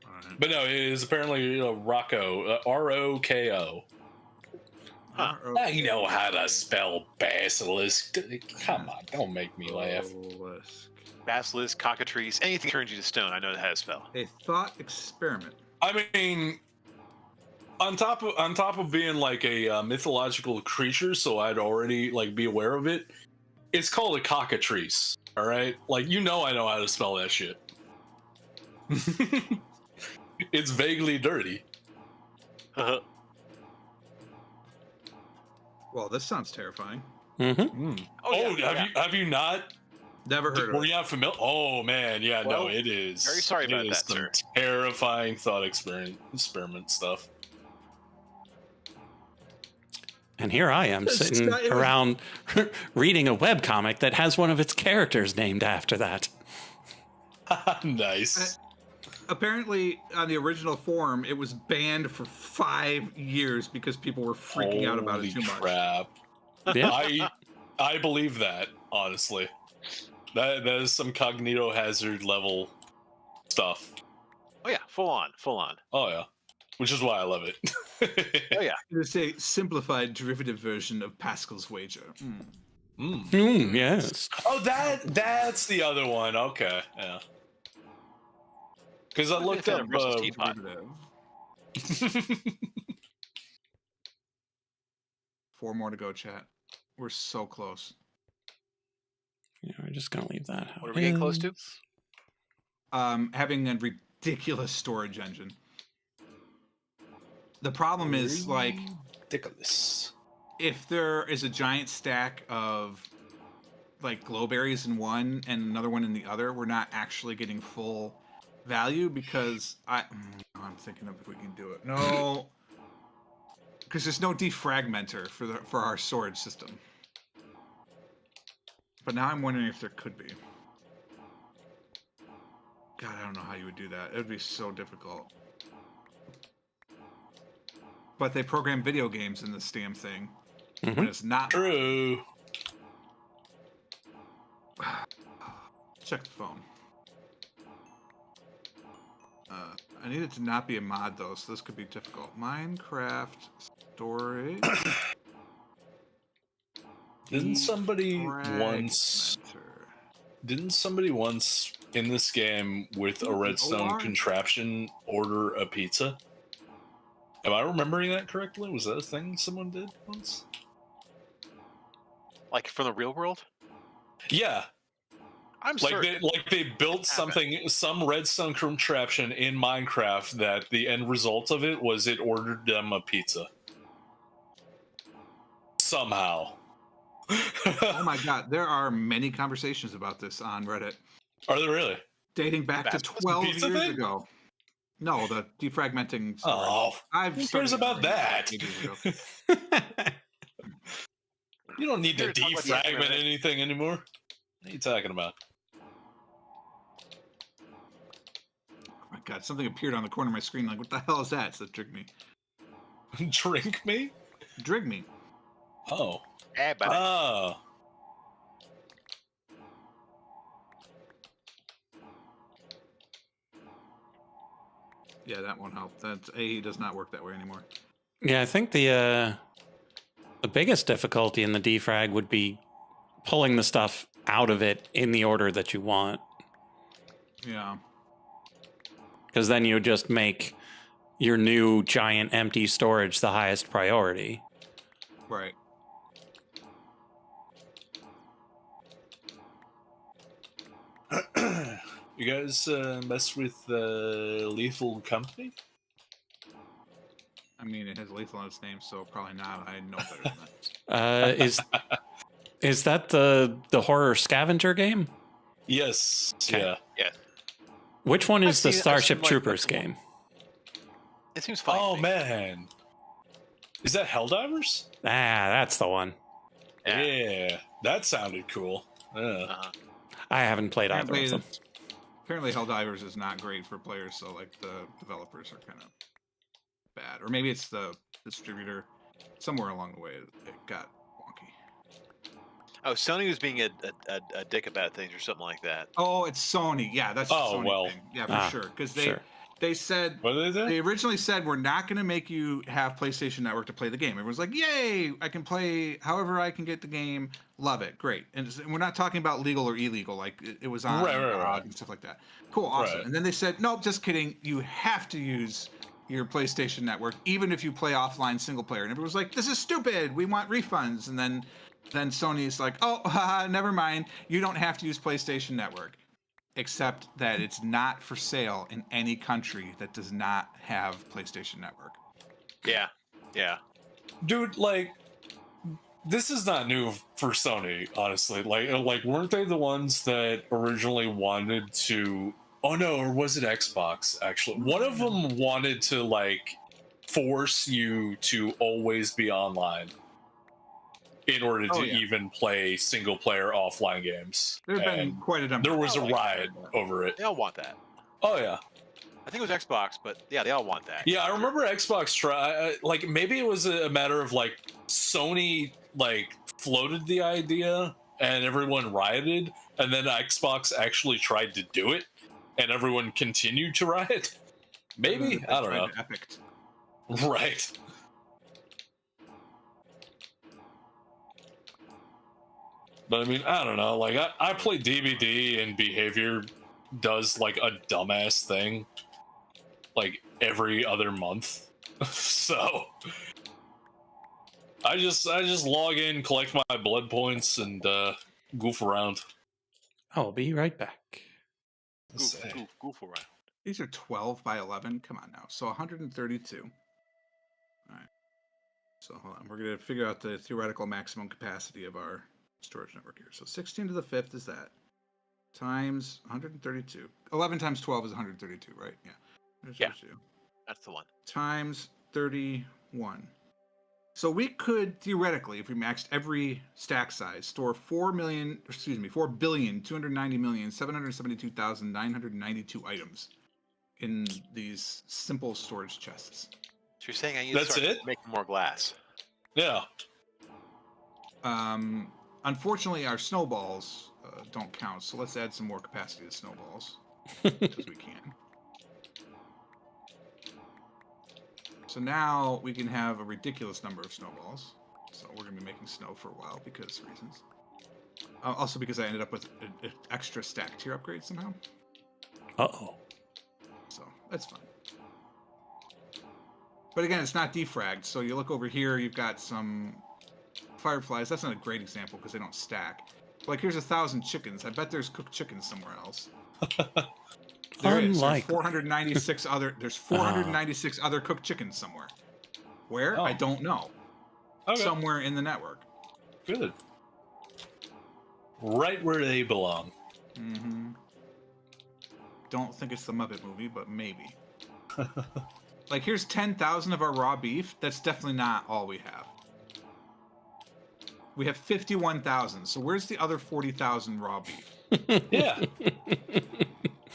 S3: Right. But no, it is apparently Rocco, R-O-K-O. Now you know how to spell basilisk. Come on, don't make me laugh.
S4: Basilisk, cockatrice, anything turns you to stone. I know how to spell.
S2: A thought experiment.
S3: I mean, on top of being like a mythological creature, so I'd already be aware of it. It's called a cockatrice. All right, I know how to spell that shit. It's vaguely dirty.
S4: Uh-huh.
S2: Well, this sounds terrifying.
S1: Mm-hmm.
S3: Have you not?
S2: Never heard of it.
S3: Were you not familiar? Oh man, yeah, well, no, it is.
S4: Very sorry about that, sir.
S3: Terrifying thought experiment stuff.
S1: And here I am sitting around reading a webcomic that has one of its characters named after that.
S3: Nice.
S2: Apparently, on the original form, it was banned for 5 years because people were freaking out about it too much.
S3: Crap.
S1: Yeah.
S3: I believe that, honestly. That is some cognito hazard level stuff.
S4: Oh yeah, full on.
S3: Oh yeah. Which is why I love it.
S4: Oh yeah.
S2: It's a simplified derivative version of Pascal's wager.
S1: Yes.
S3: Oh, that's the other one. Okay, yeah. Because I looked up.
S2: 4 more to go, chat. We're so close.
S1: Yeah, we're just gonna leave that.
S4: What are we getting close to?
S2: Having a ridiculous storage engine. The problem is,
S3: ridiculous.
S2: If there is a giant stack of glowberries in one and another one in the other, we're not actually getting full value because I'm thinking of if we can do it. No, because there's no defragmenter for our storage system. But now I'm wondering if there could be. God, I don't know how you would do that. It would be so difficult. But they program video games in this damn thing.
S1: Mm-hmm.
S2: And it's not
S3: true.
S2: Check the phone. I need it to not be a mod though, so this could be difficult. Minecraft storage.
S3: Didn't somebody once in this game with a redstone contraption order a pizza? Am I remembering that correctly? Was that a thing someone did once?
S4: Like from the real world?
S3: Yeah.
S4: I'm
S3: like
S4: certain.
S3: they built some redstone contraption in Minecraft that the end result of it was it ordered them a pizza. Somehow.
S2: Oh my god, there are many conversations about this on Reddit.
S3: Are there really?
S2: Dating back to 12 years ago. No, the defragmenting storage.
S3: Oh, who cares about that? You don't need to defragment anything anymore. What are you talking about?
S2: Oh my god, something appeared on the corner of my screen. Like, what the hell is that? It said, drink me.
S3: Drink me?
S2: Drink me.
S3: Oh.
S4: Yeah, buddy.
S3: Oh.
S2: Yeah, that won't help. That AE does not work that way anymore.
S1: Yeah, I think the biggest difficulty in the defrag would be pulling the stuff out of it in the order that you want.
S2: Yeah.
S1: Because then you would just make your new giant empty storage the highest priority.
S2: Right.
S3: You guys mess with Lethal Company?
S2: I mean, it has lethal in its name, so probably not. I know better than that.
S1: Is that the horror scavenger game?
S3: Yes.
S1: Okay.
S4: Yeah.
S1: Which one is the Starship Troopers game?
S4: It seems fine.
S3: Oh man, is that Helldivers?
S1: Ah, that's the one.
S3: Yeah, that sounded cool.
S1: I haven't played either of them.
S2: Apparently, Helldivers is not great for players, so like the developers are kind of bad, or maybe it's the distributor. Somewhere along the way, it got wonky.
S4: Oh, Sony was being a dick about things or something like that.
S2: Oh, it's Sony. Yeah, that's the Sony thing. Yeah, for sure. Because they said they originally said we're not going to make you have PlayStation Network to play the game. Everyone's like, "Yay! I can play however I can get the game. Love it, great." And we're not talking about legal or illegal. Like it was on and stuff like that. Cool, awesome. And then they said, "Nope, just kidding. You have to use your PlayStation Network even if you play offline single player." And everyone's like, "This is stupid. We want refunds." And then Sony's like, "Oh, haha, never mind. You don't have to use PlayStation Network." Except that it's not for sale in any country that does not have PlayStation Network.
S4: Yeah, yeah.
S3: Dude, like, this is not new for Sony, honestly. Like, weren't they the ones that originally wanted to... Oh, no, or was it Xbox, actually? One of them wanted to, like, force you to always be online in order to even play single-player offline games.
S2: There's been quite a number.
S3: There was a riot over it.
S4: They all want that.
S3: Oh, yeah.
S4: I think it was Xbox, but yeah, they all want that.
S3: Yeah, I remember Xbox like, maybe it was a matter of, like, Sony, like, floated the idea and everyone rioted, and then Xbox actually tried to do it, and everyone continued to riot? Maybe? I don't know.
S2: Epic.
S3: Right. But I mean, I don't know. Like, I play DBD and Behavior does like a dumbass thing like every other month. So I just log in, collect my blood points, and goof around.
S1: I'll be right back.
S4: Goof around.
S2: These are 12 by 11. Come on now. So 132. All right. So hold on. We're going to figure out the theoretical maximum capacity of our storage network here. So 16 to the 5th is that. Times 132. 11 times 12 is 132, right? Yeah.
S4: Yeah. That's the one.
S2: Times 31. So we could theoretically, if we maxed every stack size, store 4,290,772,992 items in these simple storage chests.
S4: So you're saying I need to start making more glass?
S3: Yeah.
S2: Unfortunately, our snowballs don't count, so let's add some more capacity to snowballs because we can. So now we can have a ridiculous number of snowballs. So we're going to be making snow for a while because reasons. Also because I ended up with an extra stack tier upgrade somehow.
S1: Uh-oh.
S2: So that's fine. But again, it's not defragged. So you look over here, you've got some fireflies. That's not a great example because they don't stack. Like here's 1,000 chickens. I bet there's cooked chickens somewhere else. There is. There's 496 other. There's 496 other cooked chickens somewhere. Where? I don't know. Okay. Somewhere in the network.
S3: Good. Right where they belong.
S2: Mm-hmm. Don't think it's the Muppet movie, but maybe. Like here's 10,000 of our raw beef. That's definitely not all we have. We have 51,000. So where's the other 40,000 raw beef?
S3: Yeah.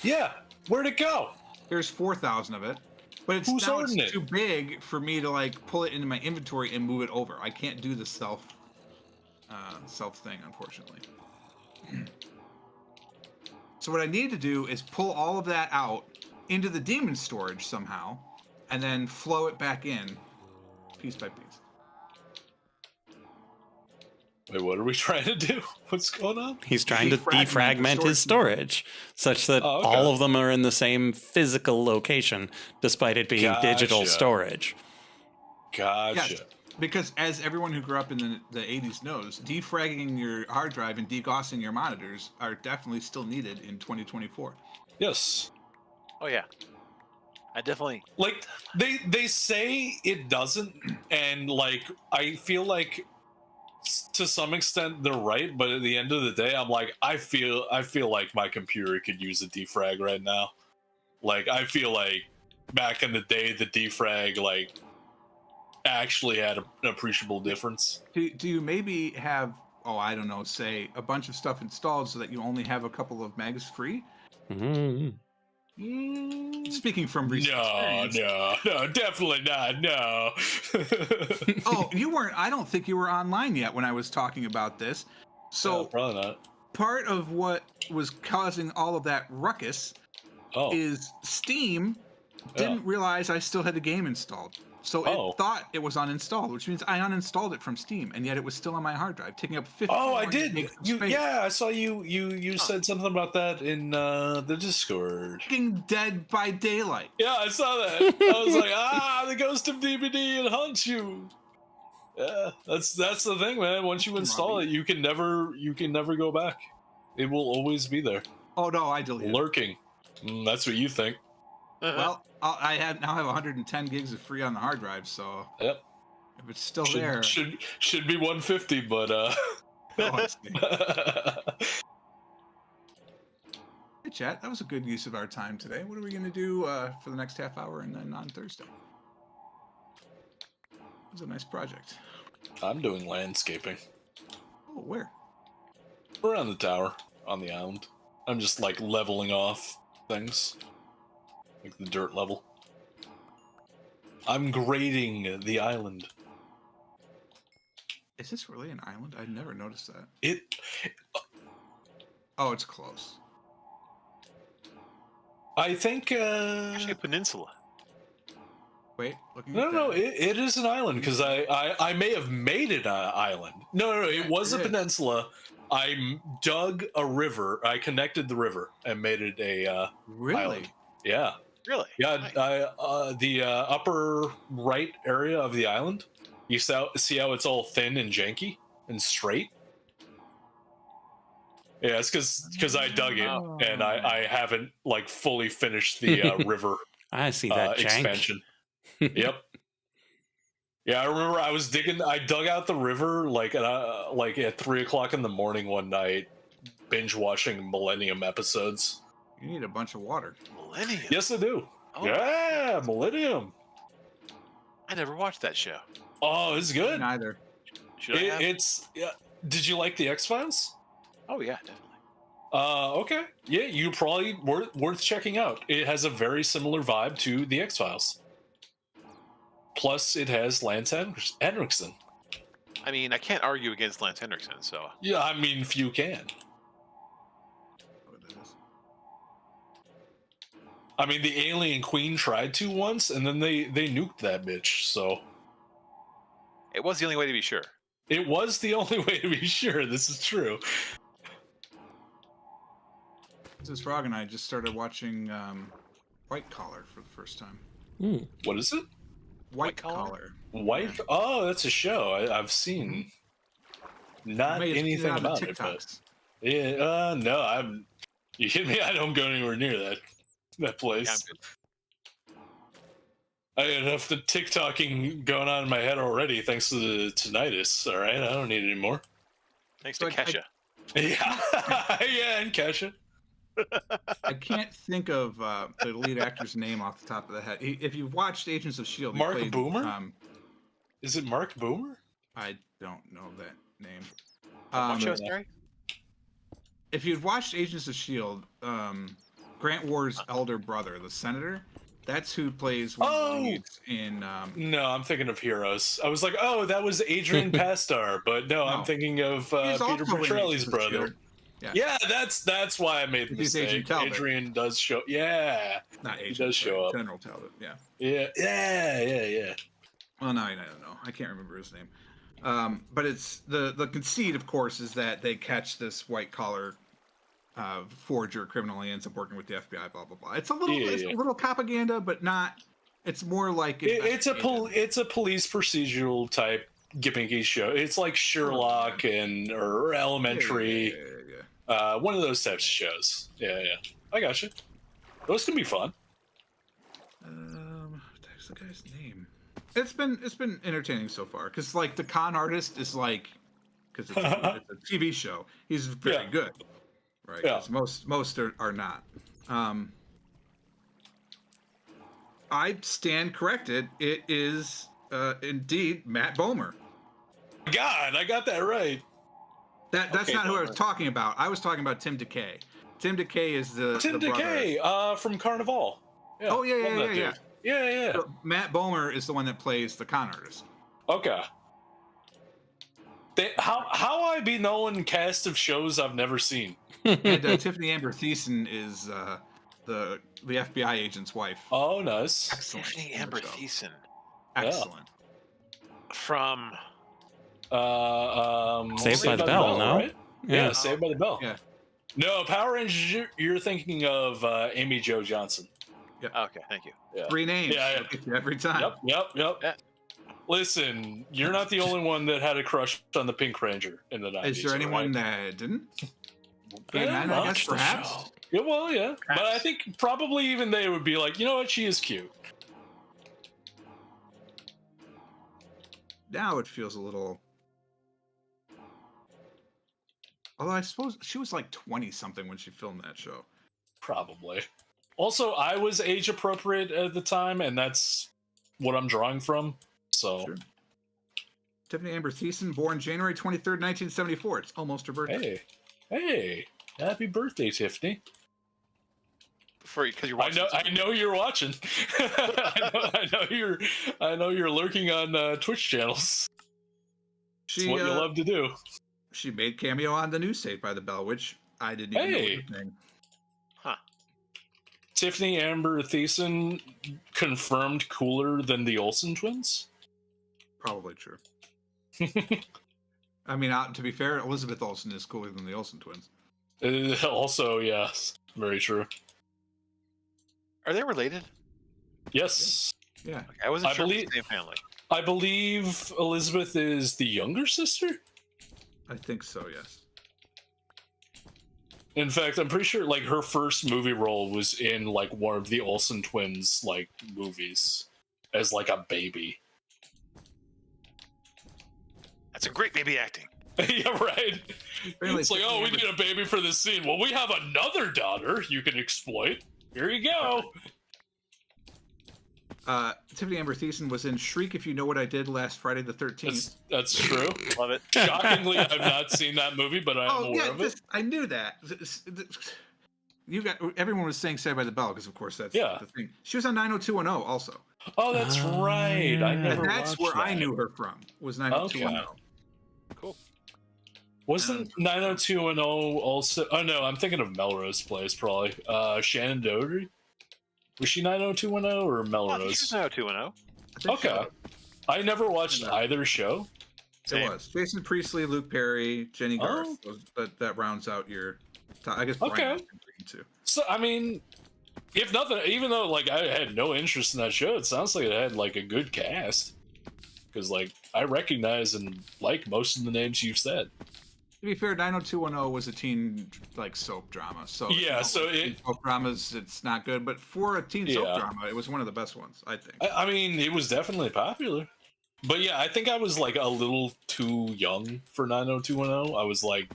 S3: Yeah. Where'd it go?
S2: There's 4,000 of it. But it's too big for me to like pull it into my inventory and move it over. I can't do the self thing, unfortunately. So what I need to do is pull all of that out into the demon storage somehow, and then flow it back in, piece by piece.
S3: Wait, what are we trying to do? What's going on?
S1: He's trying to defragment his storage such that all of them are in the same physical location, despite it being digital storage.
S3: Gotcha.
S2: Yes, because as everyone who grew up in the 80s knows, defragging your hard drive and degaussing your monitors are definitely still needed in 2024.
S3: Yes.
S4: Oh, yeah. I definitely...
S3: Like, they say it doesn't, and, like, I feel like... to some extent they're right, but at the end of the day I'm like I feel like my computer could use a defrag right now. Like I feel like back in the day the defrag like actually had an appreciable difference.
S2: Do you maybe have I don't know, say a bunch of stuff installed so that you only have a couple of megs free?
S1: Mm-hmm.
S2: Speaking from recent experience.
S3: No, definitely not. No.
S2: Oh, you weren't. I don't think you were online yet when I was talking about this. So
S3: probably not.
S2: Part of what was causing all of that ruckus is Steam didn't realize I still had the game installed. So it thought it was uninstalled, which means I uninstalled it from Steam, and yet it was still on my hard drive, taking up 50.
S3: Oh, I did. I saw you said something about that in the Discord.
S2: Fucking Dead by Daylight.
S3: Yeah, I saw that. I was like, the ghost of DVD and hunts you. Yeah, that's the thing, man. Once you install it, you can never go back. It will always be there.
S2: Oh no, I deleted it.
S3: Lurking. That's what you think.
S2: Well, I now have 110 gigs of free on the hard drive, so if it's still there,
S3: should be 150, but
S2: Hey chat, that was a good use of our time today. What are we going to do for the next half hour and then on Thursday? It was a nice project.
S3: I'm doing landscaping.
S2: Oh, where?
S3: Around the tower on the island. I'm just like leveling off things. Like the dirt level. I'm grading the island.
S2: Is this really an island? I'd never noticed that. Oh, it's close.
S3: I think
S4: actually a peninsula.
S2: Wait, looking
S3: No, it is an island because I may have made it an island. No, it was a peninsula. I dug a river. I connected the river and made it a island. Yeah.
S4: Really?
S3: Yeah. Nice. The upper right area of the island. You see how it's all thin and janky and straight. Yeah, it's because I dug it and I haven't like fully finished the river.
S1: I see that
S3: expansion. Yep. Yeah, I remember I was digging. I dug out the river like at 3:00 in the morning one night, binge watching Millennium episodes.
S2: You need a bunch of water.
S4: Millennium.
S3: Yes, I do. Oh. Yeah, Millennium.
S4: I never watched that show.
S3: Oh, it's good.
S2: Neither.
S3: It's. Yeah. Did you like the X-Files?
S4: Oh yeah, definitely.
S3: Okay. Yeah, you probably worth checking out. It has a very similar vibe to the X-Files. Plus, it has Lance Henriksen.
S4: I mean, I can't argue against Lance Henriksen, so...
S3: Yeah, I mean, few can. I mean, the Alien Queen tried to once, and then they nuked that bitch, so...
S4: It was the only way to be sure.
S3: It was the only way to be sure, this is true.
S2: This Frog and I just started watching White Collar for the first time.
S3: What is it?
S2: White Collar.
S3: White? Oh, that's a show I've seen. Not anything about it, but yeah. No, I'm. You kidding me? I don't go anywhere near that place. I got enough the TikToking going on in my head already, thanks to the tinnitus. All right, I don't need any more.
S4: Thanks to Kesha.
S3: Yeah, yeah, and Kesha.
S2: I can't think of the lead actor's name off the top of the head. If you've watched Agents of S.H.I.E.L.D.,
S3: Mark Boomer? Is it Mark Boomer?
S2: I don't know that name.
S4: What show, sorry?
S2: If you'd watched Agents of S.H.I.E.L.D., Grant Ward's elder brother, the senator, that's who plays one of the leads in...
S3: No, I'm thinking of Heroes. I was like, oh, that was Adrian Pastar, but no, I'm thinking of Peter Petrelli's brother. Yeah, that's why I made the mistake. Adrian does show... Yeah.
S2: Not Adrian,
S3: he does show up.
S2: General Talbot, yeah.
S3: Yeah.
S2: Well, no, I don't know. I can't remember his name. But it's the conceit, of course, is that they catch this white collar forger criminal. He ends up working with the FBI. Blah blah blah. It's a little propaganda, but not. It's more like
S3: it's a police procedural type gimmicky show. It's like Sherlock or Elementary. Yeah. One of those types of shows. Yeah. I got you. Those can be fun.
S2: What's the guy's name? It's been entertaining so far because like the con artist is like because it's a TV show. He's very good, right? Yeah. Most are not. I stand corrected. It is indeed Matt Bomer.
S3: God, I got that right.
S2: That's not who I was talking about. I was talking about Tim DeKay. Tim DeKay is the
S3: DeKay from Carnival. Yeah.
S2: Oh yeah.
S3: Yeah.
S2: So Matt Bomer is the one that plays the con artist.
S3: Okay. How I be knowing cast of shows I've never seen.
S2: And Tiffany Amber Thiessen is the FBI agent's wife.
S3: Oh, nice.
S2: Excellent.
S4: Tiffany Amber Thiessen.
S2: Excellent.
S4: From
S1: Saved by the Bell, no?
S3: Right? Yeah, Saved by the Bell.
S2: Yeah.
S3: No, Power Rangers. You're thinking of Amy Jo Johnson.
S2: Yep.
S4: Okay, thank you.
S3: Yeah.
S2: 3 names.
S3: Yeah.
S2: Every time.
S3: Yep.
S4: Yeah.
S3: Listen, you're not the only one that had a crush on the Pink Ranger in the 90s.
S2: Is there anyone that didn't? I guess perhaps.
S3: Yeah, well, yeah. Perhaps. But I think probably even they would be like, you know what, she is cute.
S2: Now it feels a little... Although I suppose she was like 20-something when she filmed that show.
S3: Probably. Also, I was age appropriate at the time, and that's what I'm drawing from. So,
S2: sure. Tiffany Amber Thiessen, born January 23rd, 1974. It's almost her birthday.
S3: Hey, happy birthday, Tiffany!
S4: Because you're watching.
S3: I know you're watching. I know you're lurking on Twitch channels. It's what you love to do.
S2: She made cameo on the new Saved by the Bell, which I didn't even know was a thing.
S4: Huh.
S3: Tiffany Amber Thiessen confirmed cooler than the Olsen twins?
S2: Probably true. I mean, to be fair, Elizabeth Olsen is cooler than the Olsen twins.
S3: Also, yes, very true.
S4: Are they related?
S3: Yes.
S2: Yeah.
S4: Okay, I wasn't sure it was the same family.
S3: I believe Elizabeth is the younger sister?
S2: I think so, yes.
S3: In fact, I'm pretty sure like her first movie role was in like one of the Olsen twins like movies as like a baby.
S4: That's a great baby acting.
S3: Yeah, right.
S2: Really,
S3: it's like, oh, we need a baby for this scene. Well, we have another daughter you can exploit. Here you go.
S2: Tiffany Amber Thiessen was in Shriek If You Know What I Did last Friday the 13th.
S3: That's true.
S4: Love it.
S3: Shockingly, I've not seen that movie, but I'm aware of it.
S2: I knew that. Everyone was saying Saved by the Bell because, of course, that's the thing. She was on 90210 also.
S3: Oh, that's right. I never.
S2: That's where I knew her from. Was 90210.
S3: Okay. Cool. Wasn't 90210 also? Oh no, I'm thinking of Melrose Place probably. Shannon Doherty. Was she 90210 or Melrose?
S4: She was 90210.
S3: Okay. I never watched either show.
S2: It was Jason Priestley, Luke Perry, Jenny Garth. That rounds out your. I guess.
S3: Okay.
S2: Too.
S3: So I mean, If nothing, even though like I had no interest in that show, it sounds like it had like a good cast. Because like I recognize and like most of the names you've said.
S2: To be fair, 90210 was a teen like soap drama, so
S3: yeah, so
S2: soap dramas it's not good, but for a teen soap drama, it was one of the best ones, I think.
S3: I mean, it was definitely popular, but yeah, I think I was like a little too young for 90210. I was like,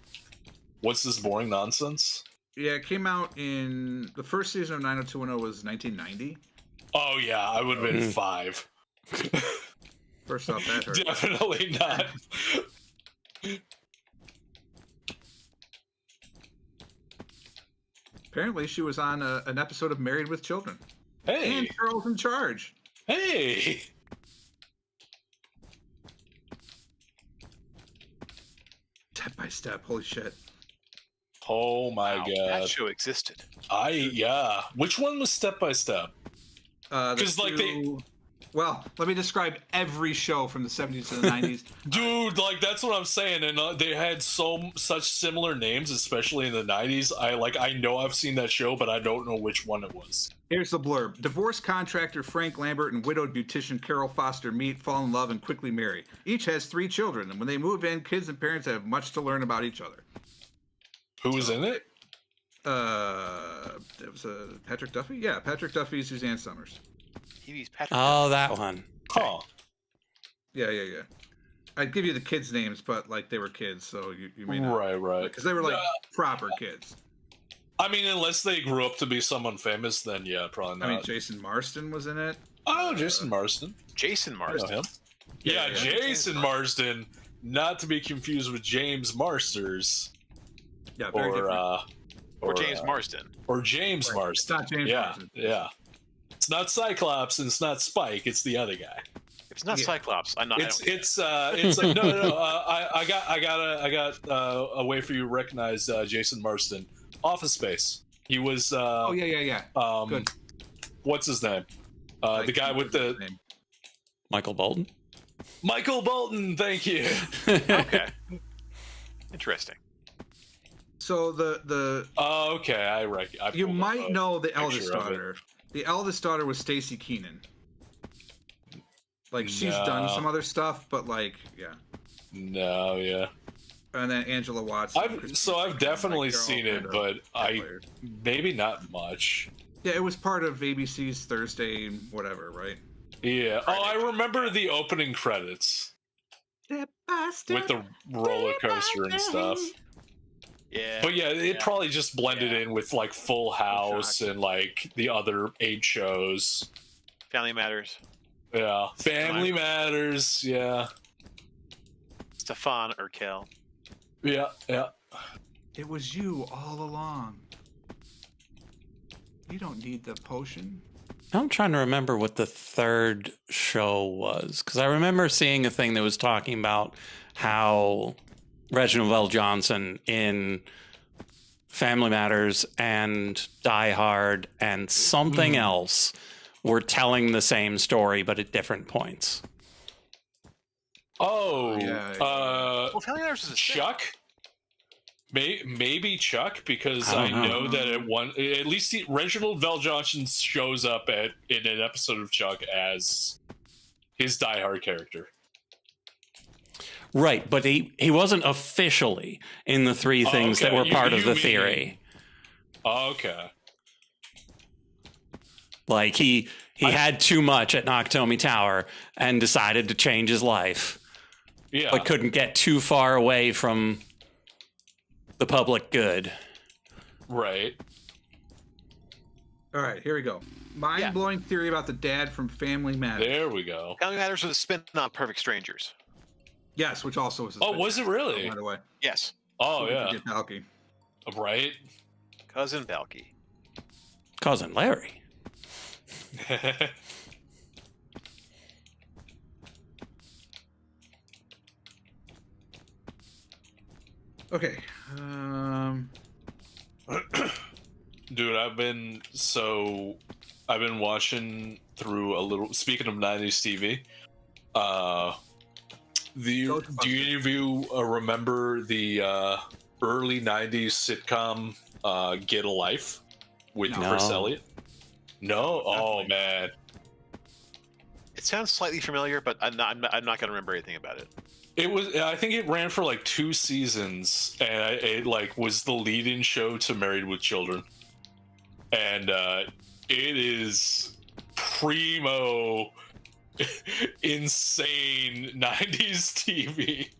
S3: "What's this boring nonsense?"
S2: Yeah, it came out in the first season of 90210 was 1990.
S3: Oh yeah, I would have been 5.
S2: First off, that hurt.
S3: Definitely not.
S2: Apparently, she was on an episode of Married with Children.
S3: Hey,
S2: and Charles in Charge.
S3: Hey.
S2: Step by Step. Holy shit.
S3: Oh my god,
S4: that show existed.
S3: Yeah. Which one was Step by Step?
S2: Because like well, let me describe every show from the 70s to the 90s.
S3: Dude, like that's what I'm saying, and they had such similar names, especially in the 90s. I know I've seen that show, but I don't know which one it was.
S2: Here's the blurb. Divorced contractor Frank Lambert and widowed beautician Carol Foster meet, fall in love, and quickly marry. Each has 3 children, and when they move in, kids and parents have much to learn about each other.
S3: Who was in it?
S2: It was Patrick Duffy? Yeah, Patrick Duffy, Suzanne Summers.
S1: Oh, that one.
S3: Huh.
S2: Yeah. I'd give you the kids' names, but like they were kids, so you may not.
S3: Right.
S2: Because they were like proper kids.
S3: I mean, unless they grew up to be someone famous, then yeah, probably not.
S2: I mean, Jason Marsden was in it.
S3: Oh, Jason Marsden.
S4: Jason Marsden.
S3: Him. Yeah, Jason Marsden. Not to be confused with James Marsters.
S2: Yeah, very different.
S4: Or James Marsden.
S3: Or James Marsden.
S2: It's not James Marsden.
S3: Yeah. It's not Cyclops and it's not Spike. It's the other guy.
S4: It's not Cyclops. I'm not.
S3: It's like no. I got a way for you to recognize Jason Marsden. Office Space. He was.
S2: Yeah. Good.
S3: What's his name? The guy with the
S2: name.
S1: Michael Bolton.
S3: Michael Bolton. Thank you.
S4: Okay. Interesting.
S2: So the
S3: okay, I
S2: you might know the eldest daughter. The eldest daughter was Stacy Keenan. Like she's done some other stuff, but like
S3: No, yeah.
S2: And then Angela Watson.
S3: I've definitely seen it, but maybe not much.
S2: Yeah, it was part of ABC's Thursday whatever, right?
S3: Yeah. Oh, I remember the opening credits.
S2: Step by step,
S3: with the roller coaster and stuff.
S4: Yeah.
S3: But yeah, it probably just blended in with like Full House and like the other 8 shows.
S4: Family Matters.
S3: Yeah. Family Matters, yeah.
S4: Stefan Urkel.
S3: Yeah.
S2: It was you all along. You don't need the potion.
S1: I'm trying to remember what the third show was, because I remember seeing a thing that was talking about how Reginald Vell Johnson in Family Matters and Die Hard and something else were telling the same story, but at different points.
S2: Oh,
S4: well, Family Matters is a
S3: Chuck? Maybe Chuck, because I know that at least Reginald Vell Johnson shows up in an episode of Chuck as his Die Hard character.
S1: Right, but he wasn't officially in the 3 things that were part of the theory.
S3: Okay.
S1: Like he had too much at Nakatomi Tower and decided to change his life.
S3: Yeah.
S1: But couldn't get too far away from the public good.
S3: Right.
S2: All right, here we go. Mind-blowing theory about the dad from Family Matters.
S3: There we go.
S4: Family Matters was a spin on Perfect Strangers.
S2: Yes, which also was.
S3: Was it really?
S2: By the way.
S4: Yes.
S3: Oh yeah.
S2: Balky.
S3: Right.
S4: Cousin Balky.
S1: Cousin Larry.
S2: Okay.
S3: Dude, I've been watching through a little. Speaking of 90s TV, do any of you remember the early 90s sitcom Get a Life with Chris Elliott? No? Oh, man.
S4: It sounds slightly familiar, but I'm not going to remember anything about it.
S3: It was. I think it ran for like 2 seasons, and it like was the lead-in show to Married with Children, and it is primo, insane 90s TV.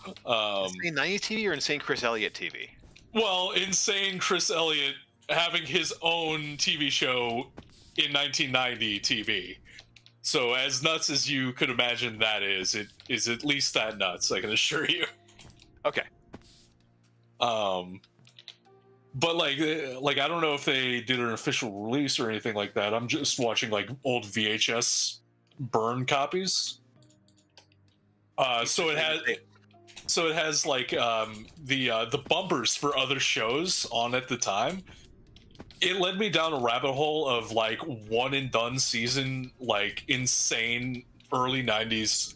S4: Insane 90s TV or insane Chris Elliott TV?
S3: Well, insane Chris Elliott having his own TV show in 1990 TV. So as nuts as you could imagine that is, it is at least that nuts, I can assure you.
S4: Okay.
S3: But like I don't know if they did an official release or anything like that. I'm just watching like old VHS burn copies. So it has like the bumpers for other shows on at the time. It led me down a rabbit hole of like one and done season, like insane early 90s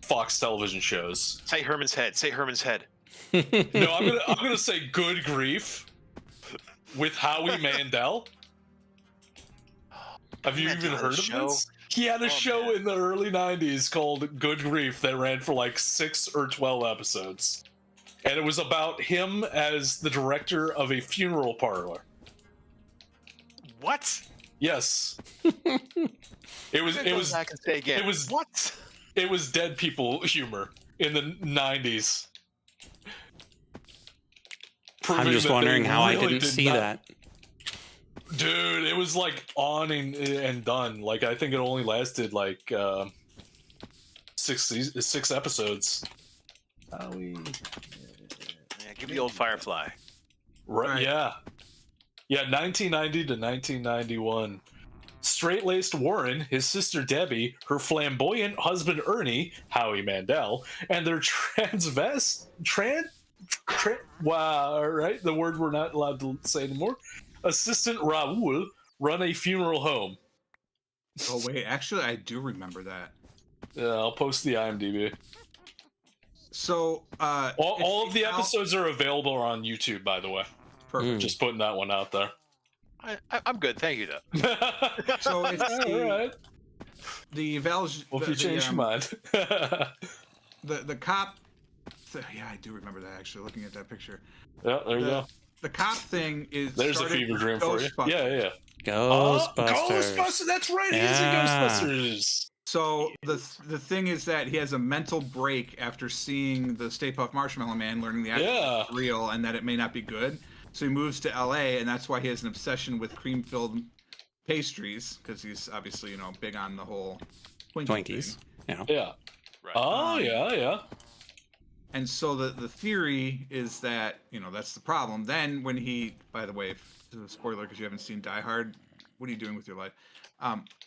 S3: Fox television shows.
S4: Say Herman's Head. Say Herman's Head.
S3: No, I'm gonna say Good Grief with Howie Mandel. Have you even heard of this? He had a show in the early 90s called Good Grief that ran for like 6 or 12 episodes. And it was about him as the director of a funeral parlor.
S4: What?
S3: Yes. It was
S4: I can say again.
S3: It was
S4: what?
S3: It was dead people humor in the 90s.
S1: I'm just wondering how I didn't see that.
S3: Dude, it was like on and done. Like I think it only lasted like 6 episodes.
S4: Yeah, give me the old Firefly.
S3: Right. Yeah. Yeah, 1990 to 1991. Straight-laced Warren, his sister Debbie, her flamboyant husband Ernie, Howie Mandel, and their wow, right? The word we're not allowed to say anymore. Assistant Raoul run a funeral home.
S2: Oh wait, actually, I do remember that.
S3: Yeah, I'll post the IMDb.
S2: So,
S3: all of the episodes are available on YouTube, by the way.
S2: Perfect.
S3: Just putting that one out there.
S4: I'm good, thank you, though.
S2: So it's the Valj.
S3: Well, if you change your mind.
S2: The cop. Yeah, I do remember that actually. Looking at that picture.
S3: Yeah, there you go.
S2: The cop thing is.
S3: There's a fever dream for you. Yeah.
S1: Ghostbusters.
S3: Ghostbusters. That's right.
S1: Yeah.
S3: He's in Ghostbusters.
S2: So the thing is that he has a mental break after seeing the Stay Puft Marshmallow Man, learning the actual is real and that it may not be good. So he moves to LA, and that's why he has an obsession with cream-filled pastries, because he's obviously, big on the whole
S1: Twinkies.
S2: thing.
S3: Yeah. Right. Oh, yeah.
S2: And so the theory is that, that's the problem. Then when he, by the way, spoiler because you haven't seen Die Hard, what are you doing with your life?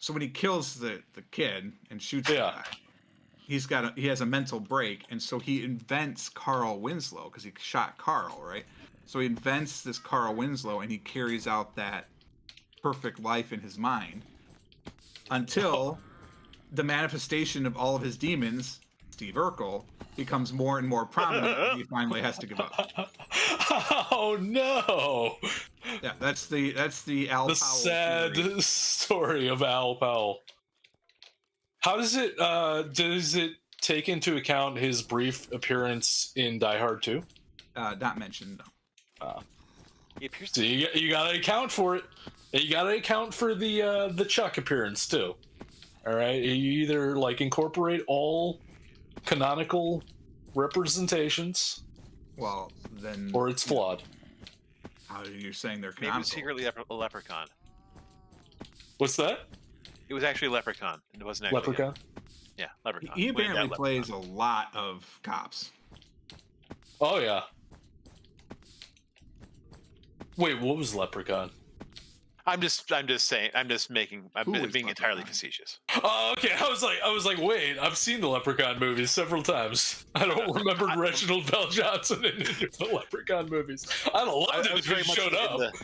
S2: So when he kills the kid and shoots the guy, he has a mental break, and so he invents Carl Winslow because he shot Carl, right? So he invents this Carl Winslow, and he carries out that perfect life in his mind until the manifestation of all of his demons, Steve Urkel, becomes more and more prominent, and he finally has to give up.
S3: Oh no!
S2: Yeah, that's the Al Powell
S3: sad
S2: theory.
S3: Story of Al Powell. How does it take into account his brief appearance in Die Hard 2?
S2: Not mentioned, no.
S3: So you gotta account for it. You gotta account for the Chuck appearance too. All right, you either like incorporate all canonical representations,
S2: well then,
S3: or it's flawed.
S2: How are you saying they're
S4: canonical? Maybe it's secretly a leprechaun.
S3: What's that?
S4: It was actually a leprechaun. It wasn't actually
S3: leprechaun.
S4: Yeah, leprechaun.
S2: He apparently plays a lot of cops.
S3: Oh yeah. Wait, what was Leprechaun?
S4: I'm just saying. I'm being entirely facetious.
S3: Oh, okay. I was like, wait. I've seen the Leprechaun movies several times. I don't remember Reginald Bell Johnson in any of the Leprechaun movies. I don't love it if he showed up.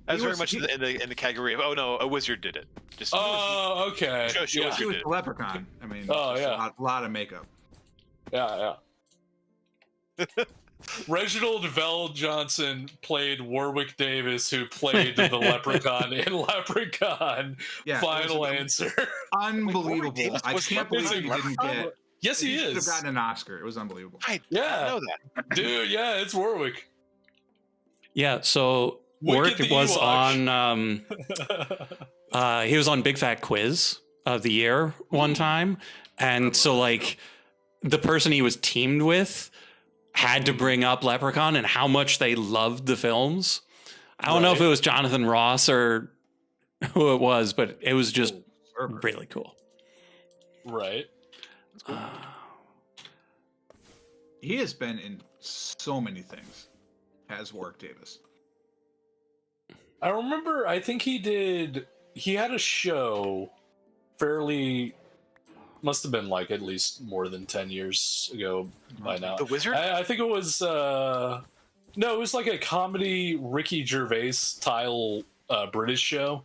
S4: I was very much in the category of a wizard did it.
S3: Okay.
S2: He was the Leprechaun. I mean, a lot of makeup.
S3: Yeah. Reginald Vell Johnson played Warwick Davis, who played the Leprechaun in Leprechaun. Yeah, final answer.
S2: Unbelievable. I can't believe he didn't get...
S3: Yes, he
S2: should have gotten an Oscar. It was unbelievable.
S4: I didn't know that.
S3: Dude, yeah, it's Warwick.
S1: Yeah, so Warwick was on... he was on Big Fat Quiz of the Year one time. And so, like, the person he was teamed with had to bring up Leprechaun and how much they loved the films. I don't know if it was Jonathan Ross or who it was, but it was just really cool.
S3: Right.
S2: Cool. He has been in so many things as Warwick Davis.
S3: I remember, I think he had a show fairly... Must have been like at least more than 10 years ago by now.
S4: The Wizard?
S3: I think it was no, it was like a comedy Ricky Gervais style British show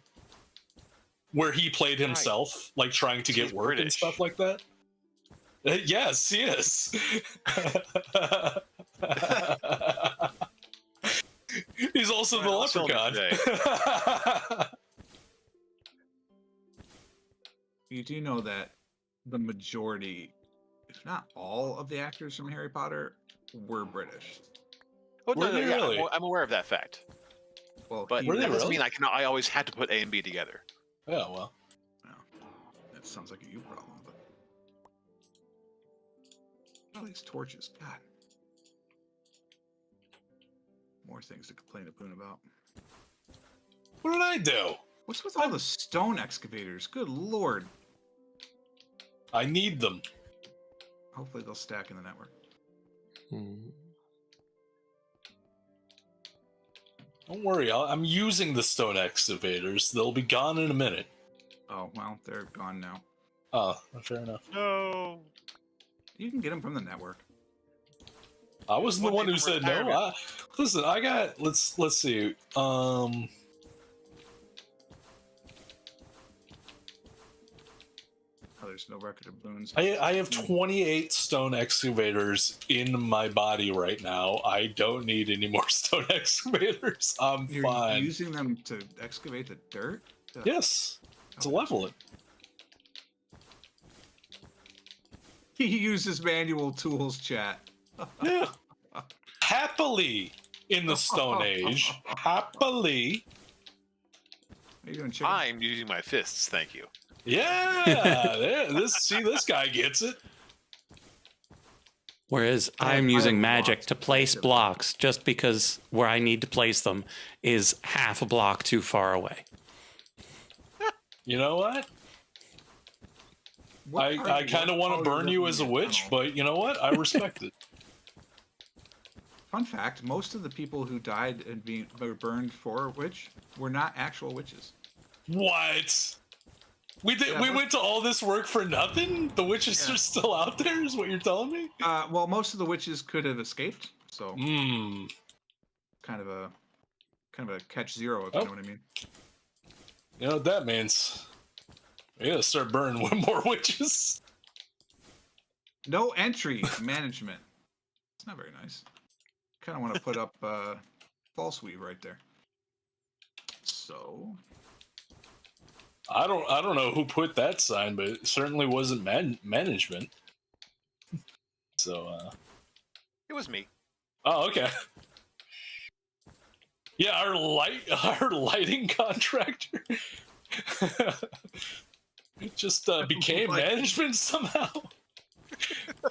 S3: where he played himself, like trying to get work British. And stuff like that. Yes, he is. He's also the Leprechaun.
S2: You do know that the majority, if not all, of the actors from Harry Potter were British.
S4: Oh, no, really? I'm aware of that fact.
S2: Well,
S4: but that doesn't mean I always had to put A and B together.
S3: Yeah, well.
S2: No, that sounds like a you problem. But... all these torches, God. More things to complain to Boon about.
S3: What did I do?
S2: What's with all the stone excavators? Good Lord.
S3: I need them.
S2: Hopefully they'll stack in the network.
S3: Don't worry, I'm using the stone excavators. They'll be gone in a minute.
S2: Oh, well, they're gone now.
S3: Oh, fair enough.
S4: No.
S2: You can get them from the network.
S3: I wasn't the one who said no. Listen, I got... Let's see.
S2: There's no record of Boons.
S3: I have 28 stone excavators in my body right now. I don't need any more stone excavators.
S2: You're
S3: fine.
S2: You're using them to excavate the dirt?
S3: Yes. To level it.
S2: He uses manual tools, chat.
S3: Yeah. Happily in the Stone Age. Happily.
S2: Are you doing chicken?
S4: I'm using my fists, thank you.
S3: Yeah, this guy gets it.
S1: Whereas I'm using magic to place blocks just because where I need to place them is half a block too far away.
S3: You know what? I kind of want to burn you as a witch, but you know what? I respect it.
S2: Fun fact, most of the people who died and were burned for a witch were not actual witches.
S3: What? We went to all this work for nothing? The witches are still out there, is what you're telling me?
S2: Well, most of the witches could have escaped, so kind of a catch zero, if you know what I mean.
S3: You know what that means? We gotta start burning one more witches.
S2: No entry management. It's not very nice. Kind of want to put up false weave right there. So
S3: I don't know who put that sign, but it certainly wasn't management. So
S4: it was me.
S3: Oh, okay. Yeah, our lighting contractor just became management somehow.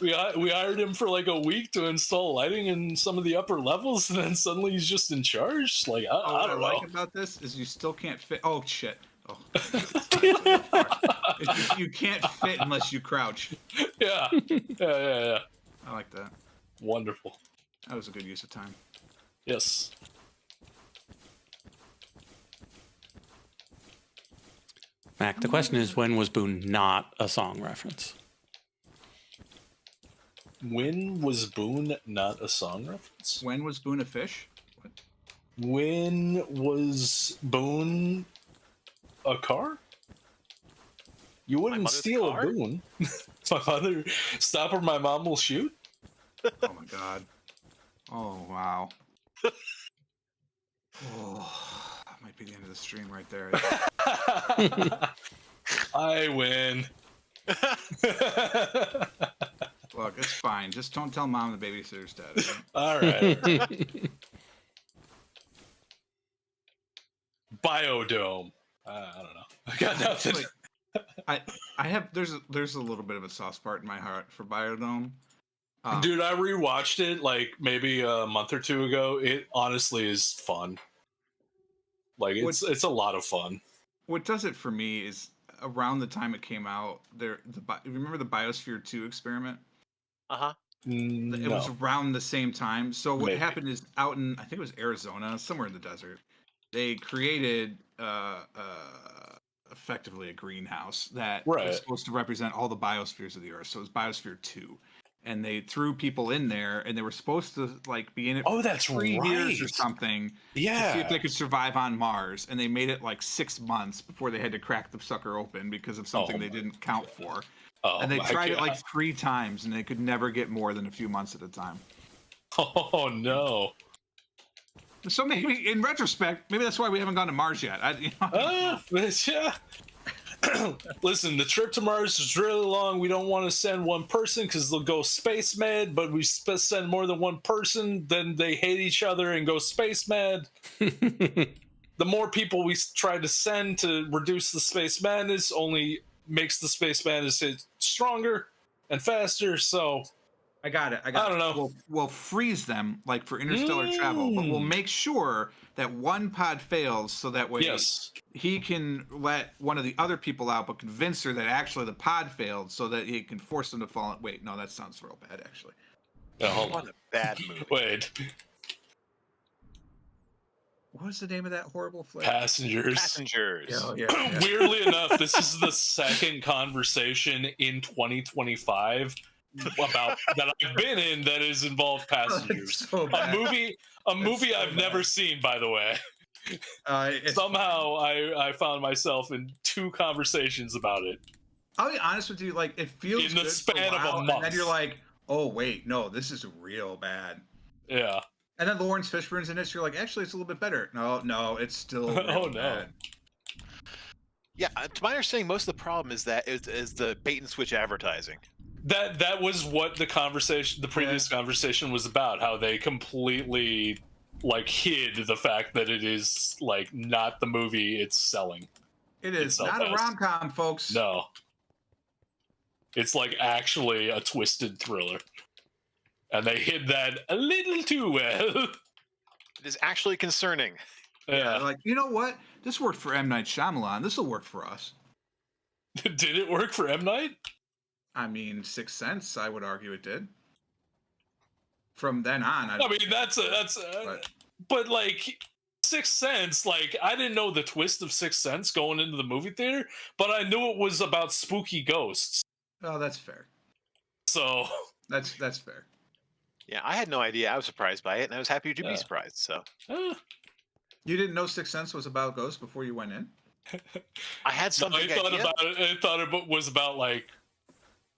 S3: We hired him for like a week to install lighting in some of the upper levels, and then suddenly he's just in charge. Like I don't know.
S2: What I like about this is you still can't fit. Oh shit. Oh. You can't fit unless you crouch.
S3: Yeah. I
S2: like that.
S3: Wonderful.
S2: That was a good use of time.
S3: Yes.
S1: Mac, the question is, when was Boon not a song reference?
S3: When was Boon not a song reference?
S2: When was Boon a fish? What?
S3: When was Boon a car? You wouldn't steal a Boon. My father, stop or my mom will shoot.
S2: Oh my god. Oh wow. Oh, that might be the end of the stream right there.
S3: I win.
S2: Look, it's fine. Just don't tell mom the babysitter's dead. Okay?
S3: All right. Biodome. I don't know. I got nothing.
S2: I have there's a little bit of a soft spot in my heart for Biodome.
S3: Dude, I rewatched it like maybe a month or two ago. It honestly is fun. Like it's a lot of fun.
S2: What does it for me is around the time it came out, remember the Biosphere 2 experiment?
S4: Uh-huh.
S2: It was around the same time. So what happened is out in, I think it was Arizona, somewhere in the desert, they created effectively a greenhouse that was supposed to represent all the biospheres of the Earth. So it was Biosphere 2. And they threw people in there, and they were supposed to like be in it for 3 years or something. Yeah, to see if they could survive on Mars. And they made it like 6 months before they had to crack the sucker open because of something they didn't count for. And they tried it like 3 times, and they could never get more than a few months at a time.
S3: Oh no!
S2: So maybe, in retrospect, maybe that's why we haven't gone to Mars yet.
S3: Yeah. Listen, the trip to Mars is really long. We don't want to send one person because they'll go space mad, but we send more than one person, then they hate each other and go space mad. The more people we try to send to reduce the space madness only makes the space madness hit stronger and faster, so...
S2: I got it.
S3: I don't know.
S2: We'll freeze them, like for interstellar travel, but we'll make sure that one pod fails so that way he can let one of the other people out, but convince her that actually the pod failed so that he can force them to fall in. Wait, no, that sounds real bad, actually.
S4: What a bad movie.
S3: Wait.
S2: What was the name of that horrible flick?
S3: Passengers.
S2: Yeah.
S3: Weirdly enough, this is the second conversation in 2025 about that I've been in that has involved Passengers. A movie I've never seen, by the way. Somehow I found myself in 2 conversations about it.
S2: I'll be honest with you, like it feels
S3: in the
S2: good
S3: span
S2: for a while,
S3: of a month,
S2: and then you're like, oh wait, no, this is real bad.
S3: Yeah.
S2: And then Lawrence Fishburne's in it, so you're like, actually, it's a little bit better. No, it's still real bad.
S4: Yeah, to my understanding, most of the problem is that is the bait and switch advertising.
S3: That was what the previous conversation was about. How they completely like hid the fact that it is like not the movie it's selling.
S2: It is not a rom-com, folks.
S3: No, it's like actually a twisted thriller, and they hid that a little too well.
S4: It is actually concerning.
S2: Yeah, like, you know what? This worked for M. Night Shyamalan. This will work for us.
S3: Did it work for M. Night?
S2: I mean, Sixth Sense, I would argue it did. From then on,
S3: but like Sixth Sense, like I didn't know the twist of Sixth Sense going into the movie theater, but I knew it was about spooky ghosts.
S2: Oh, that's fair.
S3: So
S2: that's fair.
S4: Yeah, I had no idea. I was surprised by it, and I was happy to be surprised. So
S2: you didn't know Sixth Sense was about ghosts before you went in?
S4: I had something.
S3: I thought about it. I thought it was about like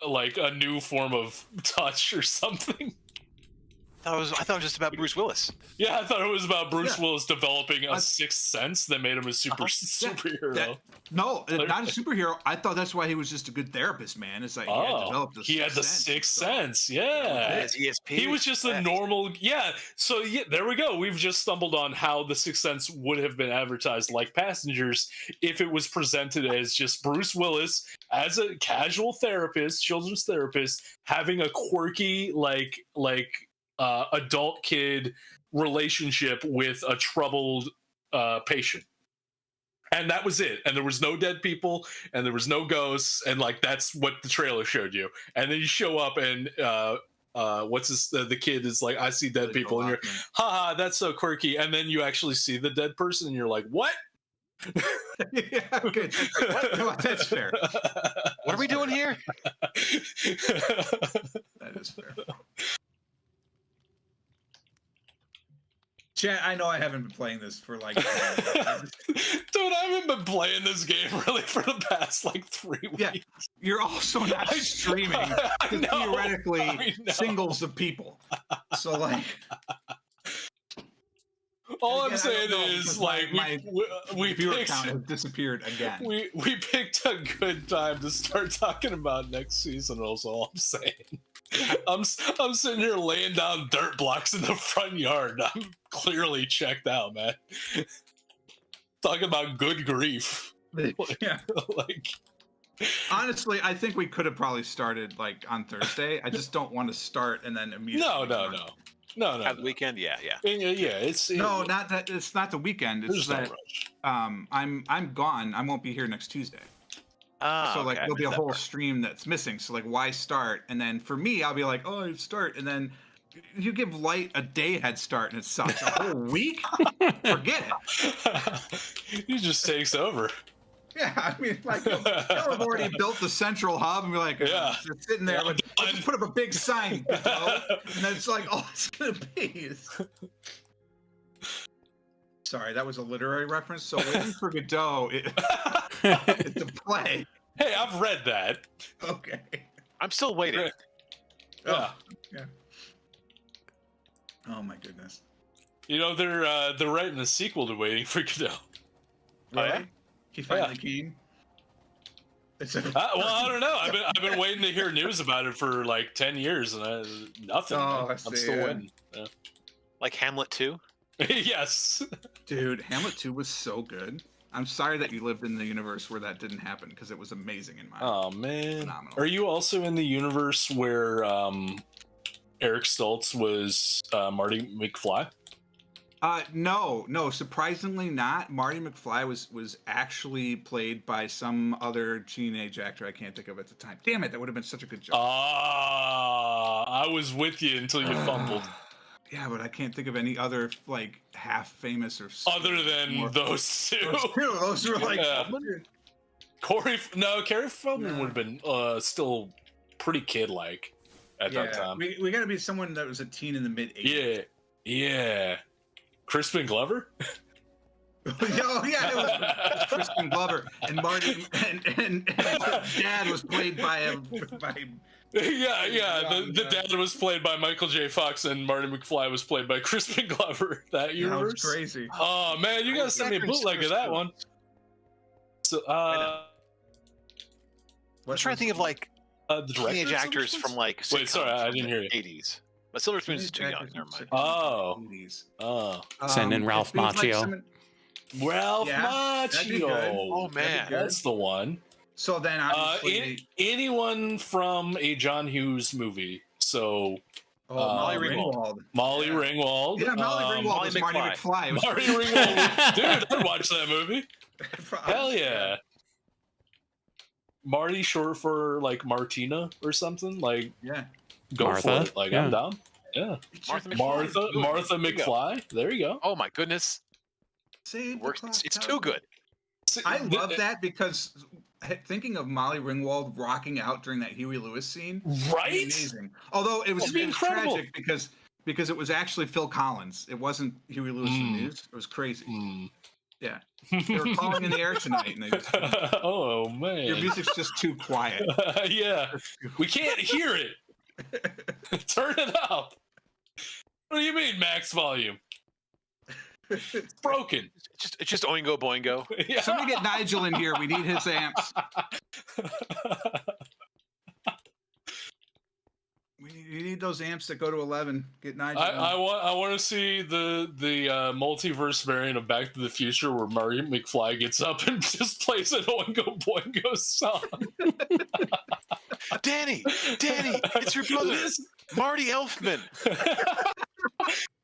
S3: a new form of touch or something.
S4: I thought it was just about Bruce Willis.
S3: Yeah, I thought it was about Bruce Willis developing a sixth sense that made him a superhero.
S2: Not a superhero. I thought that's why he was just a good therapist, man. It's like he had the sixth sense.
S3: Yeah.
S4: ESP.
S3: He was just a normal. Yeah. So there we go. We've just stumbled on how the Sixth Sense would have been advertised like Passengers if it was presented as just Bruce Willis as a casual therapist, children's therapist, having a quirky adult kid relationship with a troubled patient. And that was it. And there was no dead people and there was no ghosts. And like, that's what the trailer showed you. And then you show up and the kid is like, I see dead people. And you're, haha, that's so quirky. And then you actually see the dead person and you're like, what?
S2: Yeah, okay. What? No, that's fair.
S4: What are we doing here?
S2: That is fair. Chat, I know I haven't been playing this for like.
S3: Dude, I haven't been playing this game really for the past like 3 weeks.
S2: Yeah, you're also not streaming theoretically singles of people. So like.
S3: All I'm saying is, like, we
S2: viewer
S3: picked,
S2: count has disappeared again.
S3: We picked a good time to start talking about next season. That's all I'm saying. I'm sitting here laying down dirt blocks in the front yard. I'm clearly checked out, man. Talking about good grief.
S2: Yeah.
S3: Like,
S2: honestly, I think we could have probably started like on Thursday. I just don't want to start and then immediately.
S4: No. At the weekend, yeah.
S3: It's
S2: not that. It's not the weekend. It's that
S3: no rush.
S2: I'm gone. I won't be here next Tuesday. So like there'll be a whole stream that's missing. So like, why start? And then for me, I'll be like, oh, start, and then you give Light a day head start, and it sucks. A whole week? Forget
S3: it. He just takes over.
S2: Yeah, I mean, like, they'll have already built the central hub, and be like,
S3: yeah,
S2: they're sitting there, with, let's just put up a big sign, and then it's like, all it's gonna be is. Sorry, that was a literary reference. So waiting for Godot to play.
S3: Hey, I've read that.
S2: Okay.
S4: I'm still waiting.
S3: Yeah.
S2: Yeah. Oh my goodness.
S3: You know, they're writing a sequel to Waiting for Godot.
S2: Really? Yeah? He finally came.
S3: Well, I don't know. I've been waiting to hear news about it for like 10 years, and nothing.
S2: Oh,
S3: I'm still waiting. Yeah.
S4: Like Hamlet 2?
S3: Yes.
S2: Dude, Hamlet 2 was so good. I'm sorry that you lived in the universe where that didn't happen, because it was amazing in mine.
S3: Oh man.
S2: Phenomenal.
S3: Are you also in the universe where Eric Stoltz was Marty McFly?
S2: No, surprisingly not. Marty McFly was actually played by some other teenage actor I can't think of at the time. Damn it, that would have been such a good job.
S3: I was with you until you fumbled.
S2: Yeah, but I can't think of any other like half famous or
S3: other than those two.
S2: Those were like
S3: Carrie Feldman would have been still pretty kid-like at that time.
S2: We got to be someone that was a teen in the mid '80s.
S3: Yeah. Crispin Glover?
S2: Oh yeah, it was Crispin Glover, and Marty and Dad was played by
S3: the dad was played by Michael J. Fox, and Marty McFly was played by Crispin Glover. That universe,
S2: that was crazy.
S3: Oh man, you gotta send me a bootleg of that one. So,
S4: I'm trying to think of like
S3: the
S4: teenage actors from like.
S3: Wait, sorry, I didn't hear you.
S4: '80s. But Silver Spoons is too young. Never mind.
S3: Oh.
S1: Send in Ralph Macchio.
S3: Ralph Macchio.
S4: Oh man,
S3: that's the one.
S2: So then, obviously,
S3: anyone from a John Hughes movie. So,
S4: Molly Ringwald.
S3: Molly Ringwald.
S2: Yeah, Molly Ringwald was Marty McFly.
S3: Marty Ringwald. Dude, I'd watch that movie. Hell yeah. Marty short for like Martina or something. Like, go
S1: Martha.
S3: for it. Like, I'm down. Yeah. Martha McFly. There you go.
S4: Oh my goodness. It's too good.
S2: I love that because thinking of Molly Ringwald rocking out during that Huey Lewis scene,
S3: right?
S2: Amazing. Although it was tragic because it was actually Phil Collins. It wasn't Huey Lewis in the news. It was crazy. Yeah, they were calling in the air tonight, and they just,
S3: oh man,
S2: your music's just too quiet.
S3: Yeah, we can't hear it. Turn it up. What do you mean, max volume? It's broken.
S4: It's just Oingo Boingo.
S2: Yeah. Somebody get Nigel in here. We need his amps. We need those amps that go to 11. Get Nigel.
S3: I want to see the multiverse variant of Back to the Future where Marty McFly gets up and just plays an Oingo Boingo song.
S4: Danny, it's your brother, Marty Elfman.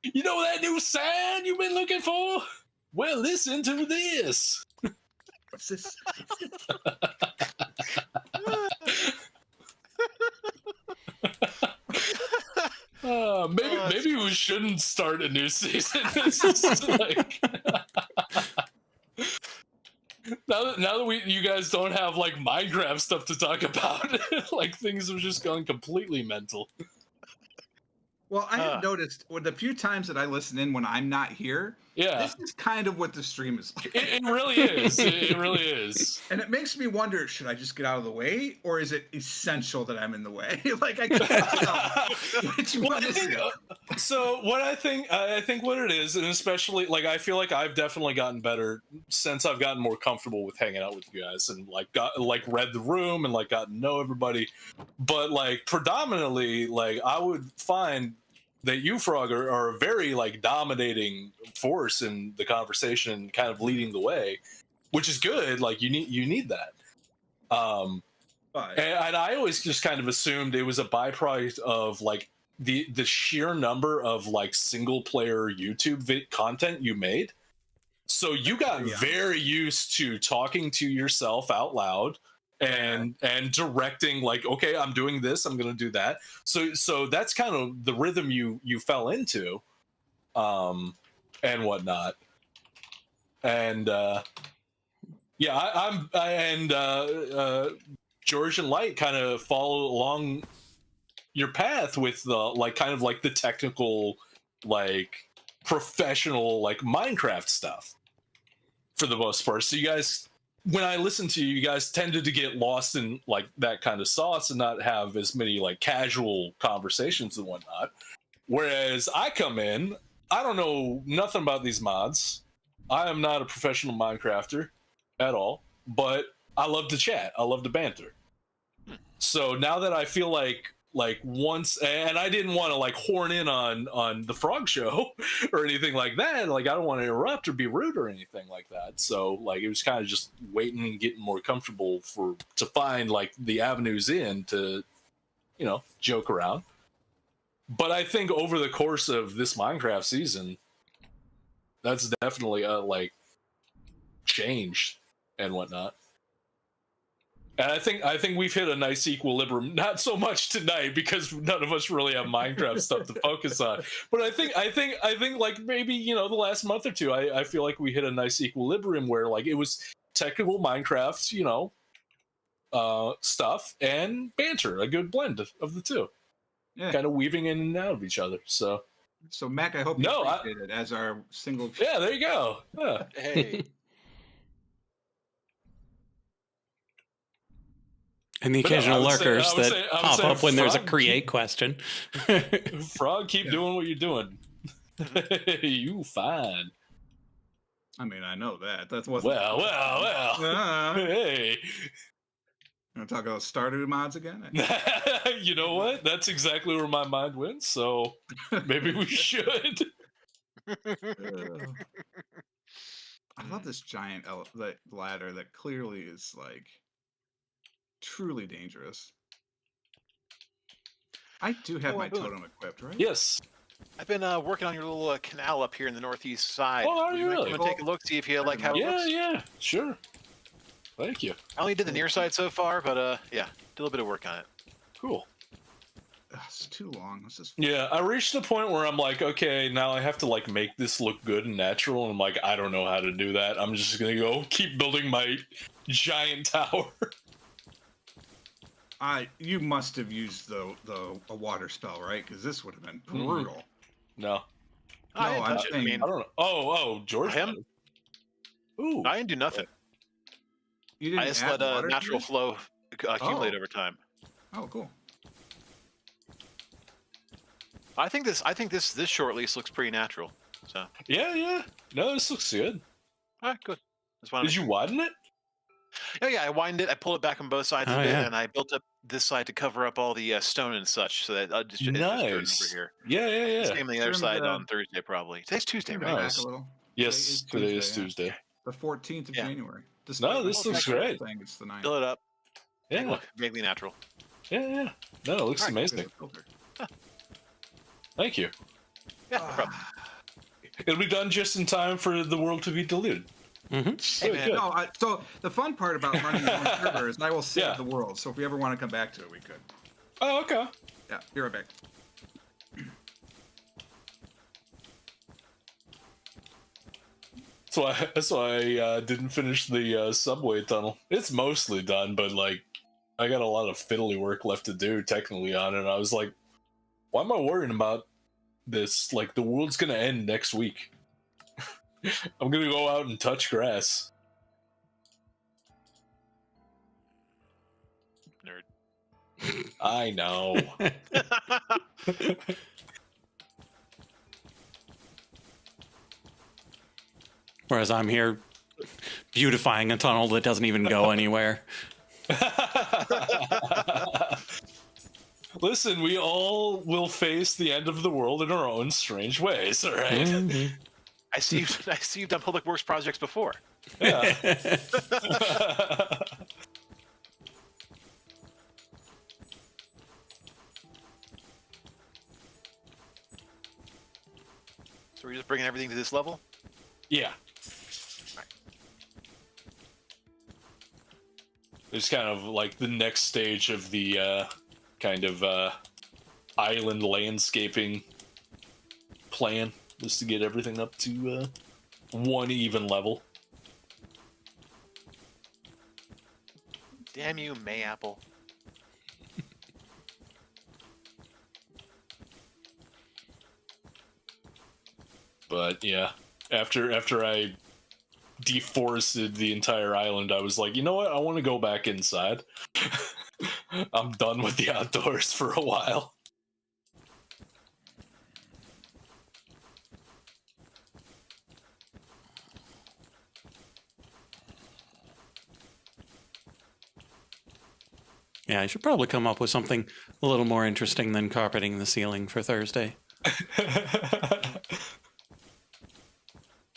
S3: You know that new sound you've been looking for? Well, listen to this.
S2: What's this?
S3: Maybe we shouldn't start a new season. This is like now that you guys don't have like Minecraft stuff to talk about, like things have just gone completely mental.
S2: Well, I have noticed with the few times that I listen in when I'm not here, this is kind of what the stream is like.
S3: It really is. It really is.
S2: And it makes me wonder, should I just get out of the way, or is it essential that I'm in the way? Like, I can't tell. Which one is it?
S3: So what I think what it is, and especially, like, I feel like I've definitely gotten better since I've gotten more comfortable with hanging out with you guys, and like read the room and like got to know everybody. But like predominantly, like I would find that you, Frog, are a very like dominating force in the conversation, kind of leading the way, which is good. Like you need that. And I always just kind of assumed it was a byproduct of like the sheer number of like single player YouTube content you made. So you got very used to talking to yourself out loud and directing, like, okay, I'm doing this, I'm gonna do that. So that's kind of the rhythm you fell into, and whatnot. And George and Light kind of follow along your path with the like kind of like the technical, like professional, like Minecraft stuff for the most part. So you guys, when I listen to you, you guys tended to get lost in like that kind of sauce and not have as many like casual conversations and whatnot. Whereas I come in, I don't know nothing about these mods. I am not a professional Minecrafter at all, but I love to chat. I love to banter. So now that I feel like once, and I didn't want to like horn in on the Frog Show or anything like that. Like I don't want to interrupt or be rude or anything like that. So like it was kind of just waiting and getting more comfortable to find like the avenues in to, you know, joke around. But I think over the course of this Minecraft season, that's definitely like changed and whatnot. And I think we've hit a nice equilibrium. Not so much tonight because none of us really have Minecraft stuff to focus on. But I think like maybe, you know, the last month or two, I feel like we hit a nice equilibrium where like it was technical Minecraft, you know, stuff and banter, a good blend of the two, kind of weaving in and out of each other. So
S2: Mac, I hope you appreciate it as our single.
S3: Yeah, there you go. Yeah.
S4: Hey.
S1: And the occasional lurkers that pop up when there's a create question.
S3: Frog, keep doing what you're doing. You fine.
S2: I mean, I know that. That's what.
S3: Well. Hey.
S2: You want to talk about Stardew mods again?
S3: You know what? That's exactly where my mind went. So maybe we should.
S2: I love this giant ladder that clearly is like truly dangerous. I do have my totem equipped, right?
S3: Yes.
S4: I've been working on your little canal up here in the northeast side.
S3: Oh, are you really?
S4: Want to take a look, see if you like how it looks?
S3: Yeah, sure. Thank you.
S4: I only did the near side so far, but yeah, did a little bit of work on it.
S3: Cool.
S2: It's too long. This is.
S3: Yeah, I reached the point where I'm like, okay, now I have to like make this look good and natural, and I'm like, I don't know how to do that. I'm just gonna go keep building my giant tower.
S2: You must have used a water spell, right? Because this would have been brutal.
S3: No.
S4: I
S3: don't know. Oh, George.
S4: Him?
S3: Ooh.
S4: I didn't do nothing.
S2: You didn't
S4: I just let a natural flow accumulate over time.
S2: Oh, cool.
S4: I think this short lease looks pretty natural. So.
S3: Yeah. No, this looks good.
S4: All right, good.
S3: Did you widen it?
S4: Oh yeah, I widened it. I pulled it back on both sides of it, and I built up this side to cover up all the stone and such, so that it's just over here.
S3: Yeah.
S4: Same on the other side on Thursday, probably. Today's Tuesday, right?
S3: Nice. Yes, today is Tuesday.
S2: The 14th of January.
S3: No, this looks great.
S2: It's the 9th.
S4: Fill it up.
S3: Yeah.
S4: Look vaguely natural.
S3: Yeah. No, it looks amazing. Thank you.
S4: Yeah, no problem.
S3: It'll be done just in time for the world to be deleted.
S2: So the fun part about running your own server is I will save the world. So if we ever want to come back to it, we could.
S3: Oh, okay.
S2: Yeah, be right back.
S3: That's why I didn't finish the subway tunnel. It's mostly done, but like I got a lot of fiddly work left to do technically on it. And I was like, why am I worrying about this. Like, the world's gonna end next week. I'm gonna go out and touch grass.
S4: Nerd.
S3: I know.
S1: Whereas I'm here beautifying a tunnel that doesn't even go anywhere.
S3: Listen, we all will face the end of the world in our own strange ways, all right?
S1: Mm-hmm.
S4: I see you've done public works projects before.
S3: Yeah.
S4: So we're just bringing everything to this level?
S3: Yeah. It's kind of like the next stage of the kind of island landscaping plan, is to get everything up to one even level.
S4: Damn you, Mayapple.
S3: But yeah, after I deforested the entire island, I was like, you know what? I want to go back inside. I'm done with the outdoors for a while.
S1: Yeah, I should probably come up with something a little more interesting than carpeting the ceiling for Thursday.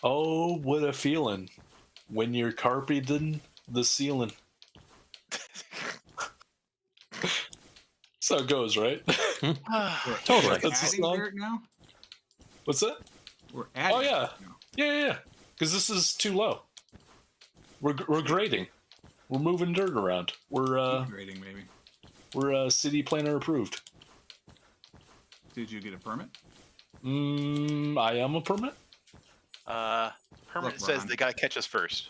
S3: Oh, what a feeling when you're carpeting the ceiling. That's how it goes, right?
S1: Totally.
S2: That's adding dirt now?
S3: What's that?
S2: We're adding
S3: Oh, yeah.
S2: dirt now.
S3: Yeah. Because this is too low. We're grading. We're moving dirt around. We're
S2: Grading, maybe.
S3: we're city planner approved.
S2: Did you get a permit?
S3: I am a permit.
S4: Herman
S2: Look,
S4: says
S2: Ron.
S4: they gotta catch us first.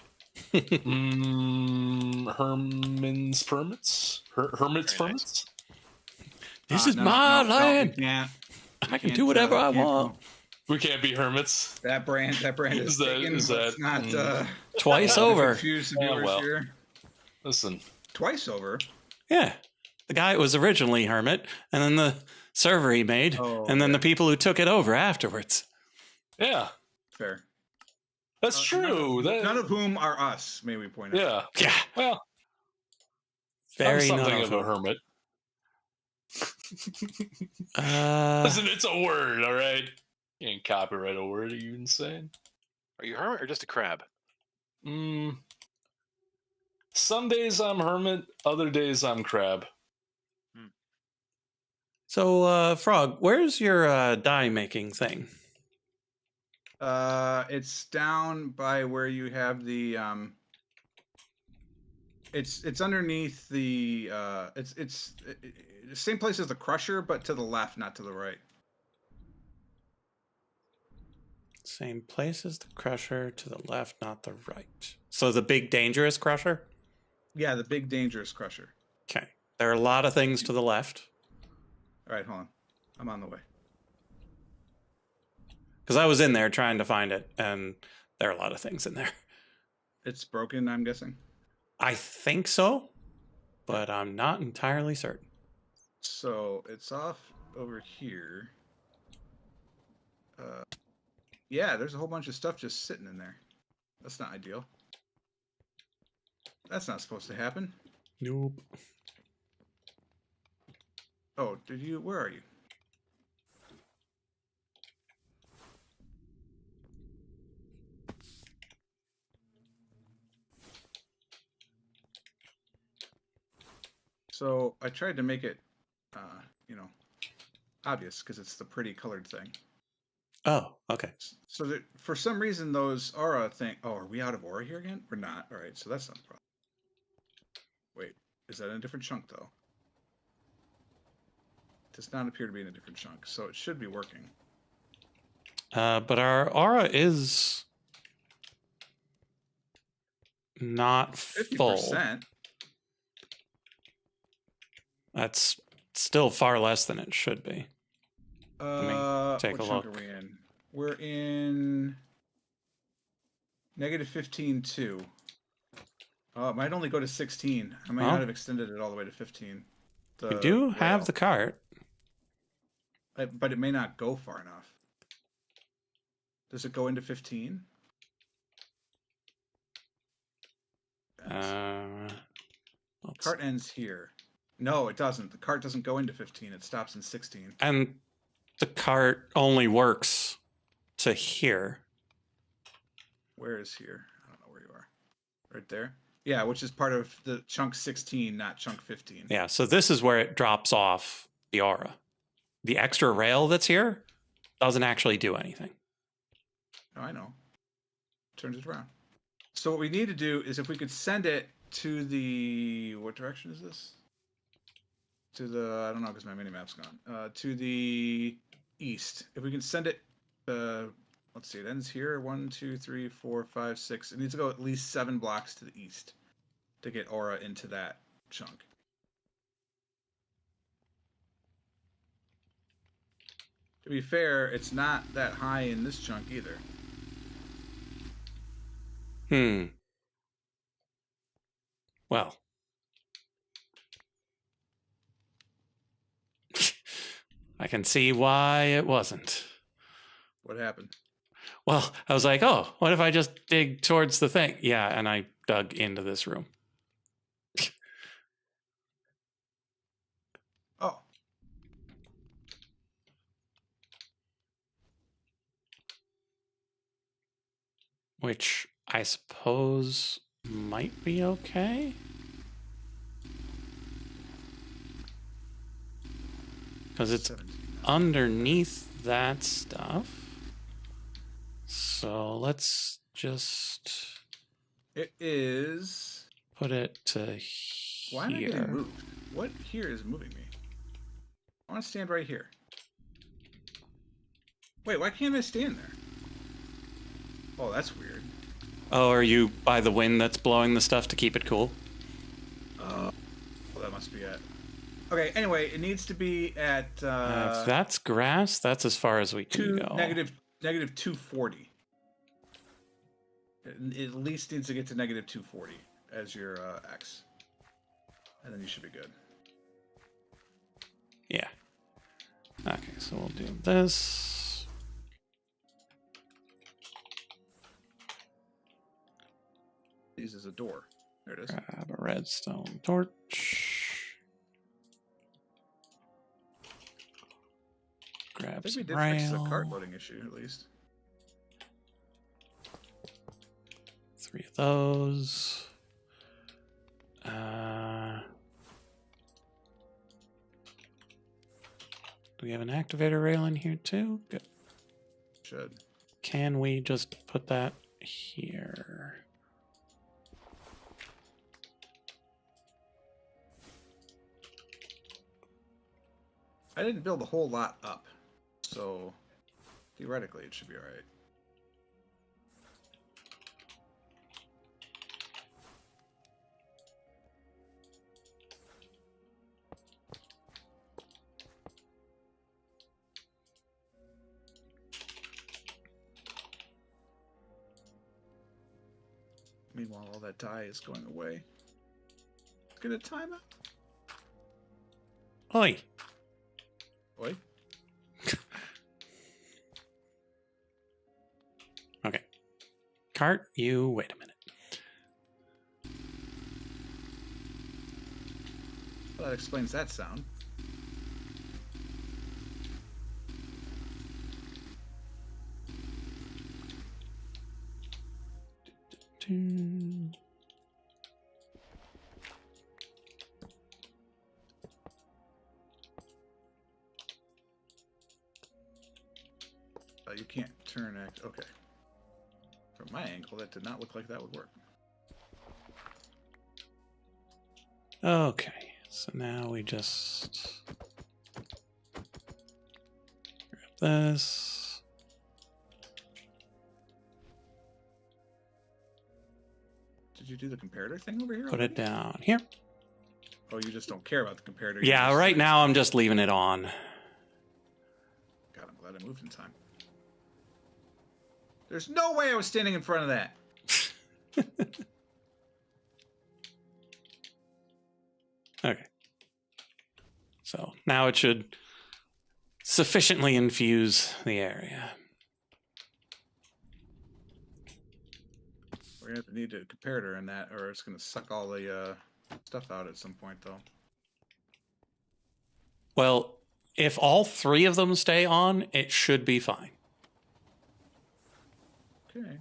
S3: Herman's permits. Hermit's
S4: Very
S3: permits.
S1: This is my land. I can do whatever I want.
S3: We can't be hermits.
S2: That brand is taken.
S3: Is
S2: Let's
S3: that-
S2: not
S1: Twice over.
S2: confuse the
S3: Oh,
S2: viewers
S3: well.
S2: here.
S3: Listen.
S2: Twice over.
S1: Yeah. The guy was originally Hermit, and then the server he made, and then the people who took it over afterwards.
S3: Yeah,
S2: Fair.
S3: that's true.
S2: None of whom are us, may we point out.
S3: Yeah.
S1: Yeah.
S3: Well,
S1: Very
S3: I'm something
S1: none
S3: of a hermit. Listen, it's a word, all right? You ain't copyright a word. Are you insane?
S4: Are you a hermit or just a crab?
S3: Some days I'm hermit, other days I'm crab.
S1: So, Frog, where's your dye making thing?
S2: It's down by where you have the it's underneath the it's the same place as the crusher, but to the left, not to the right.
S1: Same place as the crusher, to the left, not the right. So the big dangerous crusher?
S2: Yeah, the big dangerous crusher.
S1: Okay. There are a lot of things to the left.
S2: All right, hold on. I'm on the way.
S1: Because I was in there trying to find it, and there are a lot of things in there.
S2: It's broken, I'm guessing.
S1: I think so, but I'm not entirely certain.
S2: So it's off over here. Yeah, there's a whole bunch of stuff just sitting in there. That's not ideal. That's not supposed to happen.
S1: Nope.
S2: Oh, did you? Where are you? So I tried to make it, obvious because it's the pretty colored thing.
S1: Oh, okay.
S2: So that for some reason those aura thing. Oh, are we out of aura here again? We're not. All right, so that's not the problem. Wait, is that in a different chunk though? It does not appear to be in a different chunk, so it should be working.
S1: But our aura is not full.
S2: 50%.
S1: That's still far less than it should be. Take
S2: what
S1: a
S2: chunk
S1: look.
S2: are we in? We're in negative 15 2. Oh, it might only go to 16. I might not have extended it all the way to 15.
S1: You do have the cart.
S2: But it may not go far enough. Does it go into 15? Cart ends here. No, it doesn't. The cart doesn't go into 15. It stops in 16.
S1: And the cart only works to here.
S2: Where is here? I don't know where you are. Right there? Yeah, which is part of the chunk 16, not chunk 15.
S1: Yeah, so this is where it drops off the aura. The extra rail that's here doesn't actually do anything.
S2: Oh, I know. Turns it around. So what we need to do is if we could send it to the... What direction is this? To the... I don't know because my mini-map's gone. To the east. If we can send it... let's see, it ends here. 1, 2, 3, 4, 5, 6. It needs to go at least 7 blocks to the east to get aura into that chunk. To be fair, it's not that high in this chunk either.
S1: Well. I can see why it wasn't.
S2: What happened?
S1: Well, I was like, oh, what if I just dig towards the thing? Yeah, and I dug into this room.
S2: Oh.
S1: Which I suppose might be okay. Because it's underneath that stuff. So let's just...
S2: It is...
S1: Put it to here.
S2: Why am I getting moved? What here is moving me? I want to stand right here. Wait, why can't I stand there? Oh, that's weird.
S1: Oh, are you by the wind that's blowing the stuff to keep it cool?
S2: Well, that must be it. Okay, anyway, it needs to be at...
S1: if that's grass, that's as far as we can go.
S2: Negative 240. It at least needs to get to negative 240 as your X. And then you should be good.
S1: Yeah. Okay, so we'll do this.
S2: This is a door. There it is.
S1: Grab a redstone torch. Grab
S2: I think
S1: some
S2: we did
S1: rail.
S2: fix the cart loading issue, at least.
S1: 3 of those. Do we have an activator rail in here too? Good.
S2: Should.
S1: Can we just put that here?
S2: I didn't build a whole lot up, so theoretically it should be all right. Meanwhile, all that dye is going away. Let's get a timeout.
S1: Oi.
S2: Oi.
S1: Okay. Cart, you wait a minute.
S2: Well, that explains that sound. You can't turn act. Okay. From my angle, that did not look like that would work.
S1: Okay, so now we just grab this.
S2: Did you do the comparator thing over here?
S1: Put it down here.
S2: Oh, you just don't care about the comparator.
S1: Yeah, right now I'm just leaving it on.
S2: glad I moved in time. There's no way I was standing in front of that.
S1: Okay. So now it should sufficiently infuse the area.
S2: We're going to need a comparator in that, or it's going to suck all the stuff out at some point, though.
S1: Well, if all 3 of them stay on, it should be fine.
S2: Okay.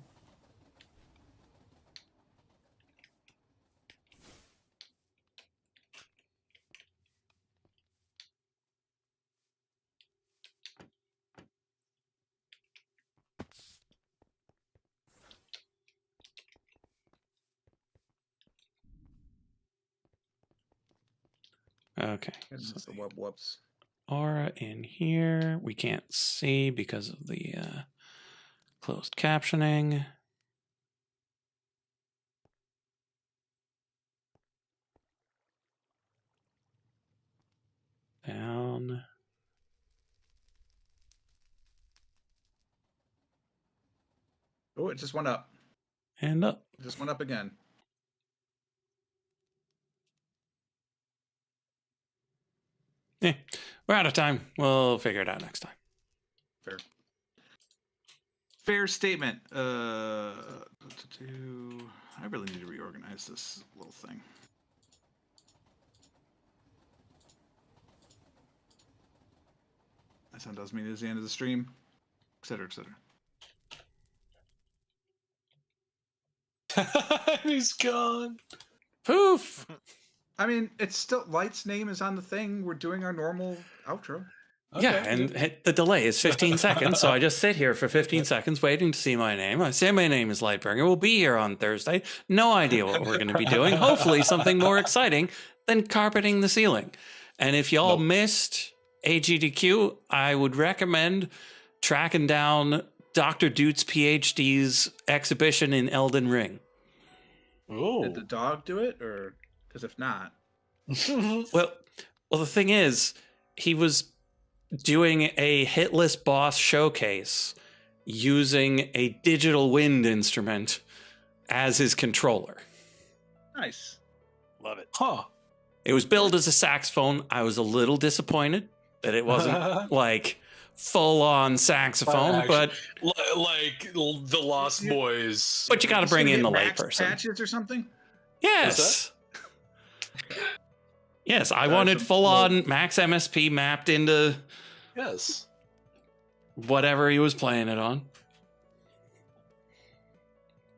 S1: Okay.
S2: So the whoops.
S1: Aura in here. We can't see because of the closed captioning. Down.
S2: Oh, it just went up.
S1: And up.
S2: It just went up again.
S1: Yeah, we're out of time. We'll figure it out next time.
S2: Fair statement. I really need to reorganize this little thing. That sound does mean it's the end of the stream, etc., etc.
S3: He's gone.
S1: Poof.
S2: I mean, it's still Light's name is on the thing. We're doing our normal outro.
S1: Okay. Yeah, and the delay is 15 seconds, so I just sit here for 15 seconds waiting to see my name. I say my name is Lightbringer. We'll be here on Thursday. No idea what we're going to be doing. Hopefully something more exciting than carpeting the ceiling. And if y'all missed AGDQ, I would recommend tracking down Dr. Doots PhD's exhibition in Elden Ring.
S3: Oh.
S2: Did the dog do it? Or because if not...
S1: Well, the thing is, he was doing a hitless boss showcase using a digital wind instrument as his controller.
S2: Nice.
S4: Love it.
S3: Huh.
S1: It was billed as a saxophone. I was a little disappointed that it wasn't like full-on saxophone, but
S3: like the Lost Boys.
S1: But you got to bring in the layperson.
S2: Patches or something?
S1: Yes. Yes, I wanted full-on max MSP mapped into whatever he was playing it on.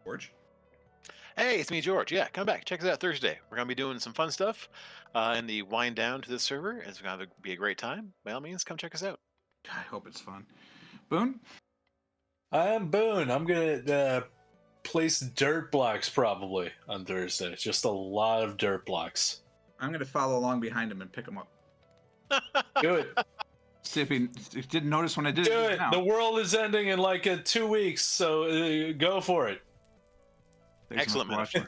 S2: George?
S4: Hey, it's me, George. Yeah, come back. Check us out Thursday. We're going to be doing some fun stuff in the wind down to this server. It's going to be a great time. By all means, come check us out.
S2: I hope it's fun. Boon?
S3: I'm Boon. I'm going to place dirt blocks probably on Thursday. Just a lot of dirt blocks.
S2: I'm going to follow along behind him and pick him up.
S3: Do it.
S2: See if he didn't notice when I did
S3: Do
S2: it.
S3: it.
S2: Now.
S3: The world is ending in like 2 weeks, so go for it.
S2: Thanks
S4: Excellent
S2: metaphor.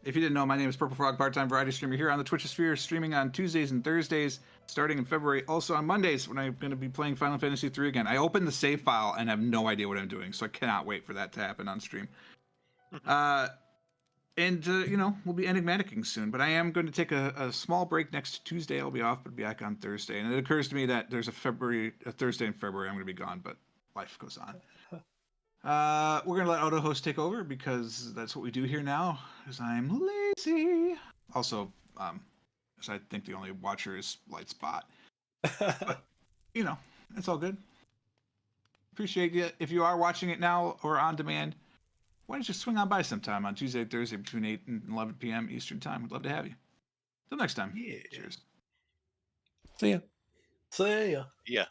S2: If you didn't know, my name is Purple Frog, part-time variety streamer here on the Twitchosphere, streaming on Tuesdays and Thursdays, starting in February. Also on Mondays, when I'm going to be playing Final Fantasy III again. I opened the save file and have no idea what I'm doing, so I cannot wait for that to happen on stream. You know, we'll be enigmaticing soon, but I am going to take a small break next Tuesday. I'll be off, but be back on Thursday. And it occurs to me that there's a Thursday in February I'm going to be gone, but life goes on. We're going to let AutoHost take over because that's what we do here now, because I'm lazy. Also, because I think the only watcher is Lightspot. But, you know, it's all good. Appreciate you. If you are watching it now or on demand, why don't you swing on by sometime on Tuesday and Thursday between 8 and 11 p.m. Eastern Time. We'd love to have you. Till next time.
S3: Yeah.
S2: Cheers.
S1: See ya.
S3: See ya.
S4: Yeah.